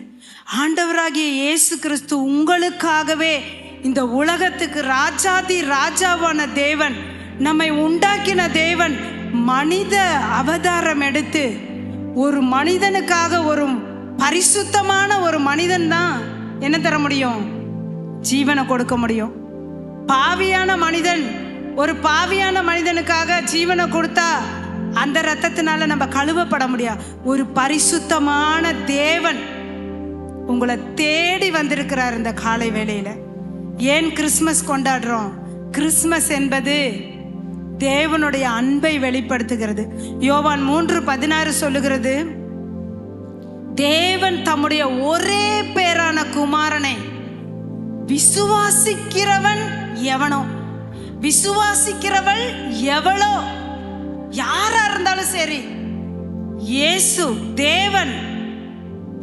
ஆண்டவராகிய இயேசு கிறிஸ்து உங்களுக்காகவே இந்த உலகத்துக்கு ராஜாதி ராஜாவான தேவன், நம்மை உண்டாக்கின தேவன் மனித அவதாரம் எடுத்து ஒரு மனிதனுக்காக, ஒரு பரிசுத்தமான ஒரு மனிதன் தான் என்ன தர முடியும்? ஜீவனை கொடுக்க முடியும். பாவியான மனிதன், ஒரு பாவியான மனிதனுக்காக ஜீவனை கொடுத்தா அந்த ரத்தத்தினால நம்ம கழுவப்பட முடியாது. ஒரு பரிசுத்தமான தேவன் உங்களை தேடி வந்திருக்கிறார் இந்த காலை வேளையில. ஏன் கிறிஸ்மஸ் கொண்டாடுறோம்? கிறிஸ்மஸ் என்பது தேவனுடைய அன்பை வெளிப்படுத்துகிறது. யோவான் 3:16 சொல்லுகிறது, தேவன் தம்முடைய ஒரே பேரான குமாரனை விசுவாசிக்கிறவன் எவனோ, விசுவாசிக்கிறவள் எவளோ, யாரா இருந்தாலும் சரி, இயேசு தேவன்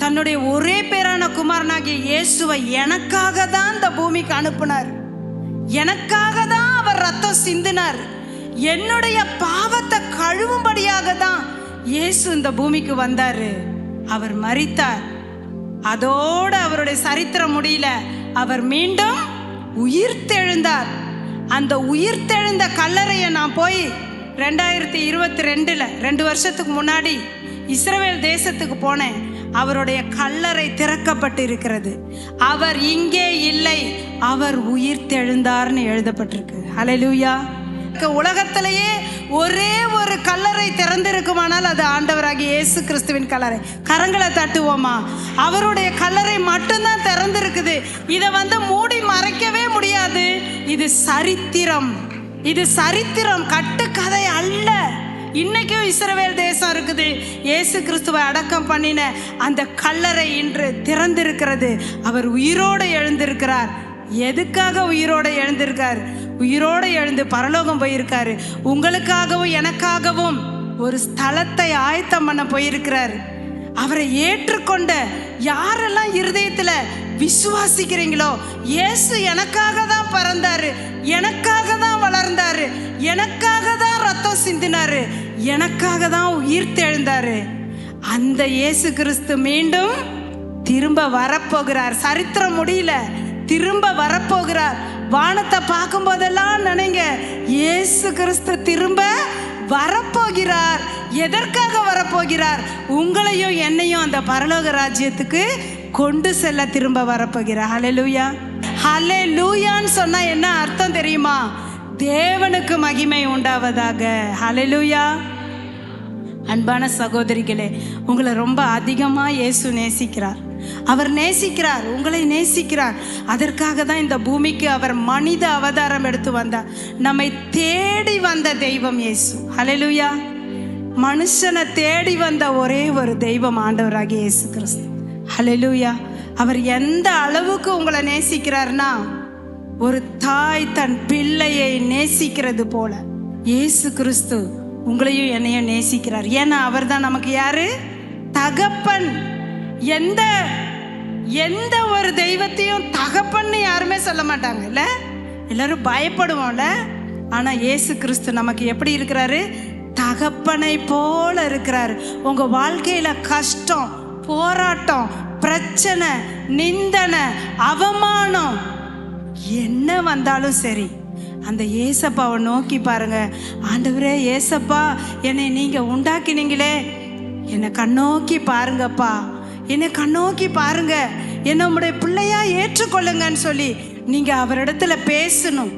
தன்னுடைய ஒரே பேரான குமாரனாகிய இயேசுவை எனக்காக தான் இந்த பூமிக்கு அனுப்பினார், எனக்காக தான் அவர் ரத்தம் சிந்தினார், என்னுடைய பாவத்தை கழுவும்படியாக தான் இயேசு இந்த பூமிக்கு வந்தாரு. அவர் மரித்தார். அதோடு அவருடைய சரித்திரம் முடியல, அவர் மீண்டும் உயிர்த்தெழுந்தார். அந்த உயிர்த்தெழுந்த கல்லறையை நான் போய் 2022 2 வருஷத்துக்கு முன்னாடி இஸ்ரவேல் தேசத்துக்கு போனேன். அவருடைய கல்லறை திறக்கப்பட்டு இருக்கிறது. அவர் இங்கே இல்லை, அவர் உயிர்த்தெழுந்தார்னு எழுதப்பட்டிருக்கு. ஹல்லேலூயா. உலகத்திலேயே ஒரே ஒரு கல்லறை திறந்திருக்குமானால் அது ஆண்டவராகிய இயேசு கிறிஸ்துவின் கல்லறை. கரங்களை தட்டுவோமா? அவருடைய கல்லறை மட்டும்தான் திறந்திருக்குது. இதை மூடி மறைக்கவே முடியாது. இது சரித்திரம், இது சரித்திரம், கட்டுக்கதை அல்ல. இன்னைக்கும் இஸ்ரவேல் தேசம் இருக்குது. இயேசு கிறிஸ்துவை அடக்கம் பண்ணின அந்த கல்லறை இன்று திறந்திருக்கிறது. அவர் உயிரோடு எழுந்திருக்கிறார். எதுக்காக உயிரோடு எழுந்திருக்கார்? உயிரோடு எழுந்து பரலோகம் போயிருக்காரு. உங்களுக்காகவும் எனக்காகவும் ஒரு ஸ்தலத்தை ஆயத்தம் பண்ண போயிருக்கிறார். அவரை ஏற்றுக்கொண்ட யாரெல்லாம் இருதயத்தில் விசுவாசிக்கிறீங்களோ, இயேசு எனக்காக தான் பிறந்தாரு, எனக்காக தான் வளர்ந்தாரு, எனக்காக தான் ரத்தம் சிந்தினாரு, எனக்காக தான் உயிர் தெழுந்தாரு, அந்த இயேசு கிறிஸ்து மீண்டும் திரும்ப வரப்போகிறார். சரித்திரம் முடியல, திரும்ப வரப்போகிறார். வானத்தை பார்க்கும் போதெல்லாம் நினைங்க, இயேசு கிறிஸ்து திரும்ப வரப்போகிறார். எதற்காக வரப்போகிறார்? உங்களையும் என்னையும் அந்த பரலோக ராஜ்யத்துக்கு கொண்டு செல்ல திரும்ப வரப்போகிறார். ஹல்லேலூயா, ஹல்லேலூயான்னு சொன்னா என்ன அர்த்தம் தெரியுமா? தேவனுக்கு மகிமை உண்டாவதாக. ஹல்லேலூயா. அன்பான சகோதரிகளே, உங்களை ரொம்ப அதிகமாக இயேசு நேசிக்கிறார். அவர் நேசிக்கிறார், உங்களை நேசிக்கிறார். அதற்காக தான் இந்த பூமிக்கு அவர் மனித அவதாரம் எடுத்து வந்தார். நம்மை தேடி வந்த தெய்வம் இயேசு. ஹல்லேலூயா. மனுஷனை தேடி வந்த ஒரே ஒரு தெய்வம் ஆண்டவராகிய இயேசு கிறிஸ்து. ஹல்லேலூயா. அவர் எந்த அளவுக்கு உங்களை நேசிக்கிறார்னா, ஒரு தாய் தன் பிள்ளையை நேசிக்கிறது போல இயேசு கிறிஸ்து உங்களையும் என்னையும் நேசிக்கிறார். ஏன்னா அவர் தான் நமக்கு யாரு? தகப்பன். எந்த ஒரு தெய்வத்தையும் தகப்பன்னு யாருமே சொல்ல மாட்டாங்க இல்ல, எல்லாரும் பயப்படுவோம்ல. ஆனா இயேசு கிறிஸ்து நமக்கு எப்படி இருக்கிறாரு? தகப்பனை போல இருக்கிறாரு. உங்க வாழ்க்கையில கஷ்டம், போராட்டம், பிரச்சனை, நிந்தனை, அவமானம் என்ன வந்தாலும் சரி, அந்த ஏசப்பாவை நோக்கி பாருங்க. ஆண்டவரே, ஏசப்பா, என்னை நீங்க உண்டாக்கினீங்களே, என்னை கண்ணோக்கி பாருங்கப்பா, என்னை கண்ணோக்கி பாருங்க, என்னை உம்முடைய பிள்ளையா ஏற்றுக்கொள்ளுங்கன்னு சொல்லி நீங்க அவரிடத்துல பேசணும்.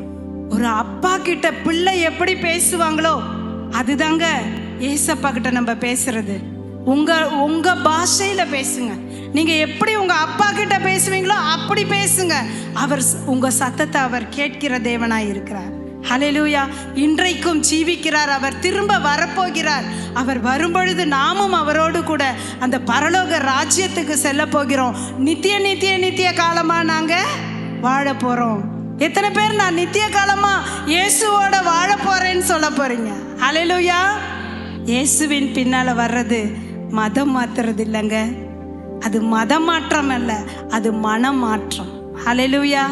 ஒரு அப்பா கிட்ட பிள்ளை எப்படி பேசுவாங்களோ அதுதாங்க ஏசப்பா கிட்ட நம்ம பேசுறது. உங்க பாஷையில பேசுங்க. நீங்க எப்படி உங்க அப்பா கிட்ட பேசுவீங்களோ அப்படி பேசுங்க. அவர் உங்க சத்தத்தை அவர் கேட்கிற தேவனாய் இருக்கிறார். ஹல்லேலூயா. இன்றைக்கும் ஜீவிக்கிறார். அவர் திரும்ப வரப்போகிறார். அவர் வரும்பொழுது நாமும் அவரோடு கூட அந்த பரலோக ராஜ்யத்துக்கு செல்ல போகிறோம். நித்திய நித்திய நித்திய காலமா நாங்க வாழ போறோம். எத்தனை பேர் நான் நித்திய காலமா இயேசுவோட வாழ போறேன்னு சொல்ல போறீங்க? ஹல்லேலூயா. இயேசுவின் பின்னால வர்றது மதம் மாத்துறது இல்லைங்க. அது மதம் மாற்றம் அல்ல, அது மனம் மாற்றம். ஹல்லேலூயா.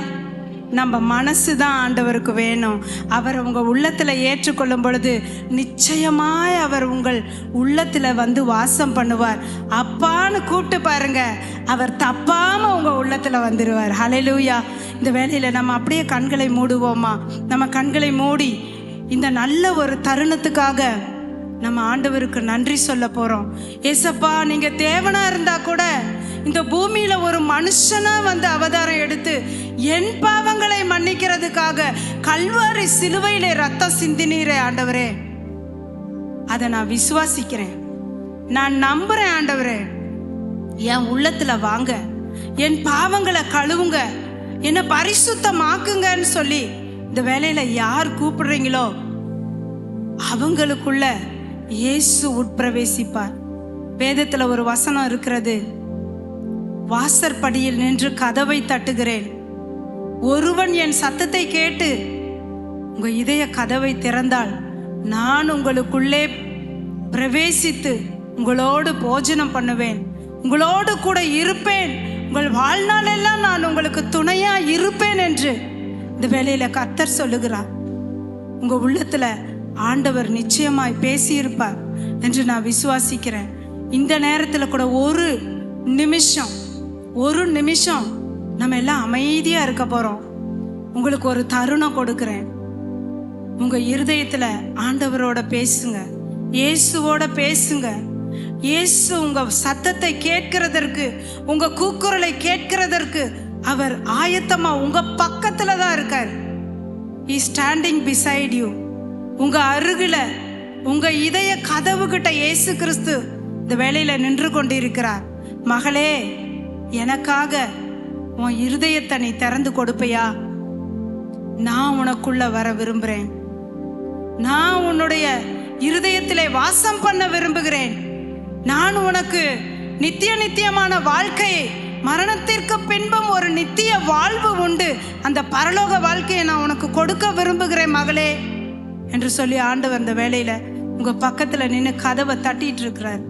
நம்ம மனசு தான் ஆண்டவருக்கு வேணும். அவர் உங்கள் உள்ளத்தில் ஏற்றுக்கொள்ளும் பொழுது நிச்சயமாய் அவர் உங்கள் உள்ளத்தில் வாசம் பண்ணுவார். அப்பான்னு கூப்பிட்டு பாருங்க, அவர் தப்பாமல் உங்கள் உள்ளத்தில் வந்துடுவார். ஹல்லேலூயா. இந்த வேளையில் நம்ம அப்படியே கண்களை மூடுவோமா? நம்ம கண்களை மூடி இந்த நல்ல ஒரு தருணத்துக்காக நம்ம ஆண்டவருக்கு நன்றி சொல்ல போகிறோம். ஏசப்பா, நீங்கள் தேவனாக இருந்தால் கூட இந்த பூமியில் ஒரு மனுஷனாக அவதாரம் எடுத்து என் பாவங்களை மன்னிக்கிறதுக்காக கல்வாரி சிலுவையிலே ரத்தம் சிந்தினீரே ஆண்டவரே, அதை நான் விசுவாசிக்கிறேன், நான் நம்புகிறேன். ஆண்டவரே, என் உள்ளத்தில் வாங்க, என் பாவங்களை கழுவுங்க, என்னை பரிசுத்தமாக்குங்கன்னு சொல்லி இந்த வேலையில் யார் கூப்பிடுறீங்களோ அவங்களுக்குள்ள இயேசு உட்பிரவேசிப்பார். வேதத்தில் ஒரு வசனம் இருக்கிறது, வாசற்படியில் நின்று கதவை தட்டுகிறேன், ஒருவன் என் சத்தத்தை கேட்டு உங்க இதய கதவை திறந்தால் நான் உங்களுக்குள்ளே பிரவேசித்து உங்களோடு போஜனம் பண்ணுவேன், உங்களோடு கூட இருப்பேன், உங்கள் வாழ்நாளெல்லாம் நான் உங்களுக்கு துணையா இருப்பேன் என்று இந்த வேளையில கர்த்தர் சொல்லுகிறார். உங்க உள்ளத்துல ஆண்டவர் நிச்சயமாய் பேசியிருப்பார் என்று நான் விசுவாசிக்கிறேன். இந்த நேரத்தில் கூட ஒரு நிமிஷம் நம்ம எல்லாம் அமைதியா இருக்க போறோம். உங்களுக்கு ஒரு தருணம் கொடுக்கிறேன். உங்க இருதயத்துல ஆண்டவரோட பேசுங்க, இயேசுவோட பேசுங்க. இயேசு உங்க சத்தத்தை கேட்கிறதற்கு, உங்க கூக்குரலை கேட்கிறதற்கு அவர் ஆயத்தமா உங்க பக்கத்துல தான் இருக்கார். He is standing beside you. உங்க அருகில உங்க இதய கதவு கிட்ட இயேசு கிறிஸ்து இந்த வேளையில நின்று கொண்டிருக்கிறார். மகளே, எனக்காக உன் இருதயத்தை நீ திறந்து கொடுப்பையா? நான் உனக்குள்ள வர விரும்புகிறேன். நான் உன்னுடைய இருதயத்திலே வாசம் பண்ண விரும்புகிறேன். நான் உனக்கு நித்தியமான வாழ்க்கையை, மரணத்திற்கு பின்பும் ஒரு நித்திய வாழ்வு உண்டு, அந்த பரலோக வாழ்க்கையை நான் உனக்கு கொடுக்க விரும்புகிறேன் மகளே என்று சொல்லி ஆண்டவர் அந்த வேளையில உங்க பக்கத்துல நின்று கதவை தட்டிட்டு இருக்கிறார்.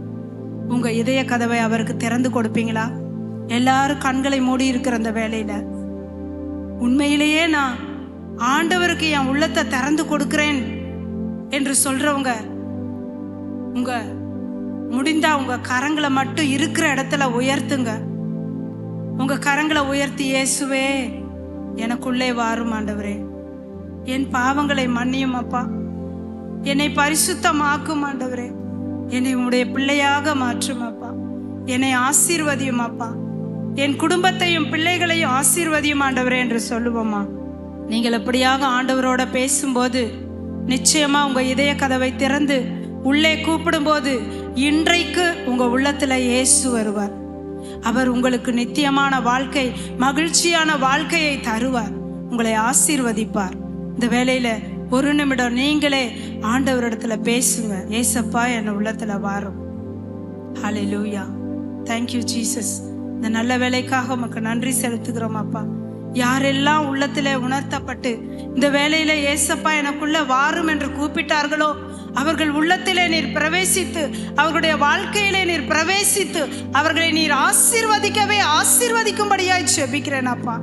உங்க இதய கதவை அவருக்கு திறந்து கொடுப்பீங்களா? எல்லாரும் கண்களை மூடி இருக்கிற அந்த வேளையில உண்மையிலேயே நான் ஆண்டவருக்கு என் உள்ளத்தை திறந்து கொடுக்கிறேன் என்று சொல்றவங்க, உங்க முடிந்தா உங்க கரங்களை மட்டும் இருக்கிற இடத்துல உயர்த்துங்க. உங்க கரங்களை உயர்த்தி, இயேசுவே எனக்குள்ளே வாரும் ஆண்டவரே, என் பாவங்களை மன்னியும் அப்பா, என்னை பரிசுத்தமாக்கும் ஆண்டவரே, என்னை உடைய பிள்ளையாக மாற்றும் அப்பா, என்னை ஆசீர்வதியும் அப்பா, என் குடும்பத்தையும் பிள்ளைகளையும் ஆசீர்வதியும் ஆண்டவரே என்று சொல்லுவோமா? நீங்கள் எப்படியாக ஆண்டவரோட பேசும்போது நிச்சயமா உங்க இதய கதவை திறந்து உள்ளே கூப்பிடும்போது இன்றைக்கு உங்க உள்ளத்துல இயேசு வருவார். அவர் உங்களுக்கு நித்தியமான வாழ்க்கை, மகிழ்ச்சியான வாழ்க்கையை தருவார், உங்களை ஆசீர்வதிப்பார். இந்த வேளையில ஒரு நிமிடம் நீங்களே ஆண்டவரிடத்துல பேசுங்க. ஏசப்பா என் உள்ளத்துல வாரும். ஹல்லேலூயா. Thank you Jesus. இந்த நல்ல வேலைக்காக உமக்கு நன்றி செலுத்துகிறோம் அப்பா. யாரெல்லாம் உள்ளத்திலே உணர்த்தப்பட்டு இந்த வேளையில ஏசப்பா எனக்குள்ள வாரும் என்று கூப்பிட்டார்களோ அவர்கள் உள்ளத்திலே நீர் பிரவேசித்து, அவர்களுடைய வாழ்க்கையிலே நீர் பிரவேசித்து, அவர்களை நீர் ஆசீர்வதிக்கும்படியாய் ஜெபிக்கிறேன் அப்பா.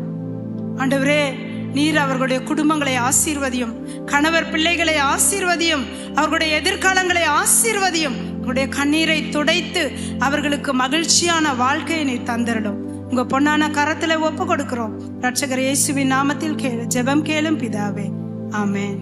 ஆண்டவரே, நீர் அவர்களுடைய குடும்பங்களை ஆசீர்வதியும், கணவர் பிள்ளைகளை ஆசீர்வதியும், அவர்களுடைய எதிர்காலங்களை ஆசீர்வதியும். உங்களுடைய கண்ணீரை துடைத்து அவர்களுக்கு மகிழ்ச்சியான வாழ்க்கையை நீர் தந்திரடும். உங்க பொன்னான கரத்துல ஒப்பு கொடுக்கிறோம். ரட்சகர் இயேசுவின் நாமத்தில் ஜெபம் கேளும் பிதாவே. ஆமென்.